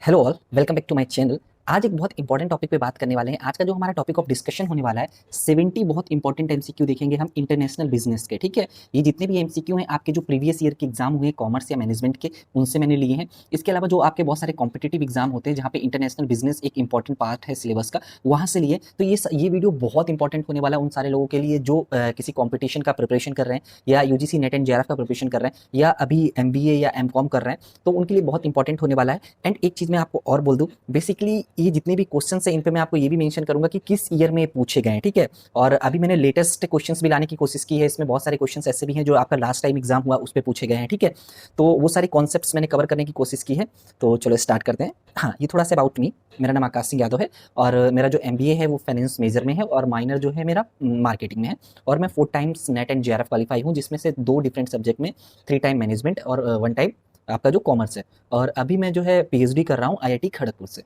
Hello all, welcome back to my channel. आज एक बहुत इंपॉर्टेंट टॉपिक पे बात करने वाले हैं। आज का जो हमारा टॉपिक ऑफ डिस्कशन होने वाला है 70 बहुत इंपॉर्टेंट एमसीक्यू देखेंगे हम इंटरनेशनल बिजनेस के। ठीक है, ये जितने भी एमसीक्यू हैं आपके जो प्रीवियस ईयर के एग्जाम हुए कॉमर्स या मैनेजमेंट के, उनसे मैंने लिए हैं। इसके अलावा जो आपके बहुत सारे कॉम्पिटेटिव एग्जाम होते हैं जहाँ पे इंटरनेशनल बिजनेस एक इंपॉर्टेंट पार्ट है सिलेबस का, वहाँ से लिए। तो ये वीडियो बहुत इंपॉर्टेंट होने वाला है उन सारे लोगों के लिए जो किसी कॉम्पिटिशन का प्रिपरेशन कर रहे हैं या यूजीसी नेट एंड जेआरएफ का प्रिपरेशन कर रहे हैं या अभी एमबीए या एमकॉम कर रहे हैं, तो उनके लिए बहुत इंपॉर्टेंट होने वाला है। एंड एक चीज़ मैं आपको और बोल दूँ, बेसिकली ये जितने भी क्वेश्चन से इन पे मैं आपको ये भी मेंशन करूंगा कि किस ईयर में पूछे गए हैं। ठीक है, और अभी मैंने लेटेस्ट क्वेश्चंस भी लाने की कोशिश की है। इसमें बहुत सारे क्वेश्चंस ऐसे भी हैं जो आपका लास्ट टाइम एग्जाम हुआ उस पे पूछे गए हैं। ठीक है, तो वो सारे कॉन्सेप्ट्स मैंने कवर करने की कोशिश की है। तो चलो स्टार्ट करते हैं। हाँ, ये थोड़ा सा अबाउट मी। मेरा नाम आकाश सिंह यादव है और मेरा जो एमबीए है वो फाइनेंस मेजर में है और माइनर जो है मेरा मार्केटिंग में है। और मैं 4 times net and JRF qualify हूँ, जिसमें से 2 डिफरेंट सब्जेक्ट में, 3 टाइम मैनेजमेंट और 1 टाइम आपका जो कॉमर्स है। और अभी मैं जो है पीएचडी कर रहा हूँ आईआईटी खड़गपुर से।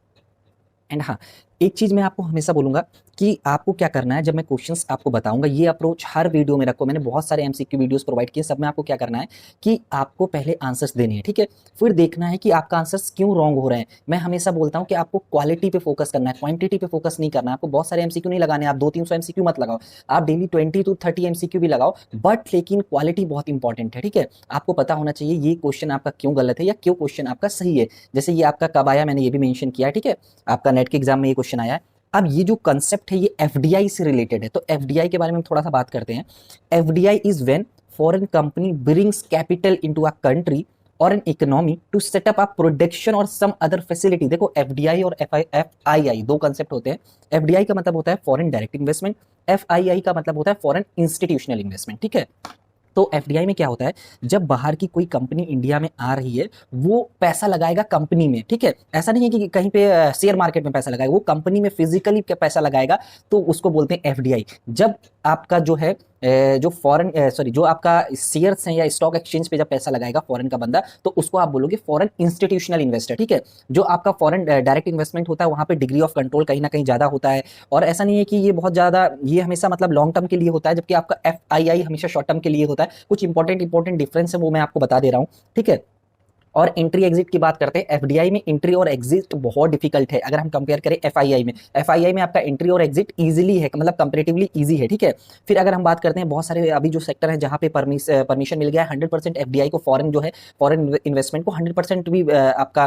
एंड हाँ, एक चीज़ मैं आपको हमेशा बोलूँगा कि आपको क्या करना है। जब मैं क्वेश्चंस आपको बताऊंगा, ये अप्रोच हर वीडियो में रखो। मैंने बहुत सारे एमसीक्यू वीडियोस प्रोवाइड किए, सब में आपको क्या करना है कि आपको पहले आंसर्स देने हैं। ठीक है, फिर देखना है कि आपका आंसर्स क्यों रॉन्ग हो रहे हैं। मैं हमेशा बोलता हूँ कि आपको क्वालिटी पे फोकस करना है, क्वांटिटी पे फोकस नहीं करना है। आपको बहुत सारे एमसीक्यू नहीं लगाने, आप 200-300 एमसीक्यू मत लगाओ, आप डेली 20 to 30 एमसीक्यू भी लगाओ, बट लेकिन क्वालिटी बहुत इंपॉर्टेंट है। ठीक है, आपको पता होना चाहिए ये क्वेश्चन आपका क्यों गलत है या क्यों क्वेश्चन आपका सही है। जैसे ये आपका कब आया, मैंने ये भी मेंशन किया है। ठीक है, आपका नेट के एग्जाम में ये क्वेश्चन आया है। अब ये जो कंसेप्ट है ये एफडीआई से रिलेटेड है, तो एफडीआई के बारे में हम थोड़ा सा बात करते हैं। FDI is when foreign company brings capital into a country or an economy to set up a production or some other facility. देखो, एफडीआई और एफआईआई 2 कंसेप्ट होते हैं। एफडीआई का मतलब होता है फॉरेन डायरेक्ट इन्वेस्टमेंट, एफआईआई का मतलब होता है फॉरेन इंस्टीट्यूशनल इन्वेस्टमेंट। ठीक है, तो एफडीआई में क्या होता है, जब बाहर की कोई कंपनी इंडिया में आ रही है, वो पैसा लगाएगा कंपनी में। ठीक है, ऐसा नहीं है कि कहीं पे शेयर मार्केट में पैसा लगाएगा, वो कंपनी में फिजिकली पैसा लगाएगा, तो उसको बोलते हैं एफडीआई। जब आपका जो है जो जो आपका शेयर्स हैं या स्टॉक एक्सचेंज पे जब पैसा लगाएगा फॉरेन का बंदा, तो उसको आप बोलोगे फॉरेन इंस्टीट्यूशनल इन्वेस्टर। ठीक है, जो आपका फॉरेन डायरेक्ट इन्वेस्टमेंट होता है, वहां पे डिग्री ऑफ कंट्रोल कहीं ना कहीं ज्यादा होता है। और ऐसा नहीं है कि ये बहुत ज्यादा, ये हमेशा मतलब लॉन्ग टर्म के लिए होता है, जबकि आपका एफआईआई हमेशा शॉर्ट टर्म के लिए होता है। कुछ इंपॉर्टेंट डिफरेंस है, वो मैं आपको बता दे रहा हूँ। ठीक है, और एंट्री एग्जिट की बात करते हैं। एफडीआई में एंट्री और एग्जिट बहुत डिफिकल्ट है अगर हम कंपेयर करें एफआईआई में। एफआईआई में आपका एंट्री और एग्जिट इजीली है, मतलब कंपैरेटिवली इजी है। ठीक है, फिर अगर हम बात करते हैं, बहुत सारे अभी जो सेक्टर है जहां पे परमिशन मिल गया है 100% एफडीआई को, फॉरेन जो है फॉरेन इन्वेस्टमेंट को 100% भी आपका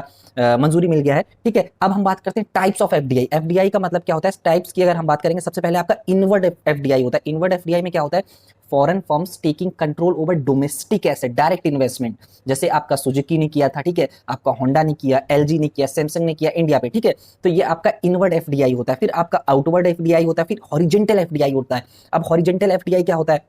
मंजूरी मिल गया है। ठीक है, अब हम बात करते हैं टाइप्स ऑफ एफडीआई। एफडीआई का मतलब क्या होता है, टाइप्स की अगर हम बात करेंगे, सबसे पहले आपका इनवर्ड एफडीआई होता है। इनवर्ड एफडीआई में क्या होता है, foreign firms taking control over domestic asset, direct investment. जैसे आपका सुजुकी ने किया था, ठीक है, आपका होंडा ने किया, एलजी ने किया, सैमसंग ने किया इंडिया पे। ठीक है, तो ये आपका इनवर्ड एफडीआई होता है। फिर आपका आउटवर्ड एफडीआई होता है, फिर हॉरिजेंटल एफडीआई होता है। अब हॉरिजेंटल एफडीआई क्या होता है,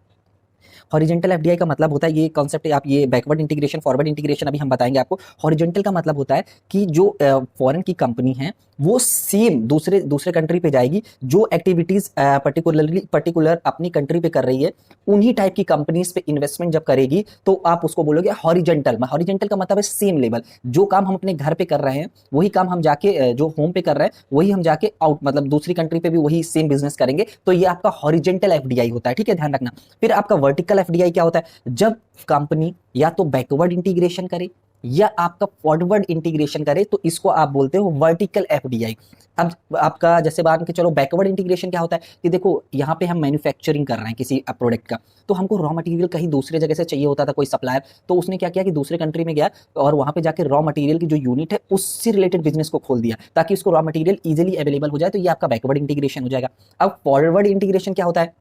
हॉरिजेंटल एफडीआई का मतलब होता है, ये कॉन्सेप्ट आप ये बैकवर्ड इंटीग्रेशन फॉरवर्ड इंटीग्रेशन अभी हम बताएंगे आपको। हॉरिजेंटल का मतलब होता है कि जो फॉरेन की कंपनी है वो सेम दूसरे कंट्री पे जाएगी, जो एक्टिविटीज पर्टिकुलर अपनी कंट्री पे कर रही है, उन्हीं टाइप की कंपनीज पे इन्वेस्टमेंट जब करेगी, तो आप उसको बोलोगे हॉरिजेंटल। हॉरिजेंटल का मतलब है सेम लेवल, जो काम हम अपने घर पे कर रहे हैं वही काम हम जाके जो होम पे कर रहे हैं वही हम जाके आउट मतलब दूसरी कंट्री पे भी वही सेम बिजनेस करेंगे, तो ये आपका हॉरिजेंटल एफडीआई होता है। ठीक है, ध्यान रखना। फिर आपका वर्टिकल एफडीआई क्या होता है, जब कंपनी या तो बैकवर्ड इंटीग्रेशन करे या आपका फॉरवर्ड इंटीग्रेशन करे, तो इसको आप बोलते हो वर्टिकल एफडीआई। अब आपका जैसे बात के चलो, बैकवर्ड इंटीग्रेशन क्या होता है कि देखो यहाँ पे हम मैन्युफैक्चरिंग कर रहे हैं किसी प्रोडक्ट का, तो हमको रॉ मटेरियल कहीं दूसरे जगह से चाहिए होता था, कोई सप्लायर, तो उसने क्या किया कि दूसरे कंट्री में गया और वहां पे जाके रॉ मटेरियल की जो यूनिट है उससे रिलेटेड बिजनेस को खोल दिया ताकि उसको रॉ मटेरियल इजिली अवेलेबल हो जाए, तो ये आपका बैकवर्ड इंटीग्रेशन हो जाएगा। अब फॉरवर्ड इंटीग्रेशन क्या होता है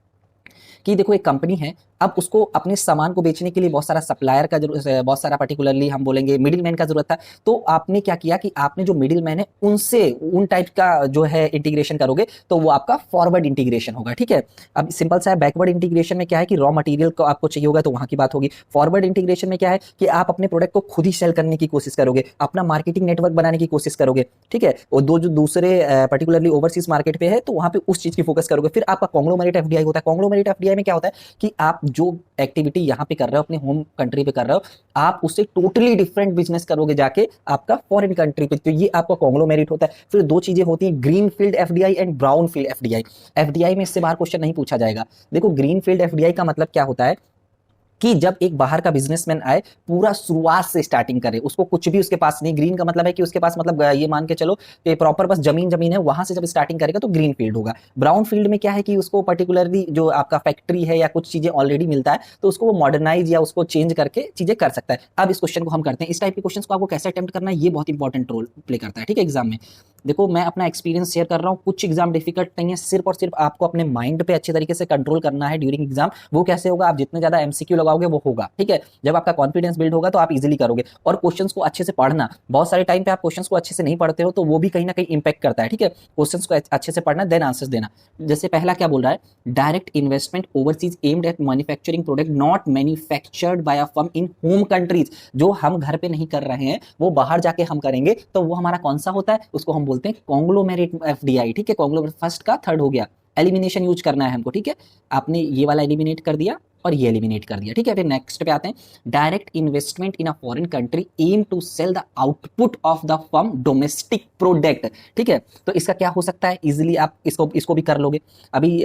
कि देखो एक कंपनी है, अब उसको अपने सामान को बेचने के लिए बहुत सारा सप्लायर का जरूरत है, बहुत सारा पर्टिकुलरली हम बोलेंगे मिडिल मैन का जरूरत था। तो आपने क्या किया कि आपने जो मिडिल मैन है उनसे उन टाइप का जो है इंटीग्रेशन करोगे, तो वो आपका फॉरवर्ड इंटीग्रेशन होगा। ठीक है, अब सिंपल सा है, बैकवर्ड इंटीग्रेशन में क्या है कि रॉ मटेरियल को आपको चाहिए होगा तो वहां की बात होगी। फॉरवर्ड इंटीग्रेशन में क्या है कि आप अपने प्रोडक्ट को खुद ही सेल करने की कोशिश करोगे, अपना मार्केटिंग नेटवर्क बनाने की कोशिश करोगे। ठीक है, और जो दूसरे पर्टिकुलरली ओवरसीज मार्केट पे है, तो वहां पे उस चीज की फोकस करोगे। फिर आपका कॉन्ग्लोमरेट एफडीआई होता है। कॉन्ग्लोमरेट एफडीआई में क्या होता है कि आप जो एक्टिविटी यहां पे कर रहे हो अपने होम कंट्री पे कर रहे हो, आप उससे टोटली डिफरेंट बिजनेस करोगे जाके आपका फॉरेन कंट्री पे, तो ये आपका कॉन्ग्लोमेरेट होता है। फिर 2 चीजें होती हैं, green field FDI and brown field FDI. FDI में इससे बाहर क्वेश्चन नहीं पूछा जाएगा। देखो, ग्रीन फील्ड एफडीआई का मतलब क्या होता है कि जब एक बाहर का बिजनेसमैन आए, पूरा शुरुआत से स्टार्टिंग करे, उसको कुछ भी उसके पास नहीं। ग्रीन का मतलब है कि उसके पास मतलब ये मान के चलो कि प्रॉपर बस जमीन है, वहां से जब स्टार्टिंग करेगा तो ग्रीन फील्ड होगा। ब्राउन फील्ड में क्या है कि उसको पर्टिकुलरली जो आपका फैक्ट्री है या कुछ चीजें ऑलरेडी मिलता है तो उसको वो मॉडर्नाइज या उसको चेंज करके चीजें कर सकता है। अब इस क्वेश्चन को हम करते हैं। इस टाइप के क्वेश्चन को आपको कैसे अटेम्प्ट करना है ये बहुत इंपॉर्टेंट रोल प्ले करता है, ठीक है। एग्जाम में देखो मैं अपना एक्सपीरियंस शेयर कर रहा हूँ, कुछ एग्जाम डिफिकल्ट नहीं है, सिर्फ और सिर्फ आपको अपने माइंड पे अच्छे तरीके से कंट्रोल करना है ड्यूरिंग एग्जाम। वो कैसे होगा, आप जितने ज्यादा एमसीक्यू लगाओगे वो होगा, ठीक है। जब आपका कॉन्फिडेंस बिल्ड होगा तो आप इजीली करोगे। और क्वेश्चंस को अच्छे से पढ़ना, बहुत सारे टाइम पे आप क्वेश्चंस को अच्छे से नहीं पढ़ते हो तो वो भी कहीं ना कहीं इंपैक्ट करता है, ठीक है। क्वेश्चंस को अच्छे से पढ़ना, देन आंसर्स देना। जैसे पहला क्या बोल रहा है, direct investment overseas aimed at manufacturing product not manufactured by a firm in home countries. जो हम घर पे नहीं कर रहे हैं वो बाहर जाके हम करेंगे, तो वो हमारा कौन सा होता है, उसको हम बोलते हैं कॉन्ग्लोमेरेट एफडीआई, ठीक है। कॉन्ग्लोमेरेट फर्स्ट का थर्ड हो गया, एलिमिनेशन यूज करना है हमको, ठीक है। आपने ये वाला एलिमिनेट कर दिया और ये एलिमिनेट कर दिया, ठीक है। फिर नेक्स्ट पे आते हैं, direct investment in a foreign country aim to sell the output of the firm domestic product, ठीक है। तो इसका क्या हो सकता है, इजिली आप इसको भी कर लोगे। अभी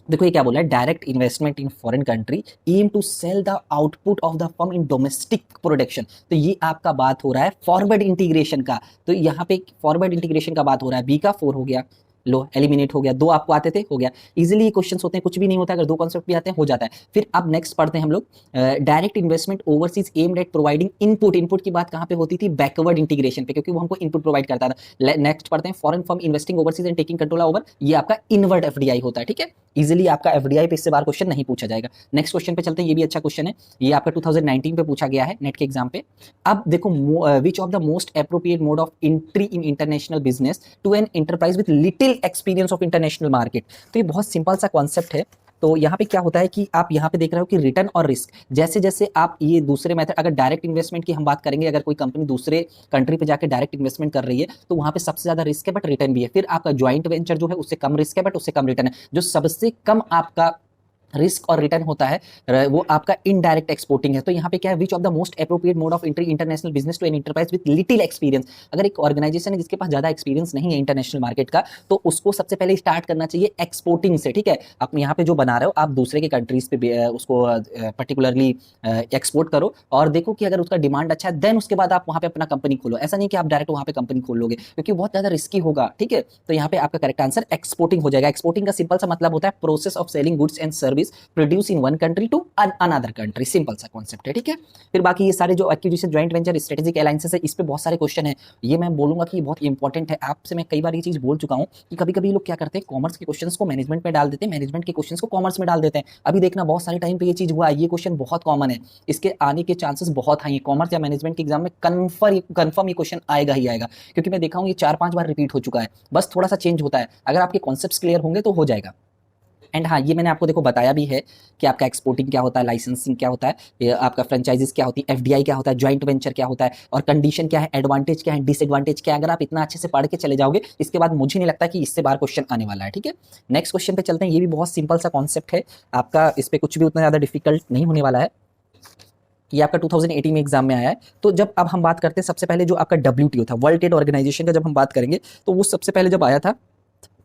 देखो ये क्या बोला है, direct investment in foreign country aim to sell the output of the firm in domestic production. तो ये आपका बात हो रहा है फॉरवर्ड इंटीग्रेशन का, तो यहाँ पे फॉरवर्ड इंटीग्रेशन का बात हो रहा है। बी का 4 हो गया, लो एलिमिनेट हो गया। 2 आपको आते थे, हो गया। इजीली क्वेश्चंस होते हैं, कुछ भी नहीं होता, अगर 2 कॉन्सेप्ट भी आते हैं हो जाता है। फिर अब नेक्स्ट पढ़ते हैं हम लोग, direct investment overseas aimed at providing input. Input की बात कहां पे होती थी, बैकवर्ड इंटीग्रेशन पे, क्योंकि वो हमको इनपुट प्रोवाइड करता था। नेक्स्ट पढ़ते हैं, foreign firm investing overseas and taking control over, ये आपका इनवर्ट एफडीआई होता है, ठीक है। इजीली आपका एफडीआई पे इससे बार क्वेश्चन नहीं पूछा जाएगा। नेक्स्ट क्वेश्चन पे चलते हैं, ये भी अच्छा क्वेश्चन है, ये आपका 2019 पे पूछा गया है नेट के एग्जाम पे। अब देखो, which of the most appropriate mode of entry in international business to an enterprise with little experience of international market. तो ये बहुत सिंपल सा कॉन्सेप्ट है। तो यहाँ पे क्या होता है कि आप यहाँ पे देख रहे हो कि रिटर्न और रिस्क, जैसे जैसे आप ये दूसरे मेथड, अगर डायरेक्ट इन्वेस्टमेंट की हम बात करेंगे, अगर कोई कंपनी दूसरे कंट्री पे जाके डायरेक्ट इन्वेस्टमेंट कर रही है तो वहां पे सबसे ज्यादा रिस्क है बट रिटर्न भी है। फिर आपका ज्वाइंट वेंचर जो है उससे कम रिस्क है बट उससे कम रिटर्न है। जो सबसे कम आपका रिस्क और रिटर्न होता है वो आपका इनडायरेक्ट एक्सपोर्टिंग है। तो यहाँ पे क्या है, which of the most appropriate mode of entry international business to an enterprise with little experience. अगर एक ऑर्गेनाइजेशन है जिसके पास ज्यादा एक्सपीरियंस नहीं है इंटरनेशनल मार्केट का, तो उसको सबसे पहले स्टार्ट करना चाहिए एक्सपोर्टिंग से, ठीक है। आप यहाँ पे जो बना रहे हो आप दूसरे के कंट्रीज पे उसको पर्टिकुलरली एक्सपोर्ट करो और देखो कि अगर उसका डिमांड अच्छा है, देन उसके बाद आप वहां पे अपना कंपनी खोलो। ऐसा नहीं कि आप डायरेक्ट वहां पे कंपनी खोल लोगे, क्योंकि बहुत ज्यादा रिस्की होगा, ठीक है। तो यहाँ पे आपका करेक्ट आंसर एक्सपोर्टिंग हो जाएगा। एक्सपोर्टिंग का सिंपल सा मतलब होता है process of selling goods and service produce in one country to another country, simple सा कॉन्सेप्ट है, ठीक है। फिर बाकी ये सारे जो acquisition, joint venture, strategic alliances है, इस पे बहुत सारे क्वेश्चन है। ये मैं बोलूंगा कि बहुत इंपॉर्टेंट है। आपसे मैं कई बार ये चीज बोल चुका हूं कि कभी कभी लोग क्या करते हैं, कॉमर्स के क्वेश्चंस को मैनेजमेंट में डाल देते हैं, मैनेजमेंट के क्वेश्चंस को कॉमर्स में डाल देते हैं। अभी देखना बहुत सारे टाइम पे ये चीज हुआ है, ये क्वेश्चन बहुत कॉमन है, इसके आने के चांसेस बहुत हाई है। कॉमर्स या मैनेजमेंट के एग्जाम में कन्फर्म ये क्वेश्चन आएगा ही आएगा, क्योंकि मैं देखा हूं ये 4-5 बार रिपीट हो चुका है, बस थोड़ा सा चेंज होता है। अगर आपके कॉन्सेप्ट्स क्लियर होंगे तो हो जाएगा। एंड हाँ, ये मैंने आपको देखो बताया भी है कि आपका एक्सपोर्टिंग क्या होता है, लाइसेंसिंग क्या होता है, आपका फ्रेंचाइजीज क्या होती है, एफडीआई क्या होता है, ज्वाइंट वेंचर क्या होता है, और कंडीशन क्या है, एडवांटेज क्या है, डिसएडवांटेज क्या है। अगर आप इतना अच्छे से पढ़ के चले जाओगे, इसके बाद मुझे नहीं लगता कि इससे बार क्वेश्चन आने वाला है, ठीक है। नेक्स्ट क्वेश्चन पे चलते हैं, ये भी बहुत सिंपल सा कॉन्सेप्ट है आपका, इस पे कुछ भी उतना ज्यादा डिफिकल्ट नहीं होने वाला है। ये आपका 2018 में एग्जाम में आया है। तो जब अब हम बात करते हैं, सबसे पहले जो आपका WTO था, वर्ल्ड ट्रेड ऑर्गेनाइजेशन का जब हम बात करेंगे, तो वो सबसे पहले जब आया था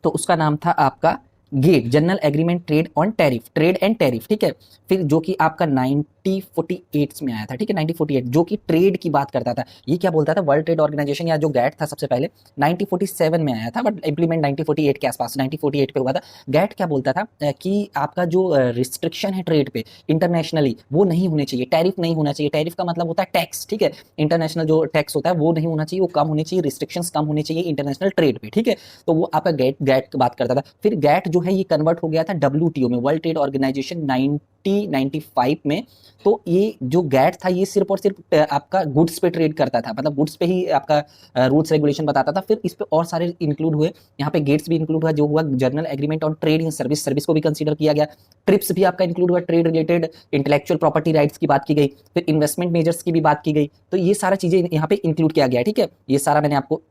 तो उसका नाम था आपका GATT, general agreement trade on tariff, trade and tariff, ठीक है। फिर जो कि आपका 1948 में आया था, ठीक है, 1948, जो कि ट्रेड की बात करता था। ये क्या बोलता था, वर्ल्ड ट्रेड ऑर्गेनाइजेशन या जो गैट था सबसे पहले 1947 में आया था, बट इंप्लीमेंट 1948 के आसपास, 1948 पे हुआ था। गैट क्या बोलता था कि आपका जो रिस्ट्रिक्शन है ट्रेड पे इंटरनेशनली, वो नहीं होने चाहिए, टैरिफ नहीं होना चाहिए। टैरिफ का मतलब होता है टैक्स, ठीक है। इंटरनेशनल जो टैक्स होता है वो नहीं होना चाहिए, वो कम होने चाहिए, रिस्ट्रिक्शंस कम होने चाहिए इंटरनेशनल ट्रेड पे, ठीक है। तो वो आपका गैट की बात करता था। फिर गैट जो है ये कन्वर्ट हो गया था WTO में, वर्ल्ड ट्रेड ऑर्गेनाइजेशन 1995 में। तो ये जो गैट था ये सिर्फ और सिर्फ आपका गुड्स पे ट्रेड करता था, मतलब गुड्स पे ही आपका रूल्स रेगुलेशन बताता था। फिर इस पे और सारे इंक्लूड हुए, यहाँ पे गेट्स भी इंक्लूड हुआ, जो हुआ journal agreement on trade in service, service को भी कंसीडर किया गया। ट्रिप्स भी आपका इंक्लूड हुआ, trade related intellectual property rights की बात की गई, फिर इन्वेस्टमेंट मेजर्स की भी बात की गई। तो ये सारा चीजें यहाँ पे इंक्लूड किया गया, ठीक है। ये सारा मैंने आपको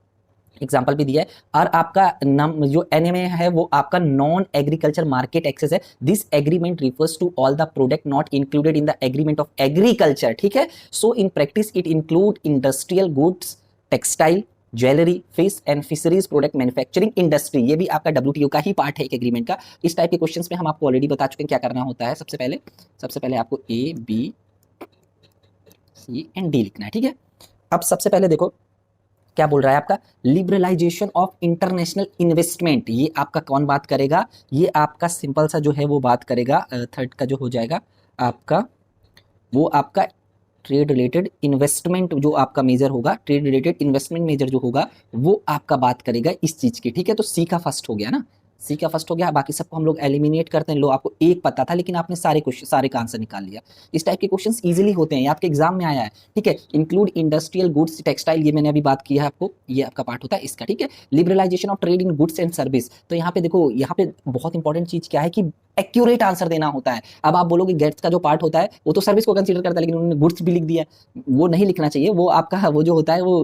एग्जाम्पल भी दिया है। और आपका नाम जो एनएमए है वो आपका नॉन एग्रीकल्चर मार्केट एक्सेस है। This agreement refers to all the product not included in the agreement of agriculture, ठीक है। So in practice it include industrial goods, textile, jewellery, fish and fisheries product manufacturing industry, ये भी आपका WTO का ही part है एक agreement का। इस टाइप के क्वेश्चंस में हम आपको ऑलरेडी बता चुके हैं क्या करना होता है। सबसे पहले आपको A B C and D लिखना है, ठीक है। अब सबसे पहले देखो क्या बोल रहा है आपका, लिबरलाइजेशन ऑफ इंटरनेशनल इन्वेस्टमेंट, ये आपका कौन बात करेगा, ये आपका सिंपल सा जो है वो बात करेगा, थर्ड का जो हो जाएगा आपका, वो आपका ट्रेड रिलेटेड इन्वेस्टमेंट जो आपका मेजर होगा, ट्रेड रिलेटेड इन्वेस्टमेंट मेजर जो होगा वो आपका बात करेगा इस चीज की, ठीक है। तो सी का फर्स्ट हो गया ना, सी का फर्स्ट हो गया। बाकी सबको हम लोग एलिमिनेट करते हैं। लो आपको एक पता था लेकिन आपने सारे का आंसर निकाल लिया। इस टाइप के क्वेश्चंस इजीली होते हैं, ये आपके एग्जाम में आया है, ठीक है। इंक्लूड इंडस्ट्रियल गुड्स टेक्सटाइल, ये मैंने अभी बात की है आपको, ये आपका पार्ट होता है इसका, ठीक है। Liberalisation of trade in goods and service, तो यहाँ पे देखो, यहाँ पे बहुत इंपॉर्टेंट चीज क्या है कि एक्यूरेट आंसर देना होता है। अब आप बोलोगे गेट्स का जो पार्ट होता है वो तो सर्विस को कंसीडर करता है, लेकिन उन्होंने गुड्स भी लिख दिया, वो नहीं लिखना चाहिए। वो आपका वो जो होता है वो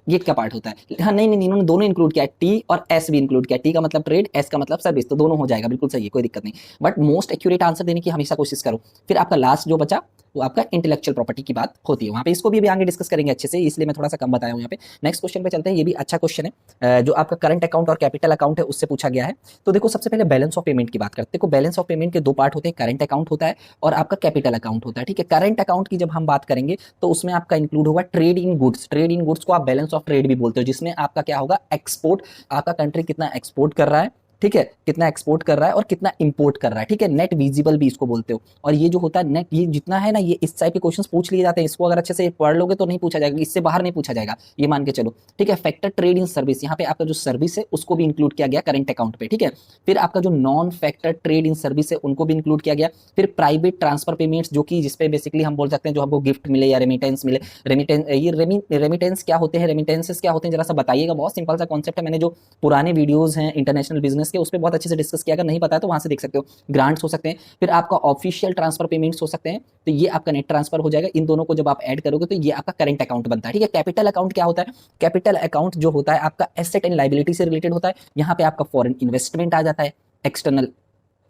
गेट का पार्ट होता है। हाँ नहीं, इन्होंने दोनों इंक्लूड किया, टी और एस भी इंक्लूड किया। टी का मतलब ट्रेड, एस का मतलब सर्विस, तो दोनों हो जाएगा, बिल्कुल सही है, कोई दिक्कत नहीं। बट मोस्ट एक्यूरेट आंसर देने की हमेशा कोशिश करो। फिर आपका लास्ट जो बचा वो आपका इंटेलेक्चुअल प्रॉपर्टी की बात होती है, वहां पे इसको भी आगे डिस्कस करेंगे अच्छे से, इसलिए मैं थोड़ा सा कम बताया हूं यहाँ पे। नेक्स्ट क्वेश्चन पे चलते हैं, ये भी अच्छा क्वेश्चन है, जो आपका करंट अकाउंट और कैपिटल अकाउंट है उससे पूछा गया है। तो देखो सबसे पहले बैलेंस ऑफ पेमेंट की बात करते हैं। देखो बैलेंस ऑफ पेमेंट के दो पार्ट होते हैं, करंट अकाउंट होता है और आपका कैपिटल अकाउंट होता है, ठीक है। करंट अकाउंट की जब हम बात करेंगे तो उसमें आपका इंक्लूड होगा trade in goods. Trade in goods को आप बैलेंस ऑफ ट्रेड भी बोलते हो, जिसमें आपका क्या होगा, एक्सपोर्ट, आपका कंट्री कितना एक्सपोर्ट कर रहा है, ठीक है, कितना एक्सपोर्ट कर रहा है और कितना इंपोर्ट कर रहा है, ठीक है। नेट विजिबल भी इसको बोलते हो। और ये जो होता है नेट, ये जितना है ना, ये इस टाइप के क्वेश्चंस पूछ लिए जाते हैं। इसको अगर अच्छे से पढ़ लोगे तो नहीं पूछा जाएगा, इससे बाहर नहीं पूछा जाएगा, ये मान के चलो, ठीक है। फैक्टर ट्रेड इन सर्विस, यहाँ पे आपका जो सर्विस है उसको भी इंक्लूड किया गया करंट अकाउंट पे, ठीक है। फिर आपका जो non factor trade in service है उनको भी इंक्लूड किया गया। फिर प्राइवेट ट्रांसफर पेमेंट्स, जो कि जिसपे बेसिकली हम बोल सकते हैं जो हमको गिफ्ट मिले या रेमिटेंस मिले। रेमिटेंस क्या होते हैं, रेमिटेंसेस क्या होते हैं, जरा सा बताइएगा। बहुत सिंपल सा कॉन्सेप्ट है, मैंने जो पुराने वीडियोज हैं इंटरनेशनल बिजनेस के उस पर बहुत अच्छे से डिस्कस किया, अगर नहीं पता है तो वहां से देख सकते हो। ग्रांट्स हो सकते हैं, फिर आपका ऑफिशियल ट्रांसफर पेमेंट्स हो सकते हैं, तो ये आपका नेट ट्रांसफर हो जाएगा। इन दोनों को जब आप ऐड करोगे तो ये आपका करंट अकाउंट बनता है, ठीक है। कैपिटल अकाउंट क्या होता है, कैपिटल अकाउंट जो होता है आपका एसेट एंड लायबिलिटी से रिलेटेड होता है। यहाँ पे आपका फॉरेन इन्वेस्टमेंट आ जाता है, एक्सटर्नल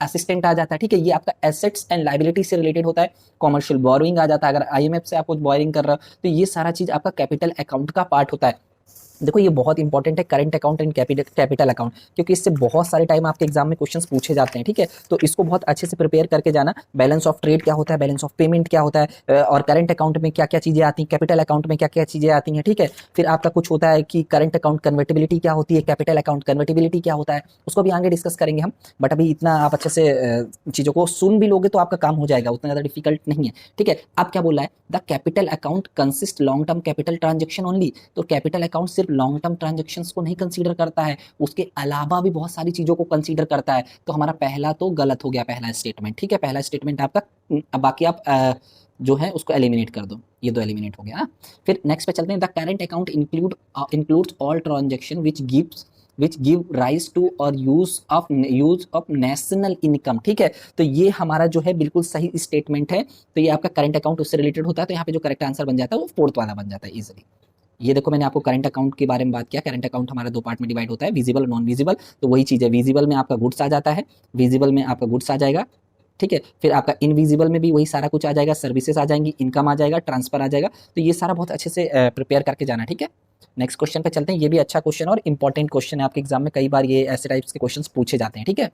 असिस्टेंट आ जाता है, ठीक है। ये आपका एसेट्स एंड लायबिलिटी से रिलेटेड होता है। कॉमर्शियल बोरोइंग आ जाता है, अगर आईएमएफ से आप कुछ बोरिंग कर रहे हो तो ये सारा चीज आपका कैपिटल अकाउंट का पार्ट होता है। देखो ये बहुत इंपॉर्टेंट है, current account and capital account, क्योंकि इससे बहुत सारे टाइम आपके एग्जाम में क्वेश्चंस पूछे जाते हैं, ठीक है। तो इसको बहुत अच्छे से प्रिपेयर करके जाना। बैलेंस ऑफ ट्रेड क्या होता है, बैलेंस ऑफ पेमेंट क्या होता है, और करंट अकाउंट में क्या क्या चीजें आती हैं, कैपिटल अकाउंट में क्या क्या चीजें आती हैं, ठीक है। फिर आपका कुछ होता है कि करंट अकाउंट कन्वर्टेबिलिटी क्या होती है, कैपिटल अकाउंट कन्वर्टेबिलिटी क्या होता है, उसको भी आगे डिस्कस करेंगे हम। बट अभी इतना आप अच्छे से चीजों को सुन भी लोगे तो आपका काम हो जाएगा, उतना ज्यादा डिफिकल्ट नहीं है, ठीक है। अब क्या बोल रहा है, the capital account consist long term capital transaction only. तो कैपिटल अकाउंट सिर्फ लॉन्ग टर्म ट्रांजेक्शंस को नहीं कंसीडर करता है, उसके अलावा भी बहुत सारी चीजों को कंसीडर करता है। तो हमारा पहला तो गलत हो गया, पहला स्टेटमेंट, ठीक है। पहला स्टेटमेंट आपका, बाकी आप जो है उसको एलिमिनेट कर दो, ये दो एलिमिनेट हो गया। फिर नेक्स्ट पे चलते हैं, the current account includes all transaction which give rise to और use of national income, ठीक है। तो ये हमारा जो है बिल्कुल सही स्टेटमेंट है। तो ये आपका करंट अकाउंट उससे रिलेटेड होता है, तो यहाँ पे जो करेक्ट आंसर बन जाता है वो फोर्थ वाला बन जाता है इजीली। ये देखो मैंने आपको करंट अकाउंट के बारे में बात किया। करंट अकाउंट हमारा दो पार्ट में डिवाइड होता है, विजिबल और नॉन विजिबल। तो वही चीज है, विजिबल में आपका गुड्स आ जाता है, विजिबल में आपका गुड्स आ जाएगा, ठीक है। फिर आपका इनविजिबल में भी वही सारा कुछ आ जाएगा, सर्विसेज आ जाएंगी, इनकम आ जाएगा, ट्रांसफर आ जाएगा। तो ये सारा बहुत अच्छे से प्रिपेयर करके जाना, ठीक है। नेक्स्ट क्वेश्चन पे चलते हैं, ये भी अच्छा क्वेश्चन और इंपॉर्टेंट क्वेश्चन है आपके एग्जाम में, कई बार ये ऐसे टाइप्स के क्वेश्चंस पूछे जाते हैं, ठीक है।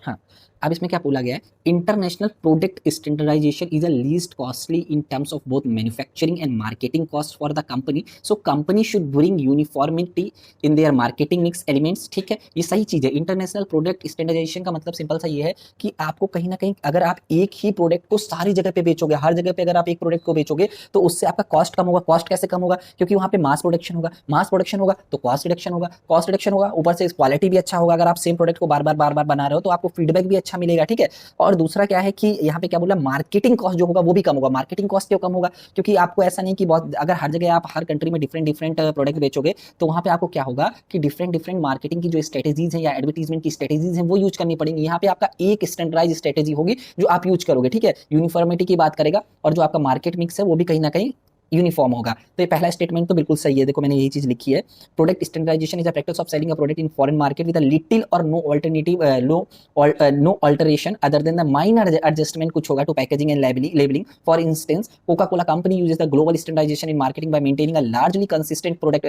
हाँ, अब इसमें क्या बोला गया है, international product standardisation is a least costly in terms of both manufacturing and marketing cost for the company, so company should bring uniformity in their marketing mix elements, ठीक है। ये सही चीज है। इंटरनेशनल प्रोडक्ट स्टैंडर्डाइजेशन का मतलब simple सा ये है कि आपको कहीं ना कहीं, अगर आप एक ही प्रोडक्ट को सारी जगह पे बेचोगे, हर जगह पे अगर आप एक प्रोडक्ट को बेचोगे तो उससे आपका कॉस्ट कम होगा। कॉस्ट कैसे कम होगा, क्योंकि वहां पे मास प्रोडक्शन होगा, मास प्रोडक्शन होगा तो कॉस्ट रिडक्शन होगा, कॉस्ट रिडक्शन होगा, ऊपर से क्वालिटी भी अच्छा होगा। अगर आप सेम प्रोडक्ट को बार बार बना रहे हो तो आपको फीडबैक भी अच्छा मिलेगा, ठीक है। और दूसरा क्या है कि यहाँ पे क्या बोला, मार्केटिंग कॉस्ट जो होगा वो भी कम होगा। मार्केटिंग कॉस्ट क्यों कम होगा, क्योंकि आपको ऐसा नहीं कि बहुत, अगर हर जगह आप हर कंट्री में डिफरेंट प्रोडक्ट बेचोगे तो वहां पे आपको क्या होगा कि डिफरेंट मार्केटिंग की जो स्ट्रेटेजीज है या एडवर्टीजमेंट की स्ट्रेटेजीज है वो यूज करनी पड़ेंगी। यहाँ पे आपका एक स्टैंडर्डाइज स्ट्रेटेजी होगी जो आप यूज करोगे, ठीक है। यूनिफॉर्मिटी की बात करेगा और जो आपका मार्केट मिक्स है वो भी कहीं ना कहीं यूनिफॉर्म होगा। तो ये पहला स्टेटमेंट तो बिल्कुल सही है, देखो मैंने यही चीज लिखी है। Product standardisation is a practice of selling a product in foreign market with a little or no alternative no alteration other than the minor adjustment कुछ होगा to packaging and labelling. For instance Coca Cola company uses the global standardisation in marketing by maintaining a largely consistent product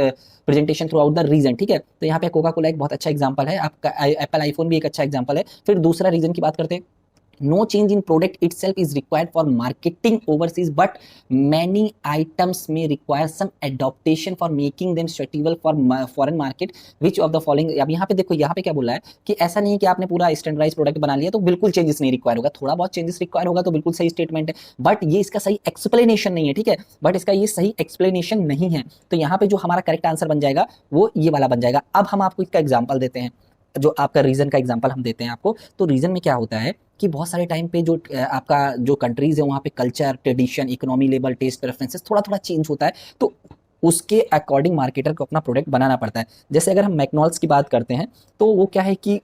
presentation throughout the region. ठीक है, तो यहाँ पे Coca Cola एक बहुत अच्छा एग्जांपल है, आपका एप्पल आईफोन भी एक अच्छा एग्जांपल है। फिर दूसरा रीजन की बात करते हैं। No change in product itself is required for marketing overseas, but many items may require some adaptation for making them suitable for foreign market. Which of the following, अब यहाँ पे देखो, यहाँ पे क्या बोला है कि ऐसा नहीं है कि आपने पूरा स्टैंडर्डाइज प्रोडक्ट बना लिया तो बिल्कुल चेंजेस नहीं रिक्वायर होगा, थोड़ा बहुत चेंजेस रिक्वायर होगा, तो बिल्कुल सही स्टेटमेंट है, बट ये इसका सही एक्सप्लेनेशन नहीं है। ठीक है, बट इसका ये सही एक्सप्लेनेशन नहीं है, तो यहाँ पे जो हमारा करेक्ट आंसर बन जाएगा वो ये वाला बन जाएगा। अब हम आपको इसका एग्जाम्पल देते हैं, जो आपका रीजन का एग्जांपल हम देते हैं आपको। तो रीजन में क्या होता है कि बहुत सारे टाइम पे जो आपका जो कंट्रीज है वहाँ पे culture, tradition, economy level, taste preferences थोड़ा थोड़ा चेंज होता है, तो उसके अकॉर्डिंग मार्केटर को अपना प्रोडक्ट बनाना पड़ता है। जैसे अगर हम मैकडॉनल्ड्स की बात करते हैं तो वो क्या है कि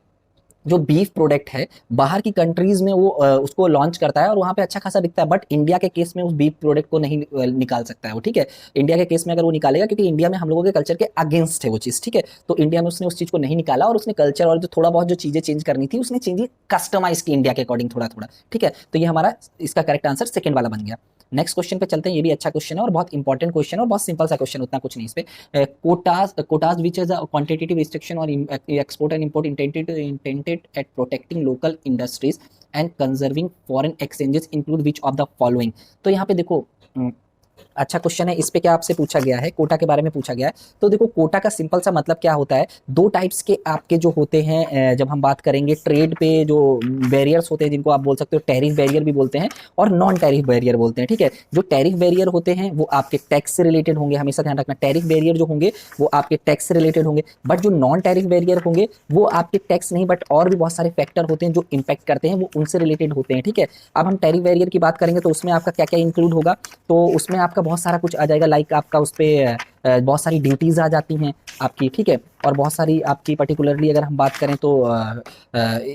जो बीफ प्रोडक्ट है बाहर की कंट्रीज में वो उसको लॉन्च करता है और वहाँ पे अच्छा खासा बिकता है, बट इंडिया के केस में उस बीफ प्रोडक्ट को नहीं निकाल सकता है वो। ठीक है, इंडिया के केस में अगर वो निकालेगा, क्योंकि इंडिया में हम लोगों के कल्चर के अगेंस्ट है वो चीज़। ठीक है, तो इंडिया में उसने उस चीज़ को नहीं निकाला और उसने कल्चर और जो थोड़ा बहुत जो चीज़ें चेंज करनी थी उसने चेंज कस्टमाइज की इंडिया के अकॉर्डिंग थोड़ा थोड़ा। ठीक है, तो ये हमारा इसका करेक्ट आंसर सेकंड वाला बन गया। नेक्स्ट क्वेश्चन पे चलते हैं, ये भी अच्छा क्वेश्चन है और बहुत इंपॉर्टेंट क्वेश्चन है और बहुत सिंपल सा क्वेश्चन, उतना कुछ नहीं इस पे। Quotas which is a quantitative restriction or export and import intended at protecting local industries and conserving foreign exchanges include which of the following. तो यहाँ पे देखो अच्छा क्वेश्चन है, इस पे क्या आपसे पूछा गया है, कोटा के बारे में पूछा गया है। तो देखो कोटा का सिंपल सा मतलब क्या होता है, दो टाइप्स के आपके जो होते हैं, जब हम बात करेंगे ट्रेड पे जो बैरियर्स होते हैं जिनको आप बोल सकते हो टैरिफ बैरियर भी बोलते हैं और नॉन टैरिफ बैरियर बोलते हैं। ठीक है, जो टैरिफ बैरियर होते हैं वो आपके टैक्स से रिलेटेड होंगे, हमेशा ध्यान रखना, टैरिफ बैरियर जो होंगे वो आपके टैक्स से रिलेटेड होंगे, बट जो नॉन टैरिफ बैरियर होंगे वो आपके टैक्स नहीं बट और भी बहुत सारे फैक्टर होते हैं जो इंपैक्ट करते हैं, वो उनसे रिलेटेड होते हैं। ठीक है, अब हम टैरिफ बैरियर की बात करेंगे तो उसमें आपका क्या क्या इंक्लूड होगा, तो उसमें आपका बहुत सारा कुछ आ जाएगा, लाइक आपका उस पर बहुत सारी ड्यूटीज आ जाती हैं आपकी। ठीक है, और बहुत सारी आपकी पर्टिकुलरली अगर हम बात करें तो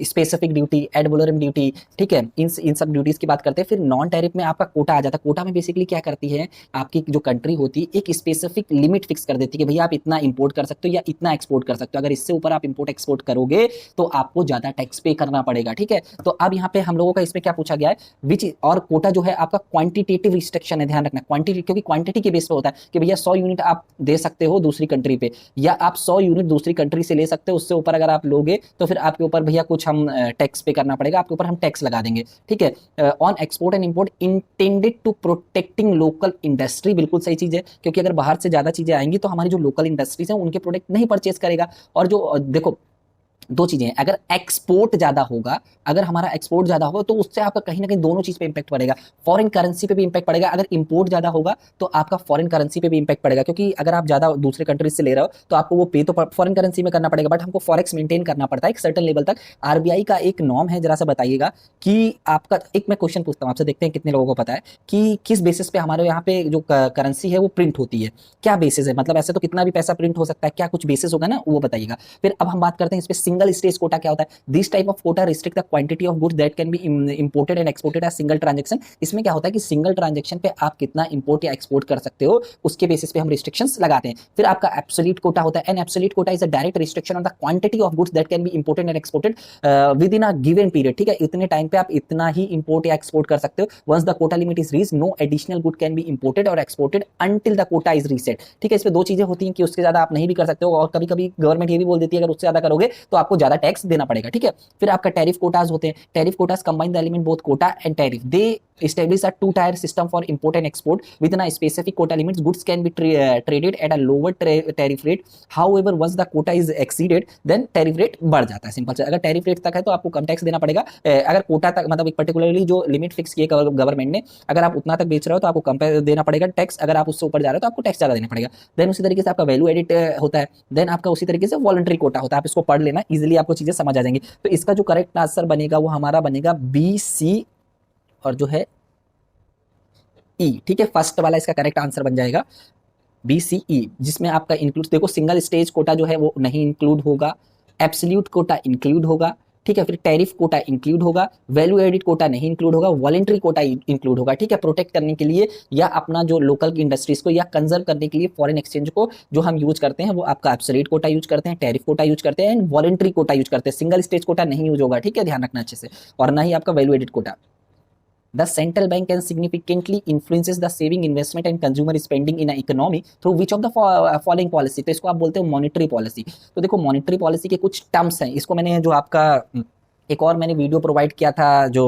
specific duty, ad valorem duty. ठीक है, इन सब ड्यूटीज की बात करते हैं। फिर नॉन टैरिफ में आपका कोटा आ जाता है। कोटा में बेसिकली क्या करती है, आपकी जो कंट्री होती है एक स्पेसिफिक लिमिट फिक्स कर देती है कि भैया आप इतना इंपोर्ट कर सकते हो या इतना एक्सपोर्ट कर सकते हो, अगर इससे ऊपर आप इंपोर्ट एक्सपोर्ट करोगे तो आपको ज्यादा टैक्स पे करना पड़ेगा। ठीक है, तो अब यहाँ पे हम लोगों का इसमें क्या पूछा गया है, विच, और कोटा जो है आपका क्वांटिटेटिव रिस्ट्रिक्शन है, ध्यान रखना क्वांटिटी, क्योंकि क्वांटिटी के बेस पे होता है कि भैया 100 यूनिट आप दे सकते हो दूसरी कंट्री पे, या आप 100 यूनिट दूसरी कंट्री से ले सकते हो, उससे ऊपर अगर आप लोगे तो फिर आपके ऊपर भैया कुछ हम टैक्स पे करना पड़ेगा, आपके ऊपर हम टैक्स लगा देंगे। ठीक है, on export and import intended to protecting local industry, बिल्कुल सही चीज है, क्योंकि अगर बाहर से ज्यादा चीजें आएंगी तो हमारी जो लोकल इंडस्ट्रीज है उनके प्रोडक्ट नहीं परचेज करेगा। और जो देखो दो चीजें हैं, अगर एक्सपोर्ट ज्यादा होगा, अगर हमारा एक्सपोर्ट ज्यादा होगा तो उससे आपका कहीं ना कहीं दोनों चीज पे इंपैक्ट पड़ेगा, फॉरेन करेंसी पे भी इंपैक्ट पड़ेगा। अगर इंपोर्ट ज्यादा होगा तो आपका फॉरेन करेंसी पे भी इंपैक्ट पड़ेगा, क्योंकि अगर आप ज्यादा दूसरे कंट्रीज से ले रहे हो तो आपको वो पे तो फॉरेन करेंसी में करना पड़ेगा, बट हमको फॉरेक्स मेंटेन करना पड़ता है एक सर्टेन लेवल तक। आरबीआई का एक नॉर्म है, जरा सा बताइएगा कि आपका, एक मैं क्वेश्चन पूछता हूँ आपसे, देखते हैं कितने लोगों को पता है कि किस बेसिस पे हमारे यहाँ पे जो करेंसी है वो प्रिंट होती है, क्या बेसिस है, मतलब ऐसे तो कितना भी पैसा प्रिंट हो सकता है, क्या कुछ बेसिस होगा ना, वो बताइएगा। फिर अब हम बात करते हैं इस पे सिंगल स्टेज कोटा क्या होता है। This type of quota restrict the quantity of goods that can be imported and exported as single transaction. इसमें क्या होता है कि सिंगल ट्रांजैक्शन पे आप कितना इंपोर्ट या एक्सपोर्ट कर सकते हो उसके बेसिस पे हम रिस्ट्रिक्शंस लगाते हैं। फिर आपका एब्सोल्यूट कोटा होता है, and absolute quota is a direct restriction on the quantity of goods that can be imported and exported within a given period. ठीक है, इतने टाइम पे आप इतना ही इंपोर्ट या एक्सपोर्ट कर सकते हो। Once the quota limit is reach, no additional good can be imported or exported until the quota is reset. ठीक है, इसमें दो चीजें होती हैं कि उसके ज्यादा आप नहीं भी कर सकते हो, और कभी कभी गवर्नमेंट ये भी बोल देती है अगर उससे ज्यादा करोगे तो आपको ज्यादा टैक्स देना पड़ेगा। ठीक है, फिर आपका टैरिफ कोटाज होते हैं। Tariff quotas combine the element both quota and tariff, they establish a two-tier system for import and export within a specific quota limits. Goods can be traded at a lower tariff rate. However, once the quota is exceeded, then tariff rate बढ़ जाता है। Simple से अगर tariff rate तक है तो आपको कम tax देना पड़ेगा, अगर कोटा तक मतलब एक पर्टिकुलरली जो लिमिट फिक्स की है गवर्नमेंट ने, अगर आप उतना तक बेच रहे हो तो आपको कम देना पड़ेगा टैक्स, अगर आप उससे ऊपर जा रहे हो तो आपको टैक्स ज्यादा देना पड़ेगा। देन उसी तरीके से आपका वैल्यू एडिट होता है, देन आपका उसी तरीके से वॉलंटरी कोटा होता है। आप इसको पढ़ लेना, इजिली आपको चीजें समझ आ जाएंगी। तो इसका जो करेक्ट आंसर बनेगा वो हमारा बनेगा बी, सी और जो है ई। ठीक है, फर्स्ट वाला इसका करेक्ट आंसर बन जाएगा बी, सी, ई, जिसमें आपका इंक्लूड, देखो सिंगल स्टेज कोटा जो है वो नहीं इंक्लूड होगा, एब्सोल्यूट कोटा इंक्लूड होगा। ठीक है। फिर टैरिफ कोटा इंक्लूड होगा, वैल्यू एडिड कोटा नहीं इंक्लूड होगा, वॉलंटरी कोटा इंक्लूड होगा, ठीक है, प्रोटेक्ट करने के लिए या अपना जो लोकल इंडस्ट्रीज को या कंजर्व करने के लिए फॉरेन एक्सचेंज को जो हम यूज करते हैं वो आपका एब्सोल्यूट कोटा यूज करते हैं, टैरिफ कोटा यूज करते हैं एंड वॉलंटरी कोटा यूज करते हैं। सिंगल स्टेज कोटा नहीं यूज होगा, ठीक है, ध्यान रखना अच्छे से, और ना ही आपका value added quota. The central bank can significantly influences the saving, investment and consumer spending in an economy through which of the following policy। तो इसको आप बोलते हो मॉनेटरी पॉलिसी। तो देखो मॉनेटरी पॉलिसी के कुछ टर्म्स हैं, इसको मैंने जो आपका एक और मैंने वीडियो प्रोवाइड किया था जो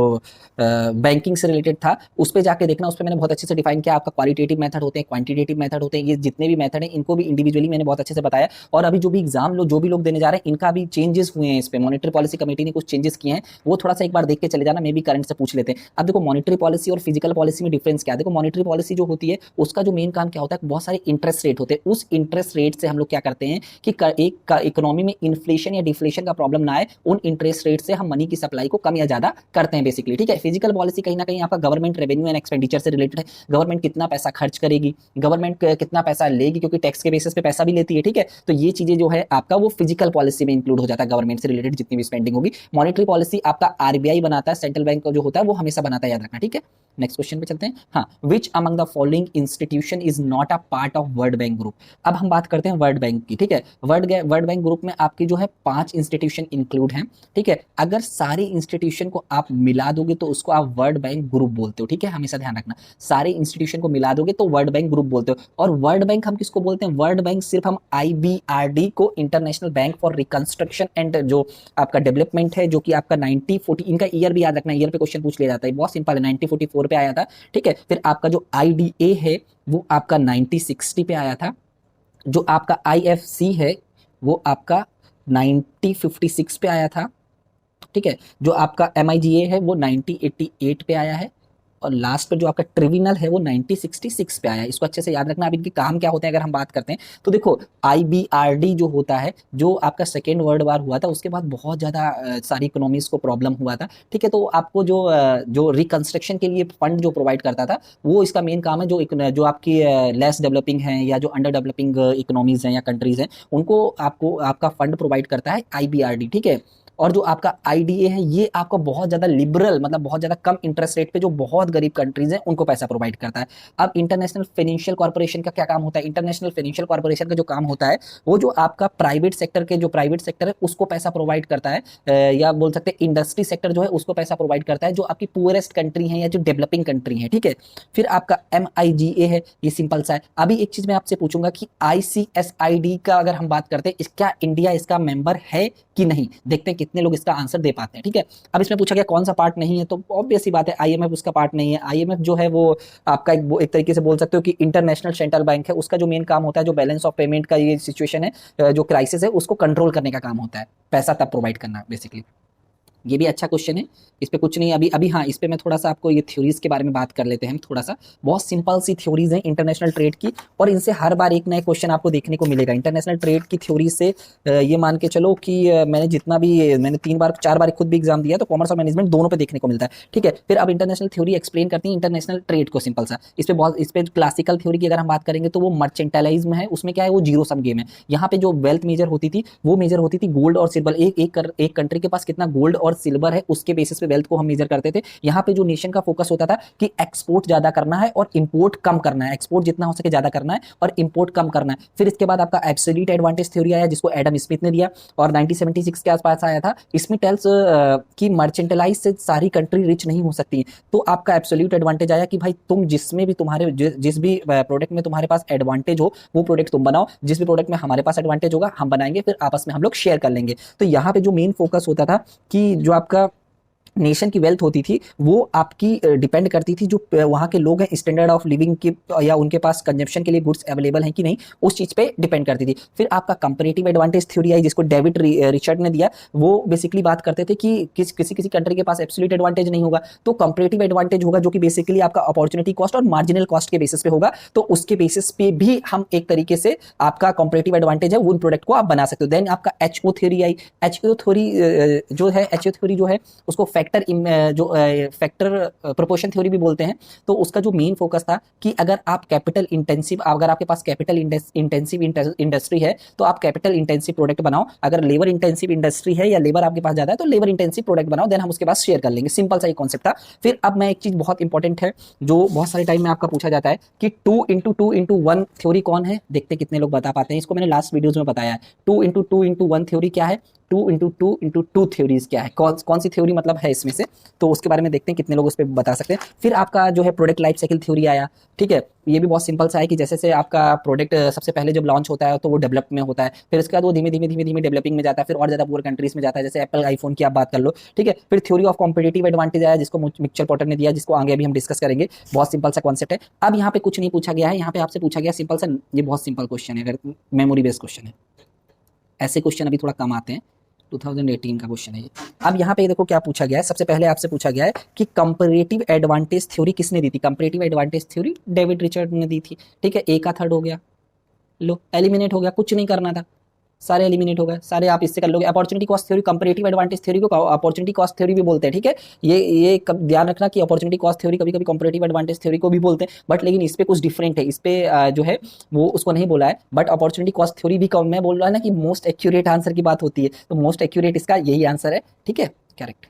बैंकिंग से रिलेटेड था, उस पर जाके देखना, उस पर मैंने बहुत अच्छे से डिफाइन किया। आपका क्वालिटेटिव मेथड होते हैं, क्वांटिटेटिव मेथड होते हैं, ये जितने भी मेथड हैं इनको भी इंडिविजुअली मैंने बहुत अच्छे से बताया। और अभी जो भी एग्जाम जो भी लोग देने जा रहे हैं इनका भी चेंजेस हुए हैं, इस पर मॉनेटरी पॉलिसी कमेटी ने कुछ चेंजेस किए हैं, वो थोड़ा सा एक बार देख के चले जाना, मे भी करंट से पूछ लेते हैं। अब देखो मॉनेटरी पॉलिसी और फिजिकल पॉलिसी में डिफरेंस क्या है। देखो मॉनेटरी पॉलिसी जो होती है उसका जो मेन काम क्या होता है, बहुत सारे इंटरेस्ट रेट होते हैं, उस इंटरेस्ट रेट से हम लोग क्या करते हैं कि एक इकोनॉमी में इन्फ्लेशन या डिफ्लेशन का प्रॉब्लम ना आए, उन इंटरेस्ट रेट से हम मनी की सप्लाई को कम या ज्यादा करते हैं बेसिकली, ठीक है। फिजिकल पॉलिसी कहीं ना कहीं आपका गवर्नमेंट रेवेन्यू एंड एक्सपेंडिचर से रिलेटेड है, गवर्नमेंट कितना पैसा खर्च करेगी, गवर्नमेंट कितना पैसा लेगी, क्योंकि टैक्स के बेसिस पे पैसा भी लेती है, ठीक है। तो ये चीजें जो है आपका वो फिजिकल पॉलिसी में इंक्लूड हो जाता है, गवर्नमेंट से रिलेटेड जितनी भी स्पेंडिंग होगी। मॉनेटरी पॉलिसी आपका आरबीआई बनाता है, सेंट्रल बैंक जो होता है वो हमेशा बनाता है, याद रखना, ठीक है। नेक्स्ट क्वेश्चन पे चलते हैं। हाँ, which among the following institution is not a part of world bank group. अब हम बात करते हैं वर्ल्ड बैंक की, ठीक है। वर्ल्ड बैंक ग्रुप में आपकी जो है 5 इंस्टीट्यूशन इंक्लूड हैं, ठीक है। अगर सारे इंस्टीट्यूशन को आप मिला दोगे तो उसको आप वर्ल्ड बैंक ग्रुप बोलते हो, ठीक है, हमेशा ध्यान रखना। सारे इंस्टीट्यूशन को मिला दोगे तो वर्ल्ड बैंक ग्रुप बोलते हो। और वर्ल्ड बैंक हम किसको बोलते हैं, वर्ल्ड बैंक सिर्फ हम IBRD को, international bank for reconstruction and जो आपका डेवलपमेंट है, जो कि आपका 1940, इनका ईयर भी याद रखना, ईयर पे क्वेश्चन पूछ लिया जाता है, बहुत सिंपल है, 1944 पे आया था, ठीक है। फिर आपका जो IDA है वो आपका 1960 पे आया था, जो आपका IFC है वो आपका 1956 पे आया था, ठीक है। जो आपका MIGA है वो 1988 पे आया है, और लास्ट पर जो आपका ट्रिब्यूनल है वो 1966 पे आया है। इसको अच्छे से याद रखना। अब इनके काम क्या होते हैं अगर हम बात करते हैं तो देखो IBRD जो होता है, जो आपका सेकेंड वर्ल्ड वार हुआ था उसके बाद बहुत ज़्यादा सारी इकोनॉमीज को प्रॉब्लम हुआ था, ठीक है। तो आपको जो रिकंस्ट्रक्शन के लिए फंड जो प्रोवाइड करता था वो इसका मेन काम है। जो आपकी लेस डेवलपिंग है या जो अंडर डेवलपिंग इकोनॉमीज हैं या कंट्रीज हैं उनको आपका फंड प्रोवाइड करता है IBRD, ठीक है। और जो आपका IDA है ये आपको बहुत ज़्यादा लिबरल, मतलब बहुत ज़्यादा कम इंटरेस्ट रेट पे जो बहुत गरीब कंट्रीज हैं उनको पैसा प्रोवाइड करता है। अब इंटरनेशनल फाइनेंशियल कॉर्पोरेशन का क्या काम होता है, इंटरनेशनल फाइनेंशियल कॉर्पोरेशन का जो काम होता है वो जो आपका प्राइवेट सेक्टर है उसको पैसा प्रोवाइड करता है, या बोल सकते हैं इंडस्ट्री सेक्टर जो है उसको पैसा प्रोवाइड करता है, जो आपकी पुअरेस्ट कंट्री है या जो डेवलपिंग कंट्री है, ठीक है। फिर आपका MIGA है, ये सिंपल सा है। अभी एक चीज मैं आपसे पूछूंगा कि ICSID का अगर हम बात करते हैं, क्या इंडिया इसका मेंबर है कि नहीं, देखते हैं कितने लोग इसका आंसर दे पाते हैं, ठीक है। अब इसमें पूछा गया कौन सा पार्ट नहीं है, तो ऑब्वियस सी बात है IMF उसका पार्ट नहीं है। IMF जो है वो आपका एक तरीके से बोल सकते हो कि इंटरनेशनल सेंट्रल बैंक है, उसका जो मेन काम होता है जो बैलेंस ऑफ पेमेंट का ये सिचुएशन है, जो क्राइसिस है उसको कंट्रोल करने का काम होता है, पैसा तब प्रोवाइड करना बेसिकली। ये भी अच्छा क्वेश्चन है, इस पे कुछ नहीं अभी हाँ, इस पे मैं थोड़ा सा आपको ये थ्योरीज के बारे में बात कर लेते हैं हम थोड़ा सा। बहुत सिंपल सी थ्योरीज हैं इंटरनेशनल ट्रेड की, और इनसे हर बार एक नया क्वेश्चन आपको देखने को मिलेगा। इंटरनेशनल ट्रेड की थ्योरी से ये मान के चलो कि मैंने 4 बार खुद भी एग्जाम दिया, तो कॉमर्स और मैनेजमेंट दोनों पे देखने को मिलता है, ठीक है। फिर अब इंटरनेशनल थ्योरी एक्सप्लेन करती है इंटरनेशनल ट्रेड को, सिंपल सा। इस पे क्लासिकल थ्योरी की अगर हम बात करेंगे तो वो मर्चेंटाइलिज्म है, उसमें क्या है वो जीरो सम गेम है। यहाँ पे जो वेल्थ मेजर होती थी वो मेजर होती थी गोल्ड और सिल्वर, एक कंट्री के पास कितना गोल्ड और सिल्वर है उसके बेसिस पे वेल्थ को हम मेजर करते थे। यहाँ पे जो नेशन का फोकस होता था कि एक्सपोर्ट ज्यादा करना है और इंपोर्ट कम करना है, एक्सपोर्ट जितना हो सके ज्यादा करना है और इंपोर्ट कम करना है। फिर इसके बाद आपका एब्सोल्यूट एडवांटेज थ्योरी आया जिसको एडम स्मिथ ने दिया, और 1976 के आसपास आया था। इसमें टेल्स कि मर्चेंटाइलाइज से सारी कंट्री रिच नहीं हो सकती, तो आपका एब्सोल्यूट एडवांटेज आया कि भाई तुम जिस भी प्रोडक्ट में तुम्हारे पास एडवांटेज हो वो प्रोडक्ट तुम बनाओ, जिस भी प्रोडक्ट में हमारे पास एडवांटेज होगा हम बनाएंगे, फिर आपस में हम लोग शेयर कर लेंगे। तो यहाँ पे जो मेन फोकस होता था कि जो आपका नेशन की वेल्थ होती थी वो आपकी डिपेंड करती थी जो वहाँ के लोग हैं स्टैंडर्ड ऑफ लिविंग की, या उनके पास कंजप्शन के लिए गुड्स अवेलेबल हैं कि नहीं, उस चीज पे डिपेंड करती थी। फिर आपका कंपैरेटिव एडवांटेज थ्योरी आई जिसको डेविड रिचर्ड ने दिया। वो बेसिकली बात करते थे कि किसी कंट्री के पास एब्सोल्यूट एडवांटेज नहीं होगा तो कंपैरेटिव एडवांटेज होगा, जो कि बेसिकली आपका अपॉर्चुनिटी कॉस्ट और मार्जिनल कॉस्ट के बेसिस पे होगा। तो उसके बेसिस पे भी हम एक तरीके से आपका कंपैरेटिव एडवांटेज है उन प्रोडक्ट को आप बना सकते हो। देन आपका HO थ्योरी आई। HO थ्योरी जो है उसको फैक्टर जो फैक्टर प्रोपोर्शन थ्योरी भी बोलते हैं। तो उसका जो मेन फोकस था कि अगर आप कैपिटल इंटेंसिव, अगर आपके पास कैपिटल इंटेंसिव इंडस्ट्री है तो आप कैपिटल इंटेंसिव प्रोडक्ट बनाओ, अगर लेबर इंटेंसिव इंडस्ट्री है या लेबर आपके पास ज्यादा है तो लेबर इंटेंसिव प्रोडक्ट बनाओ, देन हम उसके पास शेयर कर लेंगे। सिंपल सा ये कॉन्सेप्ट था। फिर अब मैं एक चीज बहुत इंपॉर्टेंट है जो बहुत सारे टाइम में आपका पूछा जाता है कि 2x2x1 थ्योरी कौन है, देखते कितने लोग बता पाते हैं। इसको मैंने लास्ट वीडियोज में बताया है। 2x2x1 थ्योरी क्या है, 2x2x2 थ्योरीज क्या है, कौन सी थ्योरी मतलब है इसमें से, तो उसके बारे में देखते हैं कितने लोग उस पर बता सकते हैं। फिर आपका जो है प्रोडक्ट लाइफ साइकिल थ्योरी आया, ठीक है। ये भी बहुत सिंपल सा है कि जैसे से आपका प्रोडक्ट सबसे पहले जब लॉन्च होता है तो वो डेवलप में होता है, फिर उसके बाद वो धीमे धीमे डेवलपिंग में जाता है, फिर और ज्यादा पुअर कंट्रीज में जाता है, जैसे एप्पल आईफोन की आप बात कर लो, ठीक है। फिर थ्योरी ऑफ कॉम्पिटिटिव एडवांटेज आया जिसको मिचेल पॉटर ने दिया, जिसको आगे अभी हम डिस्कस करेंगे। बहुत सिंपल सा कॉन्सेप्ट है। अब यहाँ पे कुछ नहीं पूछा गया है, यहाँ पे आपसे पूछा गया सिंपल सा, ये बहुत सिंपल क्वेश्चन है, अगर मेमोरी बेस्ड क्वेश्चन है। ऐसे क्वेश्चन अभी थोड़ा कम आते हैं, 2018 का क्वेश्चन है ये। अब यहाँ पे देखो क्या पूछा गया है, सबसे पहले आपसे पूछा गया है कि कंपैरेटिव एडवांटेज थ्योरी किसने दी थी। Comparative advantage theory David Richard ने दी थी, ठीक है। ए का थर्ड हो गया, लो एलिमिनेट हो गया, कुछ नहीं करना था, सारे एलिमिनेट हो गए, सारे आप इससे कर लोगे। Opportunity cost theory, comparative advantage theory को अपॉर्चुनिटी कॉस्ट थ्योरी भी बोलते हैं, ठीक है। ये ध्यान रखना कि अपॉर्चुनिटी कॉस्ट थ्योरी कभी कभी कंपैरेटिव एडवांटेज थ्योरी को भी बोलते हैं, बट लेकिन इस पे कुछ डिफरेंट है, इस पे जो है वो उसको नहीं बोला है। बट अपॉर्चुनिटी कॉस्ट थ्योरी भी मैं बोल रहा है ना कि मोस्ट एक्यूरेट आंसर की बात होती है, तो मोस्ट एक्यूरेट इसका यही आंसर है, ठीक है, करेक्ट।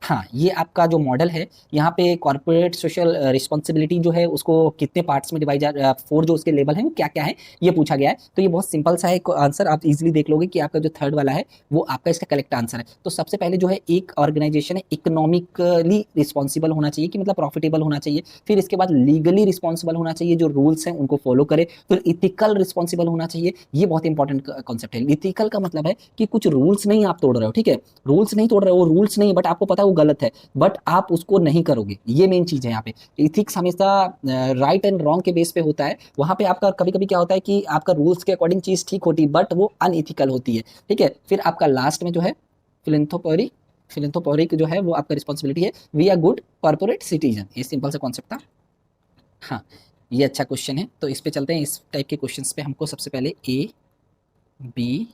हाँ, ये आपका जो मॉडल है यहाँ पे कॉर्पोरेट सोशल रिस्पॉन्सिबिलिटी जो है उसको कितने पार्ट्स में डिवाइड, 4 जो उसके लेवल हैं वो क्या क्या है ये पूछा गया है। तो ये बहुत सिंपल सा है आंसर, आप इजीली देख लोगे कि आपका जो थर्ड वाला है वो आपका इसका करेक्ट आंसर है। तो सबसे पहले जो है एक ऑर्गेनाइजेशन है इकोनॉमिकली रिस्पॉन्सिबल होना चाहिए, कि मतलब प्रॉफिटेबल होना चाहिए। फिर इसके बाद लीगली रिस्पॉन्सिबल होना चाहिए, जो रूल्स हैं उनको फॉलो करे। फिर इथिकल रिस्पॉन्सिबल होना चाहिए, ये बहुत इंपॉर्टेंट कॉन्सेप्ट है। इथिकल का मतलब है कि कुछ रूल्स नहीं आप तोड़ रहे हो, ठीक है, रूल्स नहीं तोड़ रहे हो, वो रूल्स नहीं, बट आपको पता है वो गलत है, बट आप उसको नहीं करोगे, ये मेन चीज है यहाँ पे। इथिक्स हमेशा राइट एंड रॉन्ग के बेस पे होता है। वहां पे आपका कभी कभी क्या होता है कि आपका रूल्स के अकॉर्डिंग चीज ठीक होती है बट वो अनइथिकल होती है, ठीक है। फिर आपका लास्ट में जो है फिलेंथ्रोपिक जो है वो आपका रिस्पॉन्सिबिलिटी है, we are good corporate citizen. ये सिंपल सा कॉन्सेप्ट था। हाँ, ये अच्छा क्वेश्चन है, तो इस पे चलते हैं। इस टाइप के क्वेश्चंस पे हमको सबसे पहले A B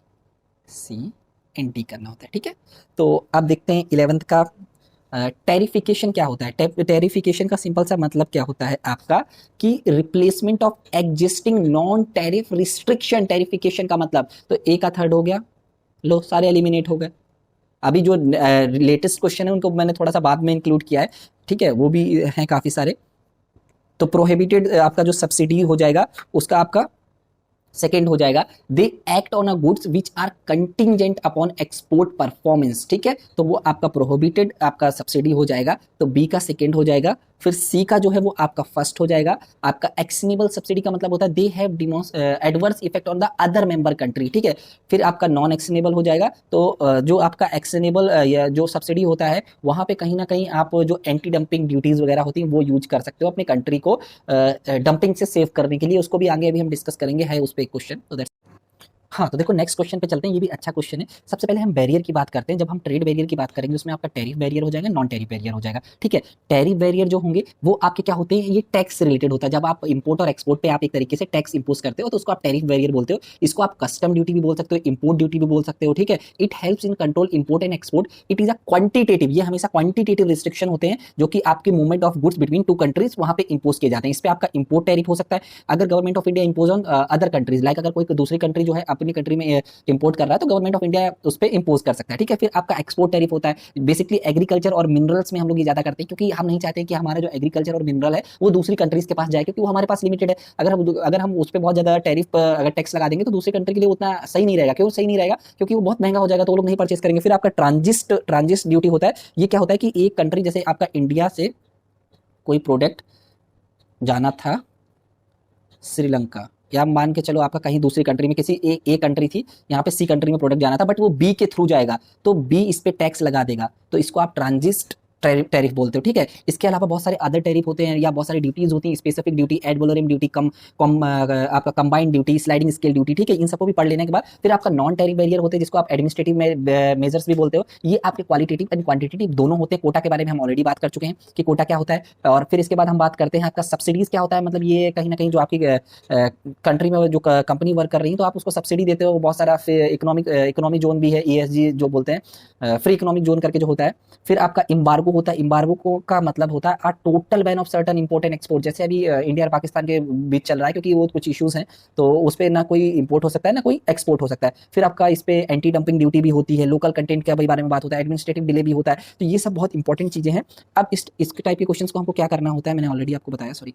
C and D करना होता है, ठीक है। तो अब देखते हैं 11th का टेरिफिकेशन क्या होता है। टेरिफिकेशन का सिंपल सा मतलब क्या होता है आपका कि replacement of existing non tariff restriction. Tariffication का मतलब, तो ए का थर्ड हो गया, लो सारे एलिमिनेट हो गए। अभी जो लेटेस्ट क्वेश्चन है उनको मैंने थोड़ा सा बाद में इंक्लूड किया है, ठीक है, वो भी हैं काफी सारे। तो प्रोहिबिटेड आपका जो सब्सिडी हो जाएगा उसका आपका सेकेंड हो जाएगा, they act on a goods which are contingent upon export performance, ठीक है। तो वो आपका प्रोहिबिटेड आपका सब्सिडी हो जाएगा, तो बी का सेकेंड हो जाएगा। फिर सी का जो है वो आपका फर्स्ट हो जाएगा। आपका एक्शनेबल सब्सिडी का मतलब होता है they have adverse effect on the other member country, ठीक है। फिर आपका नॉन एक्शनेबल हो जाएगा। तो जो आपका एक्शनेबल या जो सब्सिडी होता है वहां पे कहीं ना कहीं आप जो एंटी डंपिंग ड्यूटीज वगैरह होती हैं वो यूज कर सकते हो अपने कंट्री को डंपिंग से सेव करने के लिए, उसको भी आगे अभी हम डिस्कस करेंगे, है उस पर एक क्वेश्चन। तो हाँ, तो देखो नेक्स्ट क्वेश्चन पे चलते हैं, ये भी अच्छा क्वेश्चन है। सबसे पहले हम बैरियर की बात करते हैं। जब हम ट्रेड बैरियर की बात करेंगे उसमें आपका टैरिफ बैरियर हो जाएगा, नॉन टैरिफ बैरियर हो जाएगा, ठीक है। टैरिफ बैरियर जो होंगे वो आपके क्या होते हैं, ये टैक्स से रिलेटेड होता है। जब आप इंपोर्ट और एक्सपोर्ट पे आप एक तरीके से टैक्स इंपोज करते हो तो उसको आप टैरिफ बैरियर बोलते हो। इसको आप कस्टम ड्यूटी भी बोल सकते हो, इंपोर्ट ड्यूटी भी बोल सकते हो, ठीक है। It helps in control import and export. It is a quantitative, ये हमेशा क्वांटिटेटिव रिस्ट्रिक्शन होते हैं जो कि आपके movement of goods between two countries वहां पे इंपोज किए जाते हैं। इस पे आपका इंपोर्ट टैरिफ हो सकता है अगर government of India impose on other countries, like अगर कोई दूसरी कंट्री जो है अपनी कंट्री में इंपोर्ट कर रहा है तो गवर्नमेंट ऑफ इंडिया उस पर इंपोज कर सकता है, ठीक है। फिर आपका एक्सपोर्ट टैरिफ होता है। बेसिकली एग्रीकल्चर और मिनरल्स में हम लोग ये ज्यादा करते हैं क्योंकि हम नहीं चाहते कि हमारा जो एग्रीकल्चर और मिनरल है वो दूसरी कंट्रीज के पास जाए, क्योंकि वो हमारे पास लिमिटेड है। अगर हम उस पर बहुत ज्यादा टैरिफ अगर टैक्स लगा देंगे तो दूसरी कंट्री के लिए उतना सही नहीं रहेगा। क्यों सही नहीं रहेगा? क्योंकि वो बहुत महंगा हो जाएगा तो वो लोग नहीं परचेस करेंगे। फिर आपका ट्रांजिट ड्यूटी होता है। ये क्या होता है कि एक कंट्री जैसे आपका इंडिया से कोई प्रोडक्ट जाना था श्रीलंका, या मान के चलो आपका कहीं दूसरी कंट्री में, किसी ए कंट्री थी, यहाँ पे सी कंट्री में प्रोडक्ट जाना था बट वो बी के थ्रू जाएगा तो बी इस पे टैक्स लगा देगा, तो इसको आप टैरिफ बोलते हो, ठीक है। इसके अलावा बहुत सारे अदर टैरिफ होते हैं या बहुत सारी ड्यूटीज होती हैं, specific duty, ad valorem duty, आपका combined duty, sliding scale duty, ठीक है। इन सबको भी पढ़ लेने के बाद फिर आपका नॉन टैरिफ बैरियर होते हैं जिसको आप एडमिनिस्ट्रेटिव मेजर्स भी बोलते हो। ये आपके क्वालिटेटिव एंड क्वांटिटेटिव दोनों होते हैं। कोटा के बारे में हम ऑलरेडी बात कर चुके हैं कि कोटा क्या होता है, और फिर इसके बाद हम बात करते हैं आपका सब्सिडीज क्या होता है। मतलब ये कहीं ना कहीं जो आपकी कंट्री में जो कंपनी वर्क कर रही है तो आप उसको सब्सिडी देते हो। बहुत सारा इकोनॉमिक जोन भी है, ESG जो बोलते हैं, फ्री इकोनॉमिक जोन करके जो होता है। फिर आपका एम्बार्गो होता है। एम्बार्गो का मतलब होता है total ban of certain import and export. जैसे अभी इंडिया और पाकिस्तान के बीच चल रहा है क्योंकि वो कुछ इश्यूज हैं, तो उस पर ना कोई इंपोर्ट हो सकता है ना कोई एक्सपोर्ट हो सकता है। फिर आपका इस पे एंटी डंपिंग ड्यूटी भी होती है, लोकल कंटेंट के बारे में बात होता है, एडमिनिस्ट्रेटिव डिले भी होता है। तो ये सब बहुत इंपॉर्टेंट चीजें हैं। अब इस टाइप के क्वेश्चन को हमको क्या करना होता है, मैंने ऑलरेडी आपको बताया, सॉरी।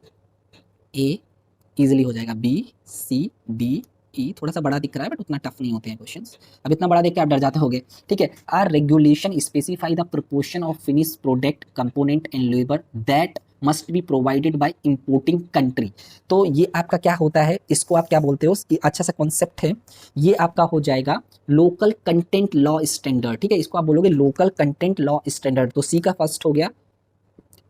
ए इजिली हो जाएगा, बी सी डी ई थोड़ा सा बड़ा दिख रहा है बट उतना टफ नहीं होते हैं क्वेश्चंस। अब इतना बड़ा देख के आप डर जाते होगे, ठीक है। Are regulation specify the proportion of finish product component and labour that must be provided by importing country. तो ये आपका क्या होता है, इसको आप क्या बोलते हो, अच्छा सा कॉन्सेप्ट है। ये आपका हो जाएगा लोकल कंटेंट लॉ स्टैंडर्ड, ठीक है। इसको आप बोलोगे लोकल कंटेंट लॉ स्टैंडर्ड। तो सी का फर्स्ट हो गया,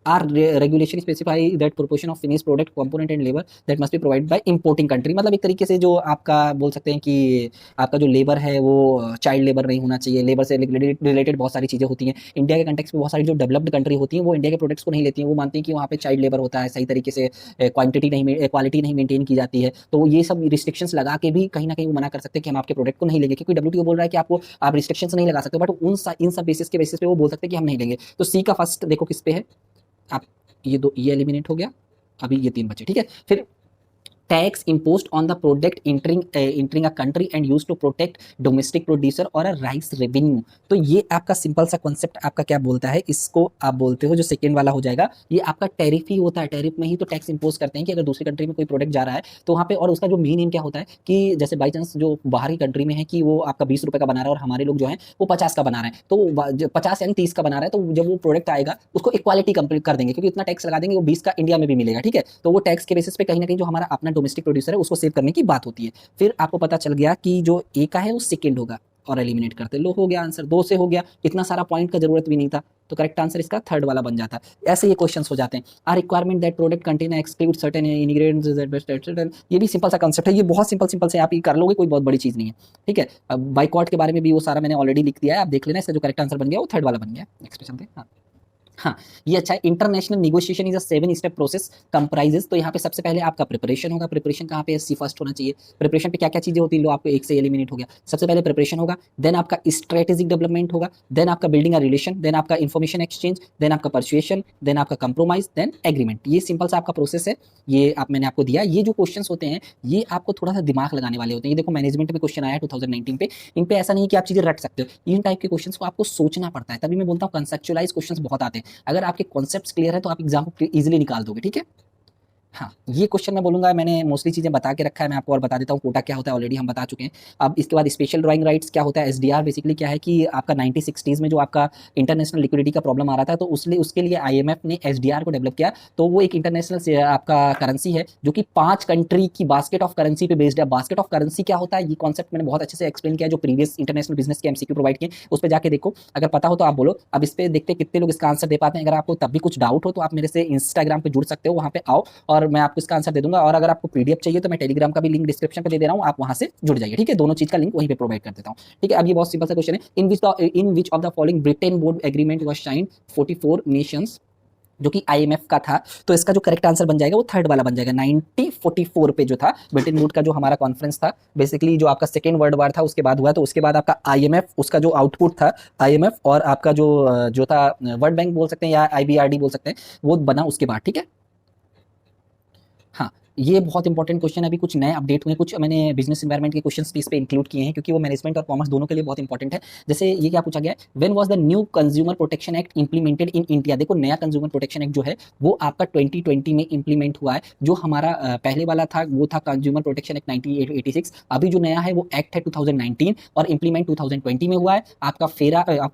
are regulation specify that proportion of finish product component and labour that must be provide by importing country. मतलब एक तरीके से जो आपका बोल सकते हैं कि आपका जो लेबर है वो चाइल्ड लेबर नहीं होना चाहिए। लेबर से रिलेटेड बहुत सारी चीज़ें होती हैं। इंडिया के कंटेक्स में बहुत सारी जो डेवलप्ड कंट्री होती हैं वो इंडिया के प्रोडक्ट्स को नहीं लेती हैं। वो मानती हैं कि वहाँ पे चाइल्ड लेबर होता है, सही तरीके से क्वालिटी नहीं मेंटेन की जाती है। तो ये सब रिस्ट्रिक्शंस लगा के भी कहीं ना कहीं वो मना कर सकते हैं कि हम आपके प्रोडक्ट को नहीं लेंगे, क्योंकि WTO बोल रहा है कि आपको आप रिस्ट्रिक्शंस नहीं लगा सकते, बट इन सब बेसिस पे वो बोल सकते हैं कि हम नहीं लेंगे। तो सी का फर्स्ट देखो किस पे है, आप ये एलिमिनेट हो गया, अभी ये 3 बचे, ठीक है। फिर tax imposed on the product entering a country and used to protect domestic producer और a rice revenue। तो ये आपका सिंपल सा कॉन्सेप्ट आपका क्या बोलता है, इसको आप बोलते हो जो सेकेंड वाला हो जाएगा, ये आपका टैरिफ ही होता है। टैरिफ में ही तो टैक्स इंपोज करते हैं कि अगर दूसरी कंट्री में कोई प्रोडक्ट जा रहा है तो वहाँ पे, और उसका जो मेन एम क्या होता है कि जैसे बाई चांस जो बाहरी कंट्री में है कि वो आपका 20 रुपये का बना रहा है और हमारे लोग जो है वो 50 का बना रहे हैं, तो 50 यानी 30 का बना रहा है, तो जब वो प्रोडक्ट आएगा उसको इक्वालिटी कंप्लीट कर देंगे क्योंकि इतना टैक्स लगा देंगे, वो 20 का इंडिया में भी मिलेगा, ठीक है। तो वो टैक्स के बेसिस पे कहीं ना कहीं जो हमारा अपना डोमेस्टिक प्रोड्यूसर है उसको सेव करने की बात होती है। फिर आपको पता चल गया कि जो ए का है वो सेकंड होगा और एलिमिनेट करते लो, हो गया आंसर, 2 से हो गया। इतना सारा पॉइंट का जरूरत भी नहीं था, तो करेक्ट आंसर इसका थर्ड वाला बन जाता। ऐसे ये क्वेश्चंस हो जाते हैं। Are requirement that product contain exclude certain ingredients, ये भी सिंपल सा कंसेप्ट है। ये बहुत सिंपल से आप ये कर लोगे, कोई बहुत बड़ी चीज नहीं है, ठीक है। अब बाइकॉट के बारे में भी वो सारा मैंने ऑलरेडी लिख दिया है, आप देख लेना। इसका जो करेक्ट आंसर बन गया वो थर्ड वाला बन गया। नेक्स्ट पे चलते हैं। हाँ, ये अच्छा है। International negotiation is a 7 step process comprises. तो यहाँ पे सबसे पहले आपका प्रिपरेशन होगा। प्रिपरेशन कहाँ पे, सी फर्स्ट होना चाहिए। प्रिपरेशन पे क्या क्या चीजें होती है, लो आपको एक से एलिमिनेट हो गया। सबसे पहले प्रिपरेशन होगा, देन आपका स्ट्रेटेजिक डेवलपमेंट होगा, देन आपका बिल्डिंग अ रिलेशन, देन आपका इन्फॉर्मेशन एक्सचेंज, देन आपका परसुएशन, देन आपका कंप्रोमाइज, देन एग्रीमेंट। ये सिंपल सा आपका प्रोसेस है। ये मैंने आपको दिया। ये जो क्वेश्चन होते हैं ये आपको थोड़ा सा दिमाग लगाने वाले होते हैं। ये देखो मैनेजमेंट में क्वेश्चन आया 2019 पे। इन पे ऐसा नहीं कि आप चीजें रट सकते हो, इन टाइप के क्वेश्चन को आपको सोचना पड़ता है। तभी मैं बोलता हूँ कंसेप्चुअलाइज क्वेश्चन बहुत आते हैं। अगर आपके कॉन्सेप्ट्स क्लियर है तो आप एग्जाम को इजीली निकाल दोगे, ठीक है। हाँ, ये क्वेश्चन मैं बोलूंगा, मैंने मोस्टली चीजें बता के रखा है। मैं आपको और बता देता हूँ कोटा क्या होता है, ऑलरेडी हम बता चुके हैं। अब इसके बाद स्पेशल ड्राइंग राइट्स क्या होता है। SDR बेसिकली क्या है कि आपका 1960s में जो आपका इंटरनेशनल लिक्विडिटी का प्रॉब्लम आ रहा था, तो उसके लिए IMF ने SDR को डेवलप किया। तो वो एक इंटरनेशनल आपका करेंसी है जो कि 5 कंट्री की बास्केट ऑफ करेंसी पे बेस्ड है। बास्केट ऑफ करेंसी क्या होता है, ये कॉन्सेप्ट मैंने बहुत अच्छे से एक्सप्लेन किया जो प्रीवियस इंटरनेशनल बिजनेस के MCQ प्रोवाइड किए, उस पर जाके देखो। अगर पता हो तो आप बोलो। अब इस पे देखते कितने लोग इसका आंसर दे पाते हैं। अगर आपको तब भी कुछ डाउट हो तो आप मेरे से इंस्टाग्राम पे जुड़ सकते हो, वहाँ पे आओ और मैं आपको इसका आंसर दे दूंगा। और अगर आपको PDF चाहिए तो मैं टेलीग्राम का भी लिंक डिस्क्रिप्शन पे दे दे रहा हूँ, आप वहां से जुड़ जाइए, ठीक है। दोनों चीज का लिंक वहीं पे प्रोवाइड कर देता हूँ, ठीक है। अब ये बहुत सिंपल सा क्वेश्चन है। In which of the following Bretton बोर्ड एग्रीमेंट वाज साइंड 44 नेशंस, जो कि IMF का था। तो इसका जो करेक्ट आंसर बन जाएगा वो थर्ड वाला बन जाएगा। 1944 पे जो था ब्रिटेन वुड का जो हमारा कॉन्फ्रेंस था, बेसिकली जो आपका सेकेंड वर्ल्ड वार था उसके बाद हुआ। तो उसके बाद आपका IMF, उसका जो आउटपुट था IMF और आपका जो था वर्ल्ड बैंक बोल सकते हैं या IBRD बोल सकते हैं, वो बना उसके बाद, ठीक है। हाँ, ये बहुत इंपॉर्टेंट क्वेश्चन है। अभी कुछ नए अपडेट हुए, कुछ मैंने बिजनेस एनवायरनमेंट के क्वेश्चंस भी इस पे इंक्लूड किए हैं क्योंकि वो मैनेजमेंट और कॉमर्स दोनों के लिए बहुत इंपॉर्टेंट है। जैसे ये क्या पूछा गया है, when was the new consumer protection act implemented in India. देखो नया कंज्यूमर प्रोटेक्शन एक्ट जो है वो आपका 2020 में इंप्लीमेंट हुआ है। जो हमारा पहले वाला था वो था कंज्यूमर प्रोटेक्शन एक्ट 1986। अभी जो नया है वो एक्ट है 2019 और इंप्लीमेंट 2020 में हुआ है। आपका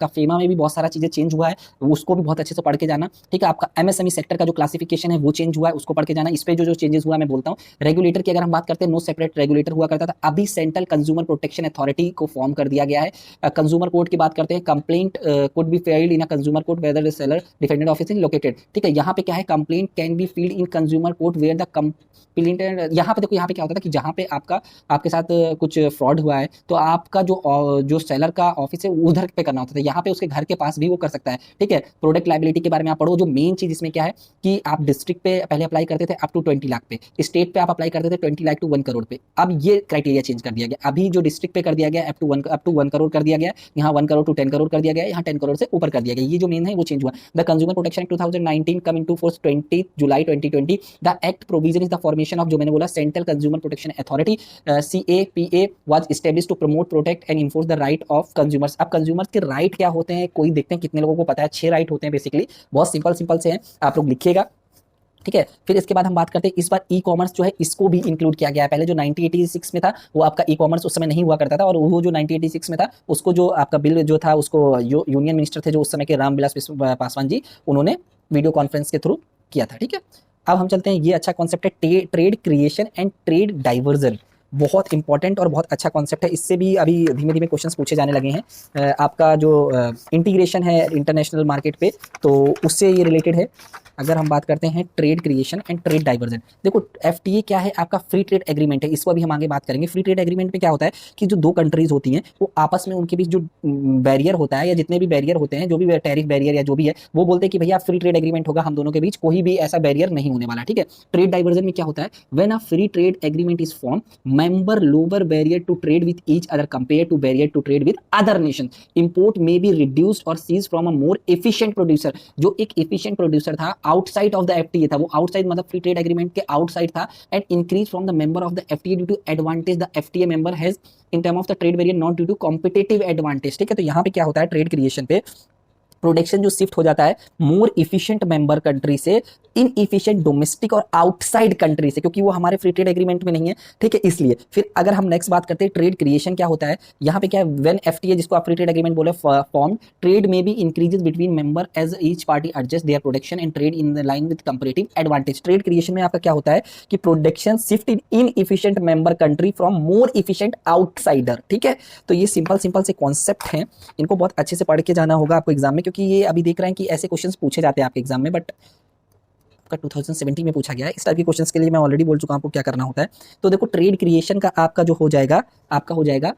फेमा में भी बहुत सारा चीजें चेंज हुआ है, उसको भी बहुत अच्छे से पढ़ के जाना, ठीक है। आपका MSME सेक्टर का जो क्लासिफिकेशन है वो चेंज हुआ है, उसको पढ़ के जाना। इस पे जो चेंजेस हुआ मैं बोलता हूँ। रेगुलेटर की अगर हम बात करते हैं, नो सेपरेट रेगुलेटर हुआ करता था, अभी सेंट्रल कंज्यूमर प्रोटेक्शन अथॉरिटी को फॉर्म कर दिया गया है। कंज्यूमर कोर्ट की बात करते हैं, complaint could be filed in a consumer court whether the seller defendant office is located. ठीक है, यहाँ पे क्या है, complaint can be filed in consumer court where the complaint, यहाँ पे देखो, यहाँ पे क्या होता था कि जहाँ पे आपके साथ कुछ फ्रॉड हुआ है तो आपका जो सेलर का ऑफिस है उधर पे करना होता था, यहाँ पे उसके घर के पास भी वो कर सकता है। ठीक है, प्रोडक्ट लायबिलिटी के बारे में आप पढ़ो। जो मेन चीज इसमें क्या है कि आप डिस्ट्रिक्ट पे पहले अप्लाई करते थे अप टू 20 लाख पे, स्टेट पे आप अप्लाई करते थे 20 लाख टू 1 करोड़ पे। अब ये क्राइटेरिया चेंज कर दिया गया, अभी जो डिस्ट्रिक्ट पे कर दिया गया अप टू 1 करोड़ कर दिया गया, यहाँ 1 करोड़ टू 10 करोड़ कर दिया गया, यहाँ 10 करोड़ से ऊपर कर दिया गया। ये जो मेन है वो चेंज हुआ। The consumer protection act 2019 come into force 20 July 2020। The act provision is the formation of, जो मैंने बोला, central consumer protection authority CAPA was established to promote, protect and enforce the right of consumers. अब consumers के right क्या होते हैं, कोई देखते हैं कितने लोगों को पता है। 6 राइट होते हैं बेसिकली, बहुत सिंपल से हैं, आप लोग लिखिएगा। ठीक है, फिर इसके बाद हम बात करते हैं, इस बार ई कॉमर्स जो है इसको भी इंक्लूड किया गया है। पहले जो 1986 में था वो आपका ई कॉमर्स उस समय नहीं हुआ करता था, और वो जो 1986 में था उसको जो आपका बिल जो था उसको यूनियन मिनिस्टर थे जो उस समय के रामविलास पासवान जी, उन्होंने वीडियो कॉन्फ्रेंस के थ्रू किया था। ठीक है, अब हम चलते हैं, ये अच्छा कॉन्सेप्ट है, trade creation and trade diversion. बहुत इंपॉर्टेंट और बहुत अच्छा कॉन्सेप्ट है, इससे भी अभी धीमे धीमे क्वेश्चंस पूछे जाने लगे हैं। आपका जो इंटीग्रेशन है इंटरनेशनल मार्केट पे, तो उससे ये रिलेटेड है। अगर हम बात करते हैं trade creation and trade diversion, देखो FTA क्या है, आपका फ्री ट्रेड एग्रीमेंट है, इसको अभी हम आगे बात करेंगे। फ्री ट्रेड एग्रीमेंट में क्या होता है कि जो दो कंट्रीज होती हैं वो आपस में, उनके बीच जो बैरियर होता है या जितने भी बैरियर होते हैं, जो भी टैरिफ बैरियर या जो भी है, वो बोलते हैं कि भैया फ्री ट्रेड एग्रीमेंट होगा, हम दोनों के बीच कोई भी ऐसा बैरियर नहीं होने वाला। ठीक है, ट्रेड डाइवर्जन में क्या होता है, when a free trade agreement is form, member lower barrier to trade with each other compare to barrier to trade with other nation, import may be reduced or cease from a more efficient producer. जो एक efficient producer था outside of the FTA था, वो outside मतलब free trade agreement के outside था, and increase from the member of the FTA due to advantage the FTA member has in term of the trade barrier, not due to competitive advantage. ठीक है, तो यहाँ पे क्या होता है, ट्रेड क्रिएशन पे प्रोडक्शन जो शिफ्ट हो जाता है मोर इफिशिएंट मेंबर कंट्री से इन इफिशिएंट डोमेस्टिक और आउटसाइड कंट्री से, क्योंकि वो हमारे फ्री ट्रेड एग्रीमेंट में नहीं है। ठीक है, इसलिए फिर अगर हम नेक्स्ट बात करते हैं ट्रेड क्रिएशन क्या होता है, यहाँ पे क्या है, व्हेन FTA जिसको आप फ्री ट्रेड एग्रीमेंट बोले फॉर्म, ट्रेड में भी increases between member as each party adjust their production and trade in the line with comparative advantage. Trade creation में आपका क्या होता है कि production shift inefficient member country from more efficient outsider. ठीक है, तो ये सिंपल से कॉन्सेप्ट हैं, इनको बहुत अच्छे से पढ़ के जाना होगा आपको एग्जाम में, क्योंकि ये अभी देख रहे हैं कि ऐसे क्वेश्चंस पूछे जाते हैं आपके एग्जाम में, बट 2017 में पूछा गया है। इस टाइप के क्वेश्चंस के लिए मैं ऑलरेडी बोल चुका हूं आपको क्या करना होता है। तो देखो, ट्रेड क्रिएशन का आपका जो हो जाएगा, आपका हो जाएगा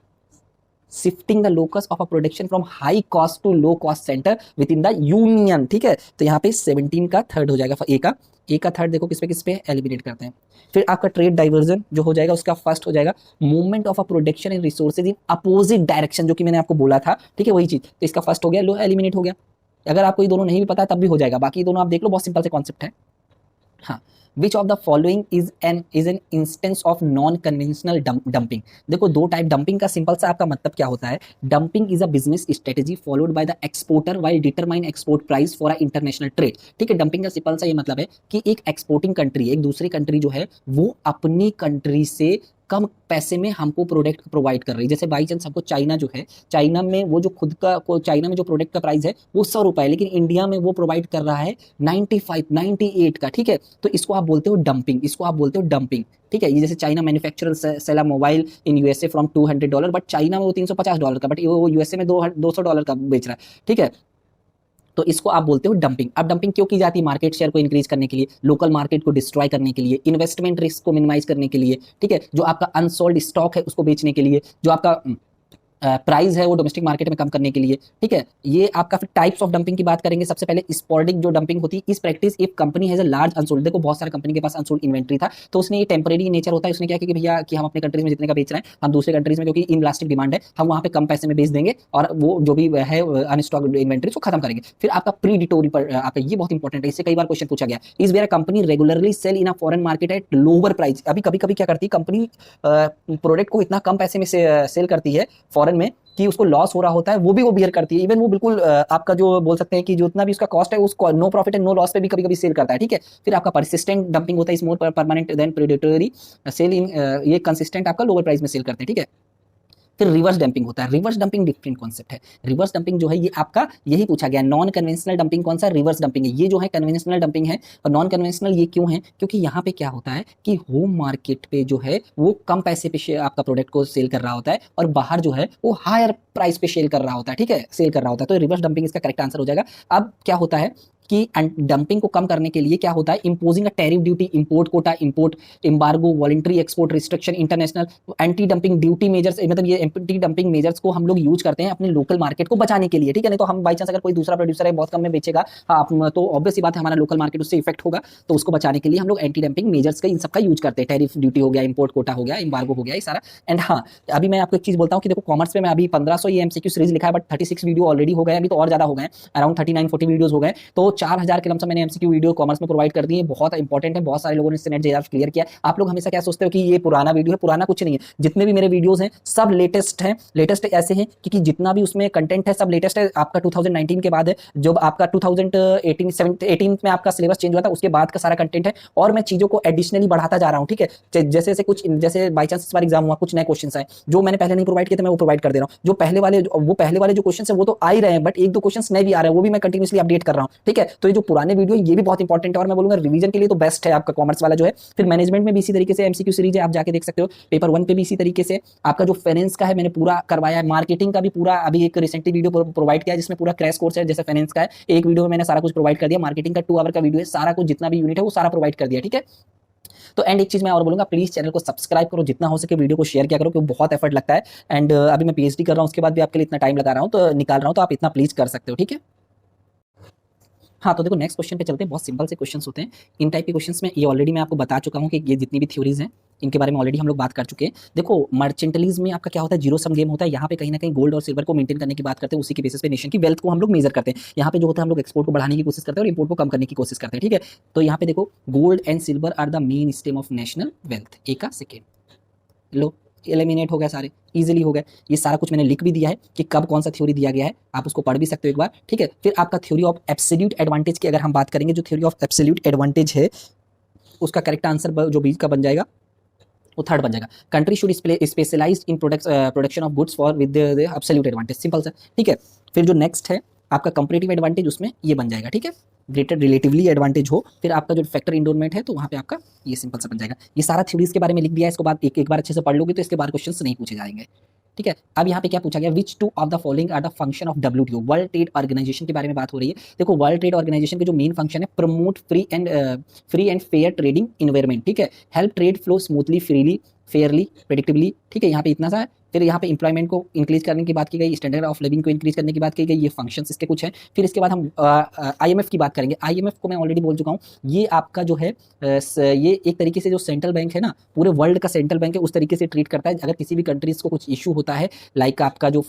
shifting the locus of a production from high cost to low cost centre within the union. ठीक है, तो यहाँ पे 17 का थर्ड हो जाएगा, ए का थर्ड देखो किस पे एलिमिनेट करते हैं। फिर आपका ट्रेड डाइवर्जन जो हो जाएगा उसका फर्स्ट हो जाएगा movement of a production and resources in opposite direction, जो कि मैंने आपको बोला था। ठीक है, वही चीज, तो इसका फर्स्ट हो गया, लो एलिमिनेट हो गया। अगर आपको ये दोनों नहीं भी पता है तब भी हो जाएगा, बाकी दोनों आप देख लो, बहुत सिंपल से कॉन्सेप्ट है। हाँ, विच of the following is an instance of non conventional dumping. देखो, दो टाइप डंपिंग का सिंपल सा आपका मतलब क्या होता है, dumping is a business strategy followed by the exporter while determine export price for a international trade. ठीक है, डंपिंग का सिंपल सा ये मतलब है कि एक एक्सपोर्टिंग कंट्री, एक दूसरी कंट्री जो है वो अपनी कंट्री से कम पैसे में हमको प्रोडक्ट प्रोवाइड कर रही है। जैसे बाई चांस हमको चाइना जो है, चाइना में वो जो खुद का चाइना में जो प्रोडक्ट का प्राइस है वो 100 रुपए है, लेकिन इंडिया में वो प्रोवाइड कर रहा है 95 98 का। ठीक है, तो इसको आप बोलते हो डंपिंग, इसको आप बोलते हो डंपिंग। ठीक है, ये जैसे China manufacturer sell a mobile in USA from $200, but China में वो $350 का, बट वो USA में $200 का बेच रहा है। ठीक है, तो इसको आप बोलते हो डंपिंग। अब डंपिंग क्यों की जाती है, मार्केट शेयर को इंक्रीज करने के लिए, लोकल मार्केट को डिस्ट्रॉय करने के लिए, इन्वेस्टमेंट रिस्क को मिनिमाइज करने के लिए। ठीक है, जो आपका अनसोल्ड स्टॉक है उसको बेचने के लिए, जो आपका प्राइस है वो डोमेस्टिक मार्केट में कम करने के लिए। ठीक है, ये आपका फिर टाइप्स ऑफ डंपिंग की बात करेंगे। सबसे पहले स्पॉर्डिक जो डंपिंग होती है, इस practice if company has a large unsold, देखो बहुत सारे कंपनी के पास अनसोल्ड इन्वेंट्री था, तो उसने ये टेम्परेरी नेचर होता है, उसने क्या किया कि भैया कि हम अपने कंट्रीज में जितने का बेच रहे हैं हम दूसरे कंट्रीज में, क्योंकि इनलास्टिक डिमांड है, हम वहां पे कम पैसे में बेच देंगे और वो जो भी है अनस्टॉक्ड इन्वेंट्री उसको खत्म करेंगे। फिर आपका प्रीडिटोरी पर आपका ये बहुत इंपॉर्टेंट है, इससे कई बार क्वेश्चन पूछा गया, is where company regularly sell in a foreign market at lower price. अभी कभी क्या करती है कंपनी, प्रोडक्ट को इतना कम पैसे में सेल करती है फॉरेन में कि उसको लॉस हो रहा होता है, वो भी वो बियर करती है। इवन वो बिल्कुल आपका जो बोल सकते हैं कि जो उतना भी उसका कॉस्ट है उसको no profit and no loss पे भी कभी सेल करता है। ठीक है, फिर आपका परसिस्टेंट डंपिंग होता है, is more permanent than predatory sale in, ये कंसिस्टेंट आपका लोअर प्राइस में सेल करते हैं। ठीक है, फिर रिवर्स डंपिंग होता है। रिवर्स डंपिंग डिफरेंट कॉन्सेप्ट है। रिवर्स डंपिंग जो है ये आपका यही पूछा गया, नॉन कन्वेंशनल डंपिंग कौन सा, रिवर्स डंपिंग है। ये जो है कन्वेंशनल डंपिंग है, और नॉन कन्वेंशनल ये क्यों है, क्योंकि यहाँ पे क्या होता है कि होम मार्केट पे जो है वो कम पैसे पे आपका प्रोडक्ट को सेल कर रहा होता है, और बाहर जो है वो हायर प्राइस पे सेल कर रहा होता है, ठीक है, सेल कर रहा होता है। तो रिवर्स डंपिंग इसका करेक्ट आंसर हो जाएगा। अब क्या होता है कि डंपिंग को कम करने के लिए क्या होता है, इंपोजिंग अ tariff duty, import Kota, import embargo, voluntary export restriction, international anti dumping duty measures, मतलब ये एंटी डंपिंग मेजर्स को हम लोग यूज करते हैं अपने लोकल मार्केट को बचाने के लिए, ठीक है। नहीं तो हम बाई चांस अगर कोई दूसरा प्रोड्यूसर है बहुत कम में बेचेगा, हाँ, तो ऑब्वियस सी बात है हमारा लोकल मार्केट उससे इफेक्ट होगा, तो उसको बचाने के लिए हम लोग एंटी डंपिंग मेजर्स का इन सबका यूज करते हैं। टैरिफ ड्यूटी हो गया, इंपोर्ट कोटा हो गया, एम्बार्गो हो गया, ये सारा। एंड हाँ, अभी मैं आपको एक चीज बोलता हूँ कि देखो कॉमर्स में मैं अभी 1500 ये एमसीक्यू सीरीज लिखा है, बट 36 वीडियो ऑलरेडी हो गए, अभी तो और ज्यादा हो गए, अराउंड 39-40 वीडियोस हो गए, तो 4000 के लमसम मैंने एमसीक्यू वीडियो कॉमर्स में प्रोवाइड कर दी है। बहुत इंपॉर्टेंट है, बहुत सारे लोगों ने इससे नेट जेआर क्लियर किया। आप लोग हमेशा क्या सोचते हो कि ये पुराना वीडियो है, पुराना कुछ नहीं है। जितने भी मेरे वीडियोस हैं सब लेटेस्ट हैं। लेटेस्ट ऐसे हैं क्योंकि जितना भी उसमें कंटेंट है सब लेटेस्ट है। आपका 2019 के बाद है, जब आपका 2018 में आपका सिलेबस चेंज हुआ था उसके बाद का सारा कंटेंट है, और मैं चीजों को एडिशनली बढ़ाता जा रहा हूँ, ठीक है। जैसे जैसे कुछ, जैसे बाई चांस इस बार एग्जाम हुआ, कुछ नए क्वेश्चन आए जो मैंने पहले नहीं प्रोवाइड किए थे, मैं वो प्रोवाइड कर दे रहा हूँ। जो पहले वाले जो क्वेश्चन है वो तो आ ही रहे हैं, बट एक दो क्वेश्चन नए भी आ रहे हैं, वो भी मैं कंटिन्यूसली अपडेट कर रहा हूँ, ठीक है। तो ये जो पुराने वीडियो ये भी बहुत इंपॉर्टेंट है, और मैं बोलूंगा रिवीजन के लिए तो बेस्ट है आपका कॉमर्स वाला जो है। फिर मैनेजमेंट में भी इसी तरीके से एमसीक्यू सीरीज है, आप जाके देख सकते हो। पेपर 1 पे भी इसी तरीके से आपका जो फाइनेंस का है मैंने पूरा करवाया है। मार्केटिंग का भी पूरा अभी एक रिसेंटली वीडियो प्रोवाइड किया है जिसमें पूरा क्रैश कोर्स है, जैसे फाइनेंस का है एक वीडियो में मैंने सारा कुछ प्रोवाइड कर दिया। मार्केटिंग का 2 आवर का वीडियो है, सारा कुछ जितना भी यूनिट है वो सारा प्रोवाइड कर दिया, ठीक है। तो एंड एक चीज मैं और बोलूंगा, प्लीज चैनल को सब्सक्राइब करो, जितना हो सके वीडियो को शेयर किया करो, क्योंकि बहुत एफर्ट लगता है। एंड अभी मैं पीएचडी कर रहा हूँ, उसके बाद भी आपके लिए इतना टाइम लगा रहा हूँ, तो निकाल रहा हूँ, तो आप इतना प्लीज कर सकते हो, ठीक है। हाँ, तो देखो नेक्स्ट क्वेश्चन पे चलते हैं। बहुत सिंपल से क्वेश्चंस होते हैं इन टाइप के क्वेश्चंस में। ये ऑलरेडी मैं आपको बता चुका हूँ कि ये जितनी भी थ्योरीज हैं इनके बारे में ऑलरेडी हम लोग बात कर चुके हैं। देखो मर्चेंटलिज्म में आपका क्या होता है, जीरो सम गेम होता है। यहाँ पे कहीं ना कहीं गोल्ड और सिल्वर को मेंटेन करने की बात करते हैं, उसी के बेसिस पे नेशन की वेल्थ को हम लोग मेजर करते हैं। यहाँ पे जो होता है हम लोग एक्सपोर्ट को बढ़ाने की कोशिश करते हैं और इंपोर्ट को कम करने की कोशिश करते हैं, ठीक है। तो यहाँ पे देखो gold and silver are the main stem of national wealth. A का सेकेंड लो, एलिमिनेट हो गया, सारे इजीली हो गए। ये सारा कुछ मैंने लिख भी दिया है कि कब कौन सा थ्योरी दिया गया है, आप उसको पढ़ भी सकते हो एक बार, ठीक है। फिर आपका थ्योरी ऑफ एब्सोल्यूट एडवांटेज की अगर हम बात करेंगे, जो थ्योरी ऑफ एब्सोल्यूट एडवांटेज है उसका करेक्ट आंसर जो बीच का बन जाएगा वो थर्ड बन जाएगा। Country should specialised in production of goods for with the absolute advantage, simple सा, ठीक है। फिर जो नेक्स्ट है आपका कंपैरेटिव एडवांटेज, उसमें ये बन जाएगा, ठीक है। ग्रेटर रिलेटिवली एडवांटेज हो, फिर आपका जो फैक्टर इंडोरमेंट है तो वहाँ पे आपका ये सिंपल सा बन जाएगा। ये सारा थ्योरीज के बारे में लिख दिया है, इसको बाद एक बार अच्छे से पढ़ लोगे तो इसके बाद क्वेश्चंस नहीं पूछे जाएंगे, ठीक है। अब यहाँ पे क्या पूछा गया, which two of the following are the function of WTO, world trade organisation के बारे में बात हो रही है। देखो वर्ल्ड ट्रेड ऑर्गेनाइजेशन के जो मेन फंक्शन है, promote free and fair trading environment, ठीक है। Help trade flow smoothly, freely, fairly, predictively, ठीक है। यहाँ पे इतना सा है। फिर यहाँ पे एम्प्लॉयमेंट को इंक्रीज करने की बात की गई, स्टैंडर्ड ऑफ लिविंग को इंक्रीज करने की बात की गई, ये फंक्शंस इसके कुछ हैं। फिर इसके बाद हम आईएमएफ की बात करेंगे। आईएमएफ को मैं ऑलरेडी बोल चुका हूँ, ये आपका जो है ये एक तरीके से जो सेंट्रल बैंक है ना, पूरे वर्ल्ड का सेंट्रल बैंक है, उस तरीके से ट्रीट करता है। अगर किसी भी कंट्रीज को कुछ इशू होता है, लाइक आपका जो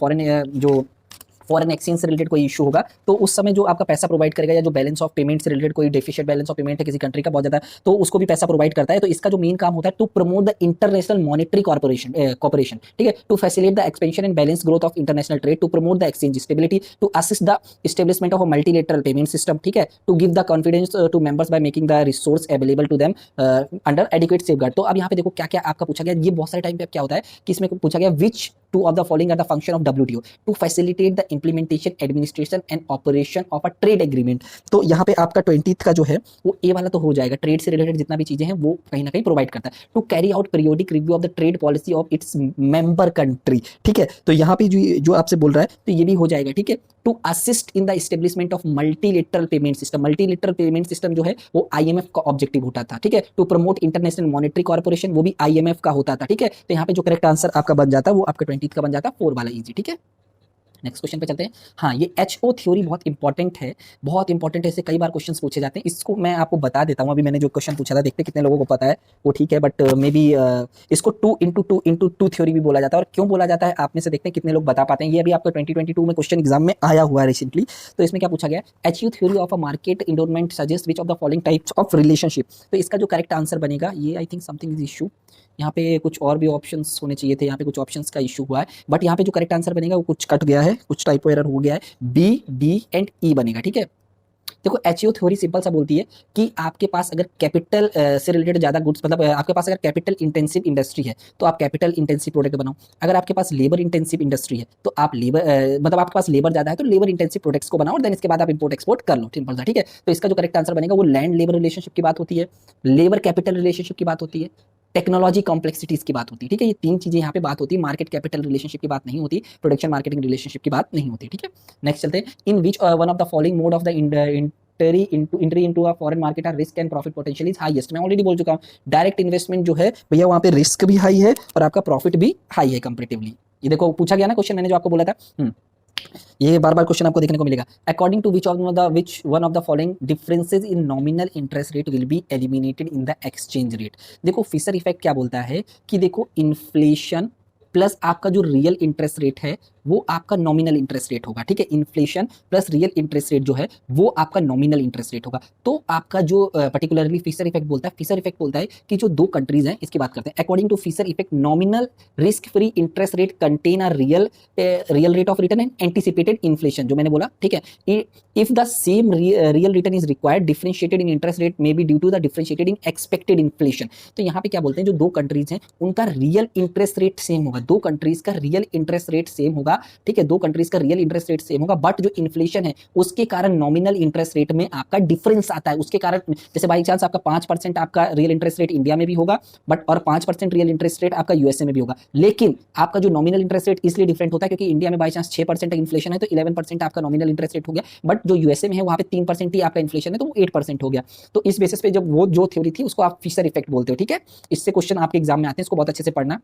फॉरेन एक्सचेंज से रिलेटेड कोई इशू होगा, तो उस समय जो आपका पैसा प्रोवाइड करेगा, या जो बैलेंस ऑफ पेमेंट से रिलेटेड कोई डेफिशिएंट बैलेंस ऑफ पेमेंट है किसी कंट्री का बहुत ज्यादा, तो उसको भी पैसा प्रोवाइड करता है। तो इसका जो मेन काम होता है to promote the international monetary corporation, ठीक है, to facilitate the expansion and balance growth of international trade, to promote the exchange stability, to assist the establishment of a multilateral payment system, ठीक है, to give the confidence to members by making the resource available to them under adequate safeguard. तो अब यहाँ पे देखो क्या क्या आपका पूछा गया, ये बहुत सारे टाइम पे क्या होता है कि इसमें पूछा गया which two of the following are the function of WTO, to facilitate the implementation, administration and operation of a trade agreement. तो यहाँ पे आपका 20th का जो है वो ए वाला तो हो जाएगा, ट्रेड से रिलेटेड जितना भी चीजें हैं वो कहीं ना कहीं प्रोवाइड करता है। To carry out periodic review of the trade policy of its member country, ठीक है। तो यहाँ पे जो आपसे बोल रहा है तो ये भी हो जाएगा, ठीक है। To assist in the establishment of multilateral payment system, multilateral payment system जो है वो आईएमएफ का ऑब्जेक्टिव होता था, ठीक है। To promote international monetary corporation, वो भी आईएमएफ का होता था, ठीक है। तो यहाँ पे जो करेक्ट आंसर आपका बन जाता है वो आपका 20th का बन जाता है, 4 वाला इजी, ठीक है। नेक्स्ट क्वेश्चन पे चलते हैं। हाँ, ये एचओ थ्योरी बहुत इंपॉर्टेंट है, बहुत इंपॉर्टेंट है, इससे कई बार क्वेश्चंस पूछे जाते हैं। इसको मैं आपको बता देता हूँ, अभी मैंने जो क्वेश्चन पूछा था, देखते कितने लोगों को पता है, वो ठीक है, बट मे बी इसको 2 थ्योरी भी बोला जाता है। और क्यों बोला जाता है आप में से देखते हैं कितने लोग बता पाते हैं। ये अभी आपका 2022 में क्वेश्चन एग्जाम में आया हुआ है रिसेंटली। तो इसमें क्या पूछा गया, HO theory of a market endorsement suggest which of the following types of relationship. तो इसका जो करेक्ट आंसर बनेगा, ये I think something is issue, यहाँ पे कुछ और भी ऑप्शंस होने चाहिए थे, यहाँ पे कुछ ऑप्शंस का इशू हुआ है, बट यहाँ पे जो करेक्ट आंसर बनेगा वो कुछ कट गया है, कुछ टाइपो एरर हो गया है, बी, डी एंड ई बनेगा, ठीक है। देखो एचईओ थ्योरी सिंपल सा बोलती है कि आपके पास अगर कैपिटल से रिलेटेड ज्यादा गुड्स, मतलब आपके पास अगर कैपिटल इंटेंसिव इंडस्ट्री है तो आप कैपिटल इंटेंसिव प्रोडक्ट बनाओ। अगर आपके पास लेबर इंटेंसिव इंडस्ट्री है तो आप लेबर मतलब आपके पास लेबर ज्यादा है तो लेबर इंटेंसिव प्रोडक्ट्स को बनाओ और देन इसके बाद आप इंपोर्ट एक्सपोर्ट कर लो, सिंपल सा, ठीक है। तो इसका जो करेक्ट आंसर बनेगा वो लैंड लेबर रिलेशनशिप की बात होती है, लेबर कैपिटल रिलेशनशिप की बात होती है, टेक्नोलॉजी कॉम्प्लेक्सिटीज की बात होती है, ठीक है। ये तीन चीजें यहाँ पे बात होती है, मार्केट कैपिटल रिलेशनशिप की बात नहीं होती, प्रोडक्शन मार्केटिंग रिलेशनशिप की बात नहीं होती, ठीक है। नेक्स्ट चलते हैं, in which one of the following mode of the entry into a foreign market are risk and profit potential is highest. मैं ऑलरेडी बोल चुका हूँ, डायरेक्ट इन्वेस्टमेंट जो है भैया वहां पे रिस्क भी हाई है और आपका प्रॉफिट भी हाई है कंपेरेटिवली। ये देखो पूछा गया ना क्वेश्चन, मैंने जो आपको बोला था, ये बार बार क्वेश्चन आपको देखने को मिलेगा। According to which one of the following differences in nominal interest rate will be eliminated in the exchange rate. देखो फिशर इफेक्ट क्या बोलता है कि देखो इन्फ्लेशन प्लस आपका जो रियल इंटरेस्ट रेट है वो आपका नॉमिनल इंटरेस्ट रेट होगा, ठीक है। Inflation plus real interest rate जो है वो आपका नॉमिनल इंटरेस्ट रेट होगा। तो आपका जो पर्टिकुलरली फिशर इफेक्ट बोलता है, फिशर इफेक्ट बोलता है कि जो दो कंट्रीज हैं इसकी बात करते हैं। According to Fisher effect nominal risk free interest rate contain a real rate of return and anticipated inflation, जो मैंने बोला, ठीक है। If the same real return is required differentiated in interest rate may be due to the differentiated in expected inflation. तो यहाँ पे क्या बोलते हैं, जो दो कंट्रीज हैं उनका रियल इंटरेस्ट रेट सेम होगा, दो कंट्रीज का रियल इंटरेस्ट रेट सेम होगा, ठीक है। दो कंट्रीज का रियल इंटरेस्ट रेट सेम होगा, बट जो इन्फ्लेशन है उसके कारण नॉमिनल इंटरेस्ट रेट में आपका डिफरेंस आता है। उसके कारण जैसे बाई चांस आपका 5% आपका रियल इंटरेस्ट रेट इंडिया में भी होगा बट और 5% रियल इंटरेस्ट रेट आपका यूएसए में भी होगा, लेकिन आपका जो नॉमिनल इंटरेस्ट रेट इसलिए डिफरेंट होता है क्योंकि इंडिया में बाई चांस 6% इन्फ्लेशन है तो 11% आपका नॉमिनल इंटरेस्ट रेट हो गया, बट जो यूएसए में है वहां पे 3% ही आपका इन्फ्लेशन है तो वो 8% हो गया। तो इस बेसिस पे जब वो जो थ्योरी थी उसको आप फिशर इफेक्ट बोलते हो, ठीक है। इससे क्वेश्चन आपके एग्जाम में आते हैं, इसको बहुत अच्छे से पढ़ना।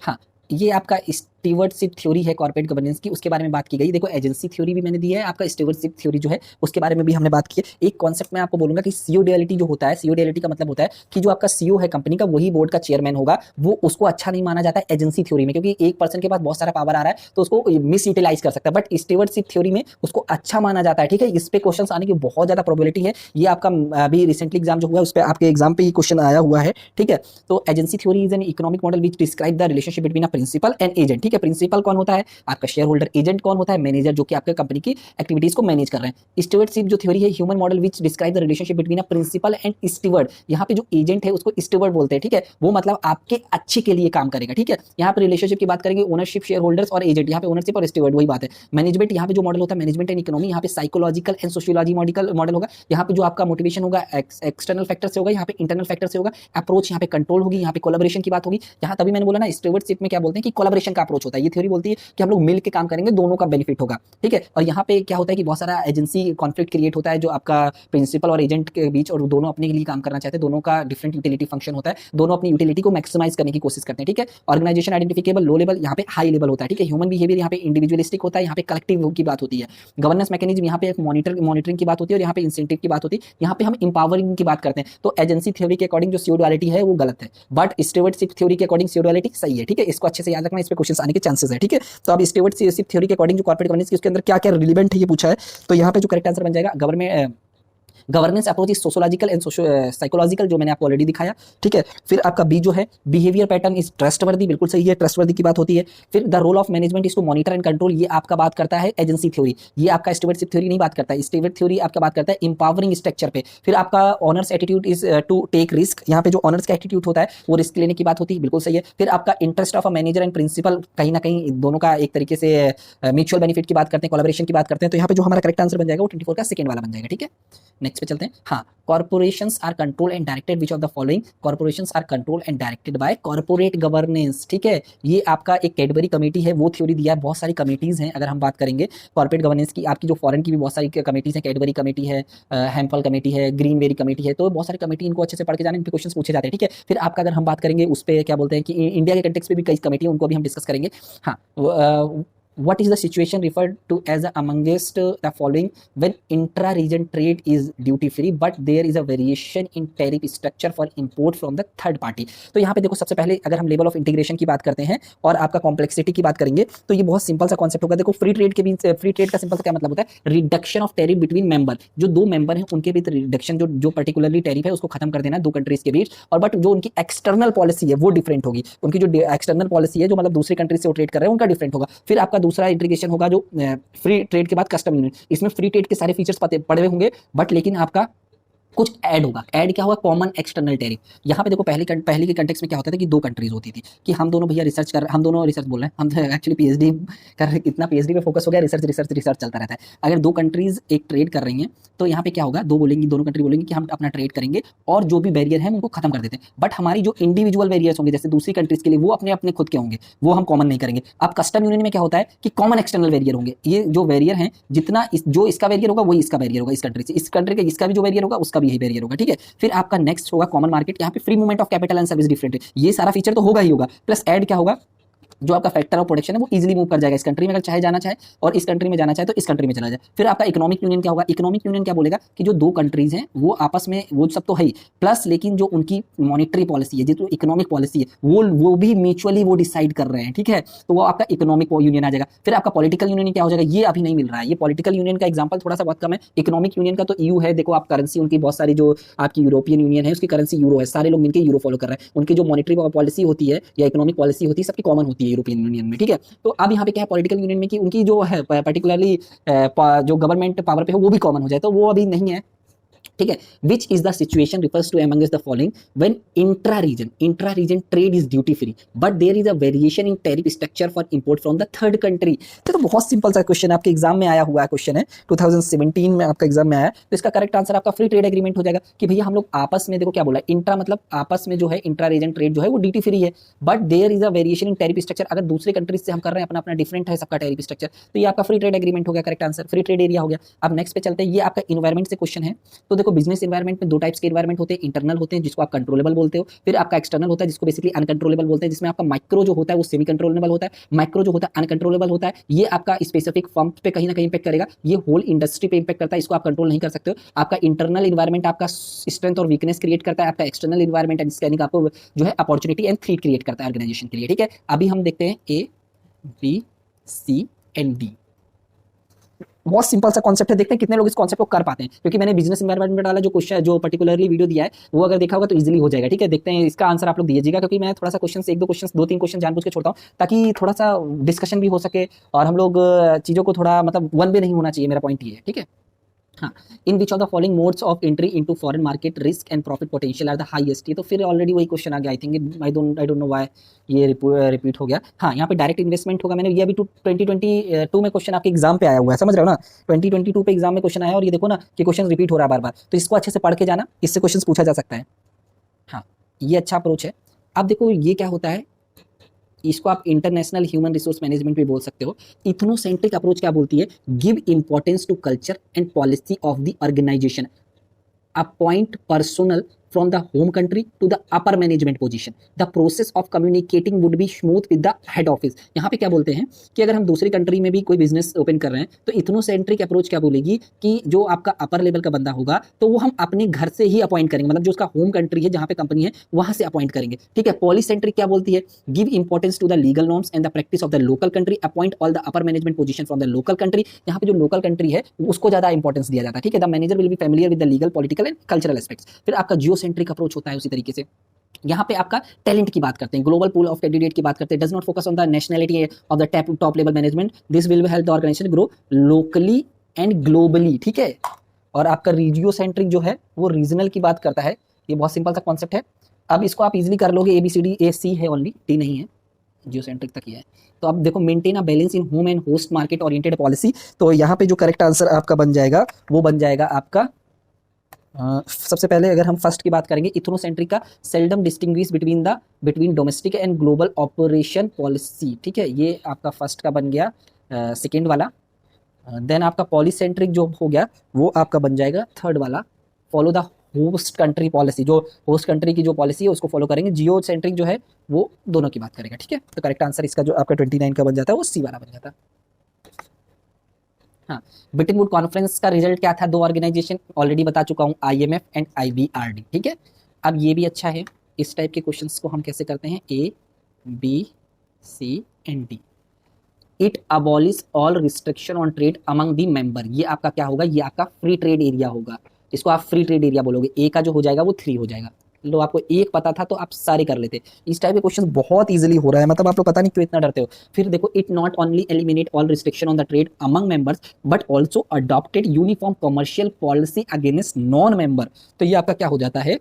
हाँ, ये आपका स्टीवर्डशिप थ्योरी है कॉर्पोरेट गवर्नेंस की, उसके बारे में बात की गई। देखो एजेंसी थ्योरी भी मैंने दी है, आपका स्टीवर्डशिप थ्योरी जो है उसके बारे में भी हमने बात की है। एक कॉन्सेप्ट मैं आपको बोलूंगा कि सीओ डुअलिटी जो होता है, सीओ डुअलिटी का मतलब होता है कि जो आपका सीओ है कंपनी का वही बोर्ड का चेयरमैन होगा, वो उसको अच्छा नहीं माना जाता है एजेंसी थ्योरी में, क्योंकि एक पर्सन के पास बहुत सारा पावर आ रहा है तो उसको मिस यूटिलाइज कर सकता है, बट स्टीवर्डशिप थ्योरी में उसको अच्छा माना जाता है, ठीक है। इस पे क्वेश्चन आने की बहुत ज्यादा प्रोबेबिलिटी है। ये आपका अभी रिसेंटली एग्जाम जो हुआ है उस पर आपके एग्जाम पे ये क्वेश्चन आया हुआ है, ठीक है। तो agency theory is an economic model which describe the relationship between a principal and agent, ठीक है। प्रिंसिपल कौन होता है, आपका शेयर होल्डर। एजेंट कौन होता है, मैनेजर, जो कि आपके कंपनी की एक्टिविटीज को मैनेज कर रहे हैं। स्टीवर्डशिप जो थ्योरी है human model which describe the relationship between a principal and steward. यहाँ पे जो एजेंट है उसको स्टीवर्ड बोलते हैं, ठीक है। वो मतलब आपके अच्छे के लिए काम करेगा, ठीक है। यहाँ पे रिलेशनशिप की बात करेंगे, ओनरशिप, शेयर होल्डर्स और एजेंट, यहाँ पे ओनरशिप और स्टीवर्ड वही बात है। मैनेजमेंट यहाँ पे जो मॉडल होता है मैनेजमेंट एंड इकोनॉमी, यहाँ पे साइकोलॉजिकल एंड सोशियोलॉजी मॉडल होगा। यहाँ पे जो आपका मोटिवेशन होगा एक्सटर्नल फैक्टर से होगा, यहाँ पे इंटरनल फैक्टर से होगा। अप्रोच यहाँ पे कंट्रोल होगी, यहाँ पे कोलैबोरेशन की बात होगी। यहाँ तभी मैंने बोला ना स्टीवर्डशिप में क्या बोलते हैं कि कोलैबोरेशन का अप्रोच होता है। ये थ्योरी बोलती है कि हम लोग मिल के काम करेंगे, दोनों का बेनिफिट होगा, ठीक है। और यहाँ पे क्या होता है कि बहुत सारा एजेंसी कॉन्फ्लिक्ट क्रिएट होता है जो आपका प्रिंसिपल और एजेंट के बीच, और दोनों अपने के लिए काम करना चाहते हैं, दोनों का डिफरेंट यूटिलिटी फंक्शन होता है, दोनों अपनी यूटिलिटी को मैक्सिमाइज करने की कोशिश करते हैं, ठीक है। ऑर्गेनाइजेशन आइडेंटिफिकेबल लो लेवल, यहाँ पे हाई लेवल होता है, ठीक है। ह्यूमन बिहेवियर यहाँ पे इंडिविजुअलिस्टिक होता है, यहाँ पे कलेक्टिव की बात होती है। गवर्नेंस मैकेनिज्म यहाँ पे एक मॉनिटरिंग की बात होती है और यहाँ पे इंसेंटिव की बात होती है। यहाँ पे हम इंपावरिंग की बात करते हैं। तो एजेंसी थ्योरी के अकॉर्डिंग जो सीओ डुअलिटी है वो गलत है, बट स्टीवर्डशिप थ्योरी के अकॉर्डिंग सीओ डुअलिटी सही है, ठीक है। इसको अच्छे से याद रखना, इस पे क्वेश्चन आने के चांसेस है, ठीक है। तो अब स्टीवर्डशिप थ्योरी के अकॉर्डिंग जो कॉर्पोरेट गवर्नेंस की उसके अंदर क्या क्या रिलेवेंट है ये पूछा है, तो यहाँ पे जो करेक्ट आंसर बन जाएगा governance approach is sociological and psychological, जो मैंने आपको ऑलरेडी दिखाया, ठीक है। फिर आपका बी जो है बिहेवियर पैटर्न इज ट्रस्टवर्दी, बिल्कुल सही है, ट्रस्टवर्दी की बात होती है। फिर the role of management is to monitor and control, ये आपका बात करता है एजेंसी थ्योरी, ये आपका स्टीवर्डशिप थ्योरी नहीं बात करता है। स्टीवर्ड थ्योरी आपका बात करता है इंपावरिंग स्ट्रक्चर पे। फिर आपका owners attitude is to take risk, यहाँ पे जो ऑनर्स का एटीट्यूड होता है वो रिस्क लेने की बात होती है, बिल्कुल सही है। फिर आपका interest of a manager and principal, कहीं ना कहीं दोनों का एक तरीके से म्यूचुअल बेनिफिट की बात करते हैं, कोलैबोरेशन की बात करते हैं। तो यहाँ पे जो हमारा करेक्ट आंसर बन जाएगा वो 24 का सेकंड वाला बन जाएगा, ठीक है। नेक्स्ट पे चलते हैं। हाँ, corporations are controlled and directed which of the following corporations are controlled and directed by corporate governance, ठीक है। ये आपका एक कैडबरी कमेटी है, वो थ्योरी दिया है। बहुत सारी कमेटीज हैं अगर हम बात करेंगे कॉर्पोरेट गवर्नेंस की, आपकी जो फॉरेन की भी बहुत सारी कमेटीज हैं, कैडबरी कमेटी है, हैम्पल कमेटी है, ग्रीनवेरी कमेटी है, तो बहुत सारी कमेटी, इनको अच्छे से पढ़ के जाने, इन पे क्वेश्चन पूछे जाते हैं, ठीक है। फिर आपका अगर हम बात करेंगे उस पर क्या बोलते हैं कि इंडिया के कंटेक्स्ट पे भी कई कमेटी है, उनको भी हम डिस्कस करेंगे। हाँ, what is the situation referred to as amongst the following when intra-region trade is duty free but there is a variation in tariff structure for import from the third party। तो यहाँ पे देखो सबसे पहले अगर हम लेवल ऑफ इंटीग्रेशन की बात करते हैं और आपका कॉम्प्लेक्सिटी की बात करेंगे तो ये बहुत सिंपल सा कॉन्सेप्ट होगा। देखो फ्री ट्रेड के बीच, फ्री ट्रेड का सिंपल सा क्या मतलब होता है, reduction of tariff between member, जो दो मेंबर हैं उनके बीच रिडक्शन, जो पर्टिकुलरली टैरिफ है उसको खत्म कर देना दो कंट्रीज के बीच। और बट जो उनकी एक्सटर्नल पॉलिसी है वो डिफरेंट होगी, उनकी जो एक्सटर्नल पॉलिसी है जो मतलब दूसरी कंट्रीज से ट्रेड कर रहे हैं उनका डिफरेंट होगा। फिर आपका दूसरा इंटीग्रेशन होगा जो फ्री ट्रेड के बाद कस्टम यूनियन। इसमें फ्री ट्रेड के सारे फीचर्स पड़े हुए होंगे, बट लेकिन आपका कुछ ऐड होगा। ऐड क्या होगा? Common external tariff. यहाँ पे देखो पहले के कंटेक्स्ट में क्या होता था कि दो कंट्रीज होती थी कि हम दोनों भैया रिसर्च कर रहे हैं, हम दोनों रिसर्च बोल रहे हैं, हम एक्चुअली पीएचडी कर रहे हैं, इतना पीएचडी पे फोकस हो गया, रिसर्च रिसर्च रिसर्च चलता रहता है। अगर दो कंट्रीज एक ट्रेड कर रही हैं तो यहाँ पे क्या होगा, दोनों कंट्री बोलेंगे कि हम अपना ट्रेड करेंगे और जो भी बैरियर है उनको खत्म कर देते हैं। बट हमारी जो इंडिविजुअल बैरियर्स होंगे जैसे दूसरी कंट्रीज के लिए, वो अपने अपने खुद के होंगे, वो हम कॉमन नहीं करेंगे। अब कस्टम यूनियन में क्या होता है कि कॉमन एक्सटर्नल बैरियर होंगे। ये जो बैरियर है, जितना जो इसका बैरियर होगा वही इसका बैरियर होगा, इस कंट्री से, इस कंट्री का इसका भी जो बैरियर होगा उसका भी यही बैरियर होगा, ठीक है। फिर आपका नेक्स्ट होगा कॉमन मार्केट। यहाँ पे free movement of capital and service different है, ये सारा फीचर तो होगा ही होगा। प्लस ऐड क्या होगा, जो आपका फैक्टर ऑफ प्रोटेक्शन है वो इजीली मूव कर जाएगा इस कंट्री में, अगर चाहे जाना चाहे, और इस कंट्री में जाना चाहे तो इस कंट्री में चला जाए। फिर आपका इकोनॉमिक यूनियन क्या होगा, इकोनॉमिक यूनियन क्या बोलेगा कि जो दो कंट्रीज हैं वो आपस में, वो सब तो है ही, प्लस लेकिन जो उनकी मॉनेटरी पॉलिसी है, जो इकोनॉमिक पॉलिसी है, वो भी म्यूचुअली वो डिसाइड कर रहे हैं, ठीक है, तो वो आपका इकोनॉमिक यूनियन आ जाएगा। फिर आपका पॉलिटिकल यूनियन क्या हो जाएगा, ये अभी नहीं मिल रहा है, ये पॉलिटिकल यूनियन का एग्जाम्पल थोड़ा सा बहुत कम है। इकोनॉमिक यूनियन का तो ईयू है, देखो आप करेंसी उनकी बहुत सारी, जो आपकी यूरोपियन यूनियन है उसकी करेंसी यूरो है, सारे लोग मिलकर यूरो फॉलो कर रहे हैं, उनकी जो मॉनेटरी पॉलिसी होती है या इकोनॉमिक पॉलिसी होती है सबकी कॉमन होती है यूरोपियन यूनियन में, ठीक है। तो अब यहाँ पे क्या है पॉलिटिकल यूनियन में कि उनकी जो है पर्टिकुलरली जो गवर्नमेंट पावर पे हो वो भी कॉमन हो जाए, तो वो अभी नहीं है, ठीक है। Which is the situation refers to amongst the following when intra region trade is duty free but there is a variation in tariff structure for import from the third country. तो बहुत सिंपल सा question आपके exam में आया हुआ है, question है 2017 में आपका एग्जाम में आया, तो इसका करेक्ट आंसर आपका फ्री ट्रेड एग्रीमेंट हो जाएगा कि भैया हम लोग आपस में, देखो क्या बोला, इंट्रा मतलब आपस में जो है, इंट्रा रीजन ट्रेड जो है वो ड्यूटी फ्री है, but there is a variation in tariff structure. अगर दूसरे कंट्रीज से हम कर रहे हैं, अपना अपना डिफरेंट है सबका टैरिफ स्ट्रक्चर, तो ये आपका फ्री ट्रेड एग्रीमेंट हो गया, correct answer free trade area हो गया। अब नेक्स्ट पे चलते हैं, ये आपका इन्वायरमेंट से क्वेश्चन है। तो देखो बिजनेस इन्वायरमेंट दो टाइप्स के इन्वायरमेंट होते हैं, इंटरनल होते हैं जिसको आप कंट्रोलेबल बोलते हो, फिर आपका एक्सटर्नल होता है जिसको बेसिकली अनकंट्रोलेबल बोलते हैं, जिसमें आपका माइक्रो जो होता है वो सेमी कंट्रोलेबल होता है, माइक्रो जो होता है अनकंट्रोलेबल होता है। ये आपका स्पेसिफिक फर्म पे कहीं ना कहीं इंपैक्ट करेगा, ये होल इंडस्ट्री पे इंपैक्ट करता है, इसको आप कंट्रोल नहीं कर सकते हो। आपका इंटरनल इन्वायरमेंट आपका स्ट्रेंथ और वीकनेस क्रिएट करता है, आपका एक्सटर्नल इन्वायरमेंट एंड स्कैनिंग आपको जो है अपॉर्चुनिटी एंड थ्रेट क्रिएट करता है ऑर्गेनाइजेशन के लिए, ठीक है। अभी हम देखते हैं A B C and D. बहुत सिंपल सा कॉन्सेप्ट है, देखते हैं कितने लोग इस कॉन्सेप्ट को कर पाते हैं, क्योंकि मैंने बिजनेस एनवायरनमेंट में डाला जो क्वेश्चन, जो पर्टिकुलरली वीडियो दिया है वो अगर देखा होगा तो इजीली हो जाएगा, ठीक है। देखते हैं इसका आंसर आप लोग दीजिएगा, क्योंकि मैं थोड़ा सा क्वेश्चन, एक दो क्वेश्चन, दो तीन क्वेश्चन जानबूझ के छोड़ता हूँ ताकि थोड़ा सा डिस्कशन भी हो सके और हम लोग चीज़ों को थोड़ा मतलब वन वे नहीं होना चाहिए, मेरा पॉइंट ये है, ठीक है। हाँ, in which of the following modes of entry into foreign market risk and profit potential are the highest. ये तो फिर ऑलरेडी वही क्वेश्चन आ गया, I think I don't know why ये रिपीट हो गया। हाँ, यहाँ पे डायरेक्ट इन्वेस्टमेंट होगा, मैंने ये अभी 2022 में क्वेश्चन आपके एग्जाम पे आया हुआ है, समझ रहे हो ना, 2022 पे एग्जाम में क्वेश्चन आया और ये देखो ना कि क्वेश्चन रिपीट हो रहा है बार बार, तो इसको अच्छे से पढ़ के जाना, इससे क्वेश्चन पूछा जा सकता है। हाँ, ये अच्छा अप्रोच है। अब देखो ये क्या होता है, इसको आप इंटरनेशनल ह्यूमन रिसोर्स मैनेजमेंट भी बोल सकते हो। इथनोसेंट्रिक अप्रोच क्या बोलती है, give importance to culture and policy of the organisation, appoint personal from the home country to the upper management position. The process of communicating would be smooth with the head office. यहाँ पे क्या बोलते हैं कि अगर हम दूसरी country में भी कोई बिजनेस ओपन कर रहे हैं तो इथनोसेंट्रिक अप्रोच क्या बोलेगी कि जो आपका अपर लेवल का बंदा होगा तो वो हम अपने घर से ही अपॉइंट करेंगे, मतलब जो उसका होम कंट्री है जहाँ पे कंपनी है वहां से अपॉइंट करेंगे, ठीक है। पॉलीसेंट्रिक क्या बोलती है, give importance to the legal norms and the practice of the local country, appoint all the upper management position from the local country. यहाँ पे जो लोकल कंट्री है उसको ज्यादा इंपॉर्टेंस दिया जाता है, ठीक है। The manager will be familiar with the legal, political and cultural aspects. फिर आपका जियोसेंट्रिक अप्रोच होता है उसी तरीके से, यहाँ पे आपका टैलेंट की बात करते हैं, ग्लोबल पूल ऑफ कैंडिडेट की बात करते हैं, does not focus on the nationality of the top level management, this will help the organisation grow locally and globally, ठीक है। और आपका रीजियोसेंट्रिक जो है वो रीजनल की बात करता है, ये बहुत सिंपल सा कॉन्सेप्ट है। अब इसको आप इजीली कर लोगे, ABCD AC है ओनली, डी नहीं है, जियोसेंट्रिक तक ही है। तो अब देखो maintain a balance in home and host market oriented policy, तो यहाँ पे जो करेक्ट आंसर आपका बन जाएगा वो बन जाएगा आपका सबसे पहले अगर हम फर्स्ट की बात करेंगे, इथनोसेंट्रिक का seldom distinguish between domestic and global operation policy, ठीक है, ये आपका फर्स्ट का बन गया, सेकेंड वाला। देन आपका पॉलीसेंट्रिक जो हो गया वो आपका बन जाएगा थर्ड वाला, follow the host country policy, जो होस्ट कंट्री की जो पॉलिसी है उसको फॉलो करेंगे। जियो सेंट्रिक जो है वो दोनों की बात करेगा, ठीक है। तो करेक्ट आंसर इसका जो आपका 29 का बन जाता है वो सी वाला बन जाता है। हाँ, ब्रिटेन वुड कॉन्फ्रेंस का रिजल्ट क्या था, दो ऑर्गेनाइजेशन ऑलरेडी बता चुका हूँ, IMF एंड IBRD, ठीक है। अब ये भी अच्छा है, इस टाइप के क्वेश्चंस को हम कैसे करते हैं, A B C and D। It abolish all restriction on trade among the member, ये आपका क्या होगा, ये आपका फ्री ट्रेड एरिया होगा, इसको आप फ्री ट्रेड एरिया बोलोगे। ए का जो हो जाएगा वो 3 हो जाएगा, लो आपको एक पता था तो आप सारे कर लेते। इस टाइप के क्वेश्चन बहुत इजीली हो रहा है, मतलब आप लोग पता नहीं क्यों इतना डरते हो। फिर देखो, it not only eliminate all restriction on the trade among members but also adopted uniform commercial policy against non member. तो ये आपका क्या हो जाता है,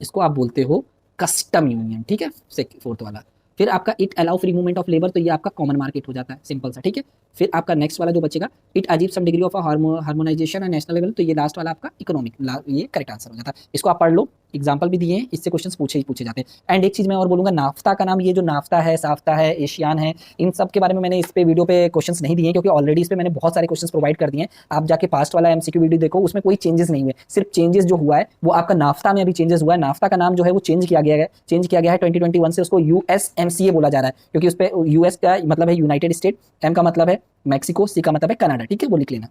इसको आप बोलते हो कस्टम यूनियन, ठीक है, फोर्थ वाला। फिर आपका it allow free movement of labour, तो ये आपका कॉमन मार्केट हो जाता है, सिंपल सा, ठीक है। फिर आपका नेक्स्ट वाला जो बचेगा, it achieve some degree of harmonisation and national level, तो ये लास्ट वाला आपका इकोनॉमिक, ये करेक्ट आंसर हो जाता है। इसको आप पढ़ लो, एग्जाम्पल भी दिए हैं, इससे क्वेश्चन पूछे जाते हैं। एंड एक चीज मैं और बोलूंगा, नाफ्ता का नाम, ये जो नाफ्ता है, साफ्ता है, एशियान है, इन सब के बारे में मैंने इस पे वीडियो पे क्वेश्चंस नहीं दिए, क्योंकि ऑलरेडी इस पे मैंने बहुत सारे क्वेश्चंस प्रोवाइड कर दिए हैं। आप जाके पास्ट वाला एमसीक्यू वीडियो देखो, उसमें कोई चेंजेस नहीं हुए, सिर्फ चेंजेस जो हुआ है वो आपका नाफ्ता में अभी चेंजेस हुआ है। नाफ्ता का नाम जो है वो चेंज किया गया है 2021 से, उसको यूएसएमसीए बोला जा रहा है, क्योंकि उस पर यूएस का मतलब है यूनाइटेड स्टेट, एम का मतलब है मैक्सिको, सी का मतलब है कनाडा, ठीक है, वो लिख लेना।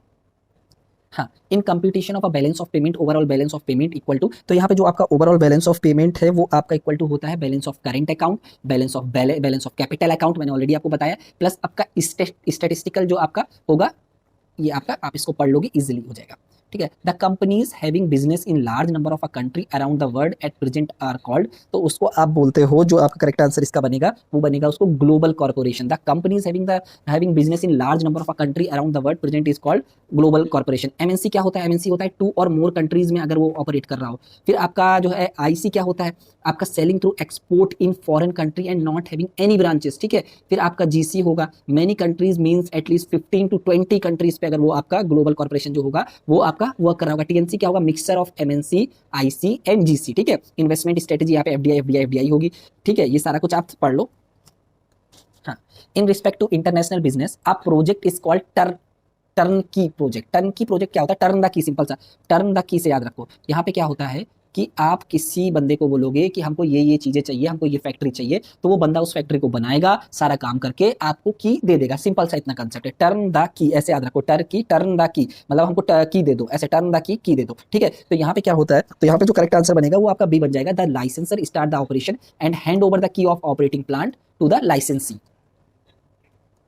हाँ, in computation of a balance of payment, overall balance of payment equal to, तो यहाँ पे जो आपका ओवरऑल बैलेंस ऑफ पेमेंट है वो आपका इक्वल टू होता है balance of current account, balance of capital account, मैंने ऑलरेडी आपको बताया, प्लस आपका स्टैटिस्टिकल जो आपका होगा, ये आपका, आप इसको पढ़ लोगे इजीली हो जाएगा, ठीक है। The companies having business in large number of a country around the world at present are called, तो उसको आप बोलते हो, जो आपका करेक्ट आंसर इसका बनेगा वो बनेगा उसको global corporation. The companies having business in large number of a country around the world present is called global corporation. MNC क्या होता है, एमएनसी होता है 2 और मोर कंट्रीज में अगर वो ऑपरेट कर रहा हो। फिर आपका जो है आईसी क्या होता है, आपका selling through export in foreign country and not having any branches, ठीक है। फिर आपका जीसी होगा, many countries means at least 15 to 20 countries पे अगर वो आपका ग्लोबल कॉर्पोरेशन जो होगा वो आपका वर्क कर रहा होगा। टीएनसी क्या होगा, mixture of MNC, IC and GC, ठीक है। इन्वेस्टमेंट स्ट्रेटेजी यहाँ पे एफडीआई होगी, ठीक है। ये सारा कुछ आप पढ़ लो। हाँ, in respect to international business a project is called turnkey project. Turnkey project क्या होता है, टर्न द की, सिंपल सा, टर्न द की से याद रखो। यहाँ पे क्या होता है कि आप किसी बंदे को बोलोगे कि हमको ये चीजें चाहिए, हमको ये फैक्ट्री चाहिए, तो वो बंदा उस फैक्ट्री को बनाएगा, सारा काम करके आपको की दे देगा, सिंपल सा इतना कंसेप्ट है। टर्न द की, ऐसे याद रखो, टर्न द की मतलब हमको की दे दो, ऐसे टर्न द की दे दो, ठीक है। तो यहाँ पे क्या होता है, तो यहाँ पे जो करेक्ट आंसर बनेगा वो आपका बी बन जाएगा, the licensor start the operation and hand over the key of operating plant to the licensee.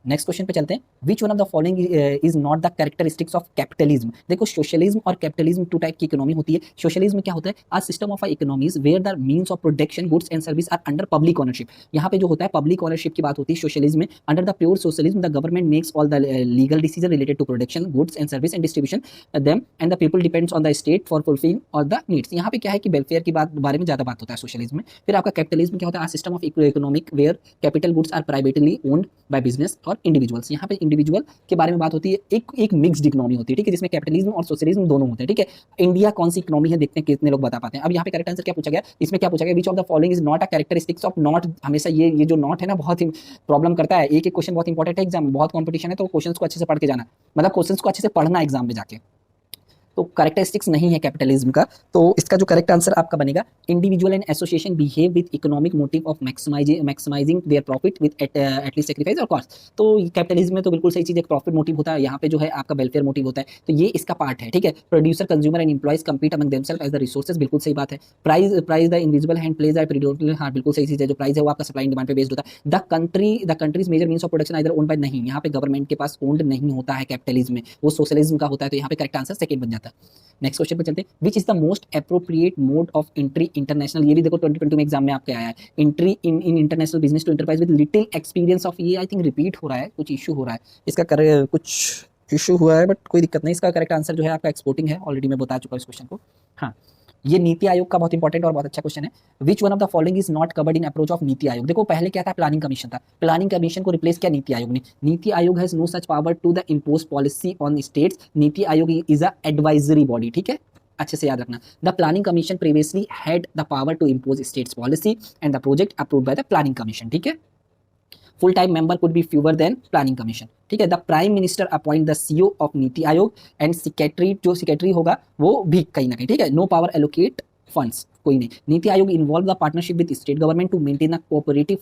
Next question पे चलते हैं, which one of the following is not the characteristics of capitalism. देखो, socialism और capitalism 2 type की economy होती है। Socialism क्या होता है, a system of economies where the means of production goods and service are under public ownership. यहाँ पे जो होता है पब्लिक ओनरशिप की बात होती है सोशलिज्म में। Under the pure socialism the government makes all the legal decision related to production goods and service and distribution them and the people depends on the state for fulfilling all the needs. यहाँ पे क्या है कि welfare की बारे में ज्यादा बात होता है सोशलिज्म में। फिर आपका कैपिटलिज्म क्या होता है, a system of economic where capital goods are privately owned by business or individuals. यहाँ पे इंडिविजुअल के बारे में बात होती है, एक मिक्स्ड इकोनॉमी होती है, ठीक है, जिसमें कैपिटलिज्म और सोशलिज्म दोनों होते हैं, ठीक है। इंडिया कौन सी इकोनॉमी है, देखते हैं कितने लोग बता पाते हैं। अब यहाँ पे करेक्ट आंसर क्या पूछा गया, इसमें क्या पूछा गया, विच of the following is not a characteristics of not. हमेशा ये जो नॉट है ना बहुत ही प्रॉब्लम करता है, एक क्वेश्चन बहुत इंपॉर्टेंट है, एग्जाम में बहुत कॉम्पिटिशन है, तो क्वेश्चन को अच्छे से पढ़ के जाना, मतलब क्वेश्चन को अच्छे से पढ़ना एग्जाम में जाके। तो कैरेक्टरिस्टिक्स नहीं है कैपिटलिज्म का, तो इसका जो करेक्ट आंसर आपका बनेगा, individual and association behave with economic motive of maximising their profit with at least sacrifice और कॉस्ट। तो कैपिटलिज्म में तो बिल्कुल सही चीज है, प्रॉफिट मोटिव होता है, यहाँ पे जो है आपका वेलफेयर मोटिव होता है, तो ये इसका पार्ट है, ठीक है। Producer, consumer and employees compete among themself as the resources, बिल्कुल सही बात है। Price the invisible hand plays the predominant, हाँ बिल्कुल सही चीज है, जो प्राइस है वो आपका सप्लाई एंड डिमांड पे बेस्ड होता है। The countries major means of production either owned by, नहीं, यहाँ पे गवर्नमेंट के पास ओन्ड नहीं होता है कैपिटलिज्म में, वो सोशलिज्म का होता है, तो यहाँ पे करेक्ट आंसर सेकंड बन जाता है। नेक्स्ट क्वेश्चन पे चलते हैं, विच is the most appropriate mode of entry international. ये भी देखो 2020 में एग्जाम में आपके आया है, entry in international business to enterprise with little experience of, ये आई थिंक रिपीट हो रहा है, कुछ इशू हो रहा है इसका, कुछ इशू हुआ है, बट कोई दिक्कत नहीं। इसका करेक्ट आंसर जो है आपका एक्सपोर्टिंग है, ऑलरेडी मैं बता चुका हूँ इस क्वेश्चन को। हाँ, ये नीति आयोग का बहुत इंपॉर्टेंट और बहुत अच्छा क्वेश्चन है। Which one of the following is not covered in approach of NITI Aayog. देखो, पहले क्या था, प्लानिंग कमीशन था, प्लानिंग कमीशन को रिप्लेस किया नीति आयोग ने। NITI Aayog has no such power to the impose policy on states, NITI Aayog is a advisory body, ठीक है, अच्छे से याद रखना। The planning commission previously had the power to impose states policy and the project approved by the planning commission, ठीक है। Full time member could be fewer than planning commission, ठीक है। The prime minister appoint the CEO of NITI Aayog and secretary, जो secretary होगा वो भी कहीं ना कहीं, ठीक है। नो पावर एलोकेट फंड्स, कोई नहीं। NITI Aayog involve the partnership with state government to maintain a cooperative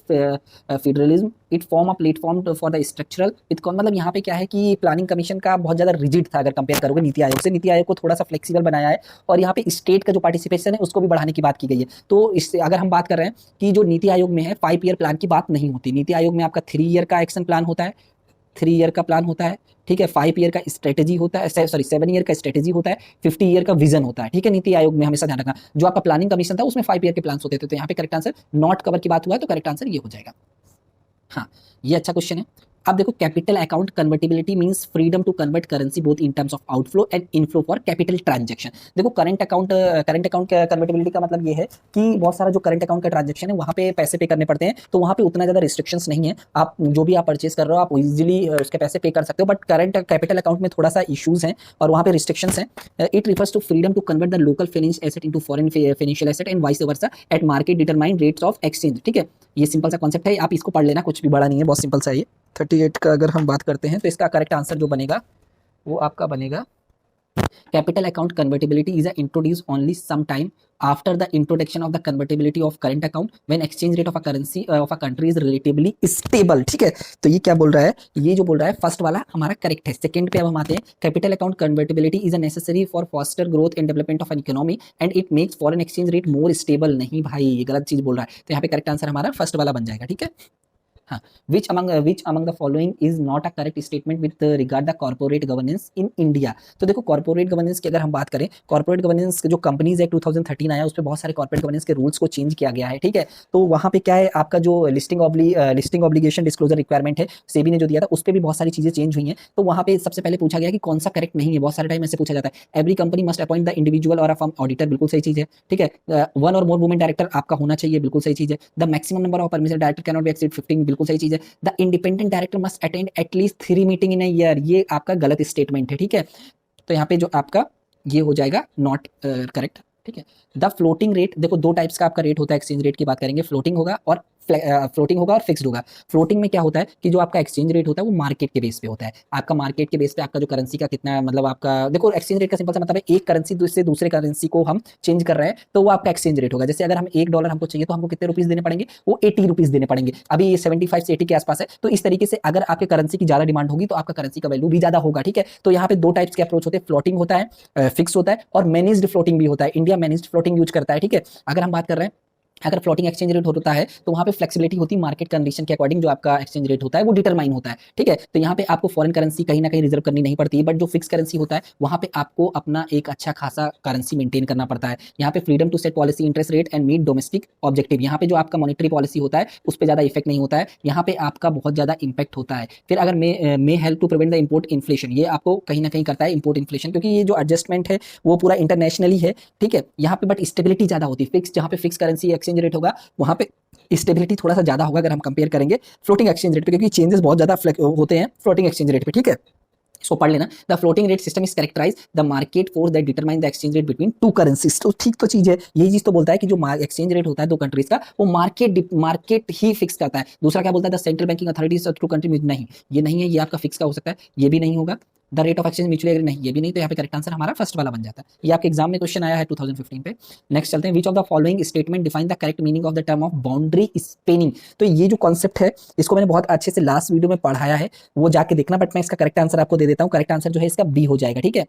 federalism, it form a platform for the structural with, मतलब यहाँ पे क्या है कि प्लानिंग कमीशन का बहुत ज्यादा रिजिड था अगर कंपेयर करोगे नीति आयोग से। नीति आयोग को थोड़ा सा फ्लेक्सिबल बनाया है और यहाँ पे स्टेट का जो पार्टिसिपेशन है उसको भी बढ़ाने की बात की गई है। तो इससे अगर हम बात कर रहे हैं कि जो नीति आयोग में है 5 ईयर प्लान की बात नहीं होती, नीति आयोग में आपका 3 ईयर का एक्शन प्लान होता है, 3 ईयर का प्लान होता है, ठीक है, 5 ईयर का स्ट्रेटेजी होता है, सॉरी 7 ईयर का स्ट्रेटेजी होता है, 50 ईयर का विजन होता है, ठीक है। नीति आयोग में हमेशा ध्यान रखना, जो आपका प्लानिंग कमीशन था उसमें 5 ईयर के प्लान होते थे। तो यहाँ पे करेक्ट आंसर नॉट कवर की बात हुआ है, तो करेक्ट आंसर ये हो जाएगा। हाँ, ये अच्छा क्वेश्चन है। अब देखो, capital account convertibility means freedom to convert currency both in terms of outflow and inflow for capital transaction. देखो, करंट अकाउंट कन्वर्टिबिलिटी का मतलब ये है कि बहुत सारा जो करंट अकाउंट का ट्रांजैक्शन है वहाँ पे पैसे पे करने पड़ते हैं, तो वहाँ पे उतना ज़्यादा रिस्ट्रिक्शंस नहीं है, आप जो भी आप परचेज कर रहे हो आप इजीली उसके पैसे पे कर सकते हो। बट करंट कैपिटल अकाउंट में थोड़ा सा इशूज हैं और वहाँ पे रिस्ट्रिक्शंस हैं। It refers to freedom to convert the local financial asset into foreign financial asset and vice versa at market determined rates of exchange, ठीक है। ये सिंपल सा कॉन्सेप्ट है, आप इसको पढ़ लेना, कुछ भी बड़ा नहीं है, बहुत सिंपल सा है ये। 38 का अगर हम बात करते हैं तो इसका करेक्ट आंसर जो बनेगा वो आपका बनेगा, capital account convertibility is introduce only some time after the introduction of the convertibility of current account when exchange rate of a currency of a country is relatively stable, ठीक है। तो ये क्या बोल रहा है, ये जो बोल रहा है फर्स्ट वाला हमारा करेक्ट है। सेकंड पे अब हम आते हैं, capital account convertibility is a necessary for faster growth and development of an economy and it makes foreign exchange rate more stable. नहीं भाई, ये गलत चीज बोल रहा है, तो यहाँ पे करेक्ट आंसर हमारा फर्स्ट वाला बन जाएगा, ठीक है। हाँ, which among the following is not a correct statement with regard the corporate governance in India। तो देखो, कॉर्पोरेट गवर्नेंस की अगर हम बात करें, कॉर्पोरेट गवर्नेंस जो कंपनीज एक्ट 2013 आया, उस पर बहुत सारे कॉर्पोरेट गवर्नेंस के रूल्स को चेंज किया गया है, ठीक है। तो वहाँ पे क्या है, आपका जो लिस्टिंग ऑब्लिगेशन डिस्क्लोजर रिक्वायरमेंट है सेबी ने जो दिया था, उस पर भी बहुत सारी चीजें चेंज हुई हैं। तो वहाँ पे सबसे पहले पूछा गया कि कौन सा करेक्ट नहीं है। बहुत सारे टाइम ऐसे पूछा जाता है, every company must appoint the individual और अ फर्म ऑडिटर, बिल्कुल सही चीज है, ठीक है। 1 और मोर वुमेन डायरेक्टर आपका होना चाहिए, बिल्कुल सही चीज है। The maximum number of permission director can not be exceed 15, बिल्कुल सही चीज है। The independent director must attend at least 3 meeting in a year, ये आपका गलत स्टेटमेंट है, ठीक है। तो यहाँ पे जो आपका ये हो जाएगा नॉट करेक्ट, ठीक है। द फ्लोटिंग रेट, देखो 2 टाइप्स का आपका रेट होता है, एक्सचेंज रेट की बात करेंगे, फ्लोटिंग होगा और फिक्स्ड होगा। फ्लोटिंग में क्या होता है कि जो आपका एक्सचेंज रेट होता है वो मार्केट के बेस पे होता है, आपका मार्केट के बेस पे आपका जो करेंसी का कितना, मतलब आपका देखो एक्सचेंज रेट का सिंपल सा मतलब है, एक करेंसी से दूसरे करेंसी को हम चेंज कर रहे हैं तो वो आपका एक्सचेंज रेट होगा। जैसे अगर हम $1 हमको चाहिए तो हमको कितने रुपीज देने पड़ेंगे, वो 80 रुपीज देने पड़ेंगे। अभी ये 75 से 80 के आसपास है, तो इस तरीके से अगर आपके करेंसी की ज्यादा डिमांड होगी तो आपका करेंसी का वैल्यू भी ज्यादा होगा, ठीक है। तो यहाँ पे 2 टाइप्स के अप्रोच होते हैं, फ्लोटिंग होता है, फिक्स होता है, और मैनेज्ड फ्लोटिंग भी होता है। इंडिया मैनेज्ड फ्लोटिंग यूज करता है, ठीक है। अगर हम बात कर रहे हैं, अगर फ्लोटिंग एक्सचेंज रेट होता है तो वहाँ पे फ्लेक्सिबिलिटी होती है, मार्केट कंडीशन के अकॉर्डिंग जो आपका एक्सचेंज रेट होता है वो डिटरमाइन होता है, ठीक है। तो यहाँ पे आपको फॉरेन करेंसी कहीं ना कहीं रिजर्व करनी नहीं पड़ती है, बट जो फिक्स करेंसी होता है वहाँ पे आपको अपना एक अच्छा खासा करेंसी मेंटेन करना पड़ता है। यहाँ पे freedom to set policy interest rate and meet domestic objective, यहाँ पे जो आपका मॉनिटरी पॉलिसी होता है उस पर ज्यादा इफेक्ट नहीं होता है, यहाँ पे आपका बहुत ज्यादा इंपैक्ट होता है। फिर अगर may help to prevent the import inflation, ये आपको कहीं ना कहीं करता है इम्पोर्ट इन्फ्लेशन, क्योंकि ये जो एडजस्टमेंट है वो पूरा इंटरनेशनली है, ठीक है। यहाँ पे बट स्टेबिलिटी ज्यादा होती है, फिक्स जहाँ पे फिक्स करेंसी एक्सचेंज रेट होगा वहाँ पे स्टेबिलिटी थोड़ा सा ज्यादा होगा अगर हम कंपेयर करेंगे फ्लोटिंग एक्सचेंज रेट पे, क्योंकि चेंजेस बहुत ज्यादा होते हैं फ्लोटिंग एक्सचेंज रेट पे, ठीक है। सो पढ़ लेना, the floating rate system is characterise the market force that determine the exchange rate between 2 currencies. तो ठीक तो चीज है, यही चीज तो बोलता है कि जो एक्सचेंज रेट होता है 2 कंट्रीज का वो मार्केट ही फिक्स करता है। दूसरा क्या बोलता है, the central banking authorities to country, नहीं ये नहीं है, ये आपका फिक्स का हो सकता है, ये भी नहीं होगा। The rate of exchange mutually agree, नहीं ये भी नहीं, तो यहाँ पे करेक्ट आंसर हमारा फर्स्ट वाला बन जाता है। ये आपके एग्जाम में क्वेश्चन आया है 2015 पे। नेक्स्ट चलते हैं, which of the following statement define the correct meaning of the term of boundary spanning. तो ये जो कॉन्सेप्ट है इसको मैंने बहुत अच्छे से लास्ट वीडियो में पढ़ाया है, वो जाके देखना, बट मैं इसका करेक्ट आंसर आपको दे देता हूँ। करेक्ट आंसर जो है इसका बी हो जाएगा, ठीक है।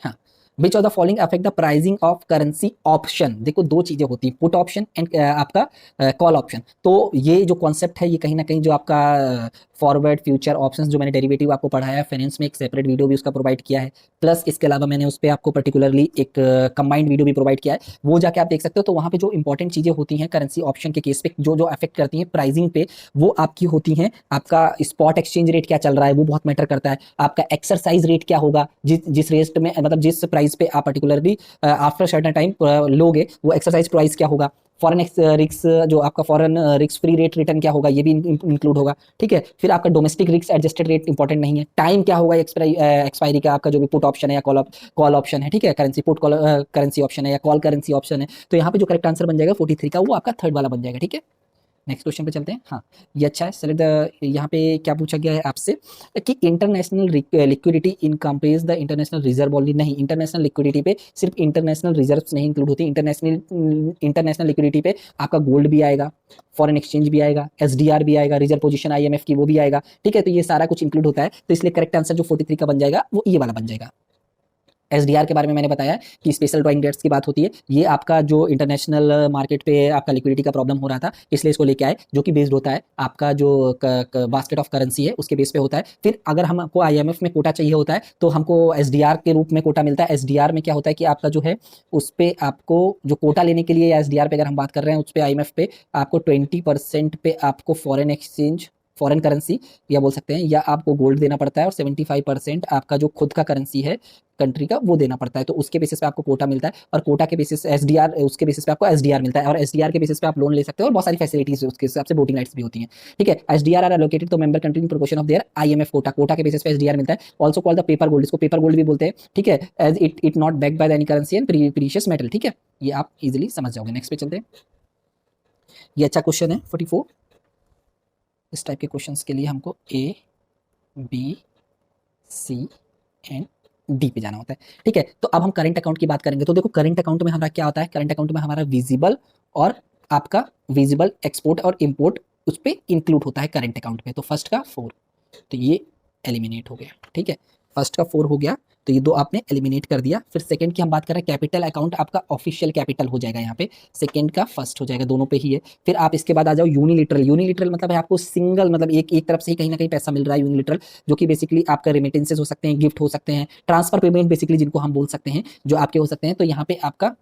हाँ, विच of the following affect the pricing of currency option. देखो 2 चीजें होती हैं, पुट ऑप्शन एंड आपका कॉल ऑप्शन। तो ये जो कॉन्सेप्ट है ये कहीं ना कहीं जो आपका फॉरवर्ड फ्यूचर ऑप्शंस जो मैंने डेरिवेटिव आपको पढ़ाया है फाइनेंस में, एक सेपरेट वीडियो भी उसका प्रोवाइड किया है, प्लस इसके अलावा मैंने उस पर आपको पर्टिकुलरली एक कंबाइंड वीडियो भी प्रोवाइड किया है, वो जाके आप देख सकते हो। तो वहाँ पे जो इंपॉर्टेंट चीजें होती हैं करेंसी ऑप्शन के केस पे, जो जो अफेक्ट करती हैं प्राइसिंग पे, वो आपकी होती हैं, आपका स्पॉट एक्सचेंज रेट क्या चल रहा है वो बहुत मैटर करता है, आपका एक्सरसाइज रेट क्या होगा, जिस रेट में मतलब जिस प्राइस पे आप पर्टिकुलरली आफ्टर सर्टेन टाइम लोगे वो एक्सरसाइज प्राइस क्या होगा, फॉरेन रिक्स जो आपका फॉरेन रिक्स फ्री रेट रिटर्न क्या होगा ये भी इंक्लूड होगा, ठीक है। फिर आपका डोमेस्टिक रिक्स एडजस्टेड रेट इंपॉर्टेंट नहीं है, टाइम क्या होगा एक्सपायरी का, आपका जो भी पुट ऑप्शन है या कॉल ऑप्शन है, ठीक है, करेंसी पुट करेंसी ऑप्शन है या कॉल करेंसी ऑप्शन है। तो यहाँ पे जो करेक्ट आंसर बन जाएगा 43 का, वो आपका थर्ड वाला बन जाएगा, ठीक है। नेक्स्ट क्वेश्चन पे चलते हैं। हाँ, ये अच्छा है। सेलेक्ट यहाँ पे क्या पूछा गया है आपसे कि international liquidity encompass the international reserve only. नहीं, इंटरनेशनल लिक्विडिटी पे सिर्फ इंटरनेशनल रिजर्व्स नहीं इंक्लूड होती, इंटरनेशनल लिक्विडिटी पे आपका गोल्ड भी आएगा, फॉरेन एक्सचेंज भी आएगा, एसडीआर भी आएगा, रिजर्व पोजीशन आईएमएफ की वो भी आएगा, ठीक है। तो ये सारा कुछ इंक्लूड होता है, तो इसलिए करेक्ट आंसर जो 43 का बन जाएगा वो ये वाला बन जाएगा। एसडीआर के बारे में मैंने बताया कि स्पेशल ड्राइंग डेट्स की बात होती है। ये आपका जो इंटरनेशनल मार्केट पे आपका लिक्विडिटी का प्रॉब्लम हो रहा था, इसलिए इसको लेके आए, जो कि बेस्ड होता है आपका जो बास्केट ऑफ करेंसी है उसके बेस पे होता है। फिर अगर हमको आईएमएफ में कोटा चाहिए होता है तो हमको एसडीआर के रूप में कोटा मिलता है। एसडीआर में क्या होता है कि आपका जो है उस पर आपको जो कोटा लेने के लिए एसडीआर पे अगर हम बात कर रहे हैं उस पर आईएमएफ पे आपको 20% पे आपको फॉरेन एक्सचेंज, फॉरेन करेंसी या बोल सकते हैं, या आपको गोल्ड देना पड़ता है और 75% आपका जो खुद का करेंसी है कंट्री का वो देना पड़ता है। तो उसके बेसिस पे आपको कोटा मिलता है और कोटा के बेसिस एसडीआर, उसके बेसिस पे आपको एसडीआर मिलता है और एसडीआर के बेसिस पे आप लोन ले सकते हो और बहुत सारी फैसिलिटीज उसके हिसाब से वोटिंग राइट्स भी होती हैं। ठीक है, SDR are allocated to member country in proportion of their IMF quota, quota के बेसिस पे एसडीआर मिलता है। Also called the paper gold, इसको पेपर गोल्ड भी बोलते हैं। ठीक है, as it not backed by any currency and precious metal. ठीक है, ये आप इजिली समझ जाओगे। नेक्स्ट पे चलते हैं। ये अच्छा क्वेश्चन है 44। इस टाइप के क्वेश्चंस के लिए हमको A B C and D पे जाना होता है। ठीक है, तो अब हम करंट अकाउंट की बात करेंगे। तो देखो करंट अकाउंट में हमारा क्या होता है, करंट अकाउंट में हमारा विजिबल और आपका विजिबल एक्सपोर्ट और इंपोर्ट उस पर इंक्लूड होता है करंट अकाउंट पे। तो फर्स्ट का 4, तो ये एलिमिनेट हो गया। ठीक है, फर्स्ट का 4 हो गया, तो ये 2 आपने एलिमिनेट कर दिया। फिर सेकंड की हम बात कर रहे हैं, कैपिटल अकाउंट आपका ऑफिशियल कैपिटल हो जाएगा यहाँ पे, सेकंड का फर्स्ट हो जाएगा, दोनों पे ही है। फिर आप इसके बाद आ जाओ यूनिलिटरल। यूनिलिटरल मतलब है आपको सिंगल, मतलब एक तरफ से ही कहीं ना कहीं पैसा मिल रहा है यूनिलिटरल, जो कि बेसिकली आपका रेमिटेंसेस हो सकते हैं, गिफ्ट हो सकते हैं, ट्रांसफर पेमेंट बेसिकली जिनको हम बोल सकते हैं, जो आपके हो सकते हैं। तो यहाँ पे आपका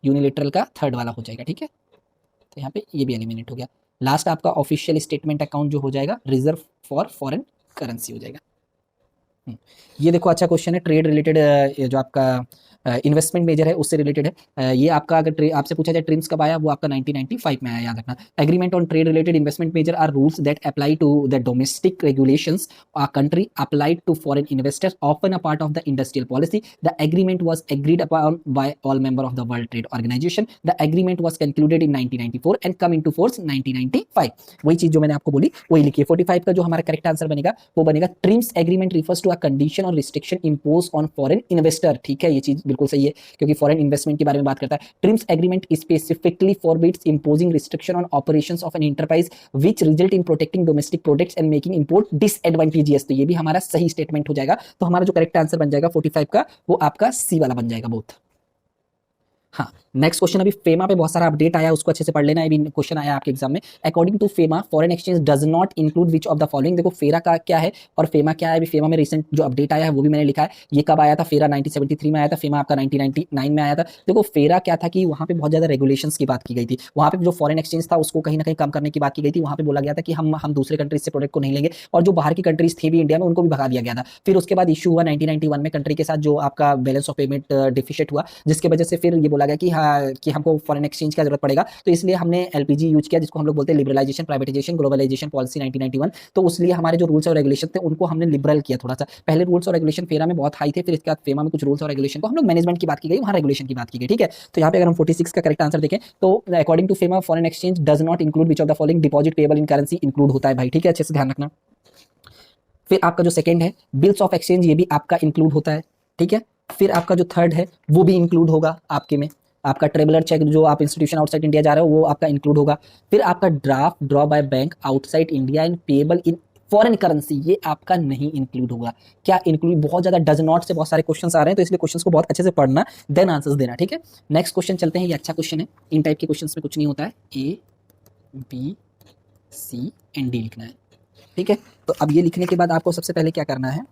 यूनिलिटरल का थर्ड वाला हो जाएगा। ठीक है, तो यहाँ पे ये भी एलिमिनेट हो गया। लास्ट आपका ऑफिशियल स्टेटमेंट अकाउंट जो हो जाएगा रिजर्व फॉर फॉरेन करेंसी हो जाएगा। ये देखो अच्छा क्वेश्चन है, ट्रेड रिलेटेड जो आपका इन्वेस्टमेंट मेजर है उससे रिलेटेड है। ये आपका अगर आपसे पूछा जाए ट्रिम्स कब आया, वो आपका 1995 में आया, याद रखना। Agreement on trade related investment measure are rules that apply to the domestic regulations a country applied to foreign investors, often a part of the industrial policy. The agreement was agreed upon by all members of the World Trade Organization. The agreement was concluded in 1994 and come into force 1995. वही चीज जो मैंने आपको बोली वही लिखी है। 45 का जो हमारा करेक्ट आंसर बनेगा वो बनेगा TRIMS agreement refers to a condition or restriction impose on foreign investor. ठीक है, ये चीज बिल्कुल सही है क्योंकि फॉरेन इन्वेस्टमेंट के बारे में बात करता है। TRIMS agreement specifically forbids imposing restriction on operations of an enterprise which result in protecting domestic products and making import disadvantageous। तो ये भी हमारा सही स्टेटमेंट हो जाएगा। तो हमारा जो करेक्ट आंसर बन जाएगा 45 का वो आपका सी वाला बन जाएगा बोथ। हाँ, नेक्स्ट क्वेश्चन, अभी फेमा पे बहुत सारा अपडेट आया, उसको अच्छे से पढ़ लेना। अभी क्वेश्चन आया आपके एग्जाम में, according to FEMA foreign exchange does not include which of the following. देखो फेरा का क्या है और फेमा क्या है। अभी फेमा में रिसेंट जो अपडेट आया है वो भी मैंने लिखा है। ये कब आया था, फेरा 1973 में आया था, फेमा आपका 1999 में आया था। देखो फेरा क्या था कि वहाँ पे बहुत ज्यादा रेगुलेशंस की बात की गई थी। वहाँ पे जो फॉरेन एक्सचेंज था उसको कहीं ना कहीं कम करने की बात की गई थी। वहाँ पे बोला गया था कि हम दूसरे कंट्रीज से प्रोडक्ट को नहीं लेंगे और जो बाहर की कंट्रीज थी भी इंडिया में उनको भी भगा दिया गया था। फिर उसके बाद इशू हुआ 1991 में कंट्री के साथ जो आपका बैलेंस ऑफ पेमेंट डिफिशिट हुआ, जिसकी वजह से फिर ये बोला गया कि हाँ कि हमको फॉरेन एक्सचेंज की जरूरत पड़ेगा। तो इसलिए हमने एलपीजी यूज किया, जिसको हम लोग बोलते हैं लिबरलाइजेशन, प्राइवेटाइजेशन, ग्लोबलाइजेशन पॉलिसी 1991। तो उसलिए हमारे जो रूल्स और रेगुलेशन थे उनको हमने लिबरल किया थोड़ा सा। पहले रूल्स और रेगुलेशन फेरा में बहुत हाई थे, फिर इसके बाद फेमा में कुछ रूल्स और रेगुलेशन को हम लोग मैनेजमेंट की बात की गई, वहाँ रेगुलेशन की बात की गई। ठीक है, तो यहाँ पे अगर हम 46 का करेक्ट आंसर देखें तो according to FEMA foreign exchange does not include which of the following, deposit payable in currency include होता है भाई। ठीक है, अच्छे से ध्यान रखना। फिर आपका जो सेकंड है बिल्स ऑफ एक्सचेंज, ये भी आपका इंक्लूड होता है। ठीक है, फिर आपका जो थर्ड है वो भी इंक्लूड होगा आपके में। आपका ट्रेवलर चेक जो आप इंस्टीट्यूशन आउटसाइड इंडिया जा रहे हो वो आपका इंक्लूड होगा। फिर आपका draft draw by bank outside India and payable in foreign currency, ये आपका नहीं इंक्लूड होगा। क्या इंक्लूड, बहुत ज्यादा डज नॉट से बहुत सारे क्वेश्चंस आ रहे हैं, तो इसलिए क्वेश्चंस को बहुत अच्छे से पढ़ना देन आंसर्स देना। ठीक है, नेक्स्ट क्वेश्चन चलते हैं। ये अच्छा क्वेश्चन है, इन टाइप के क्वेश्चंस में कुछ नहीं होता है, A B C and D लिखना है। ठीक है, तो अब ये लिखने के बाद आपको सबसे पहले क्या करना है,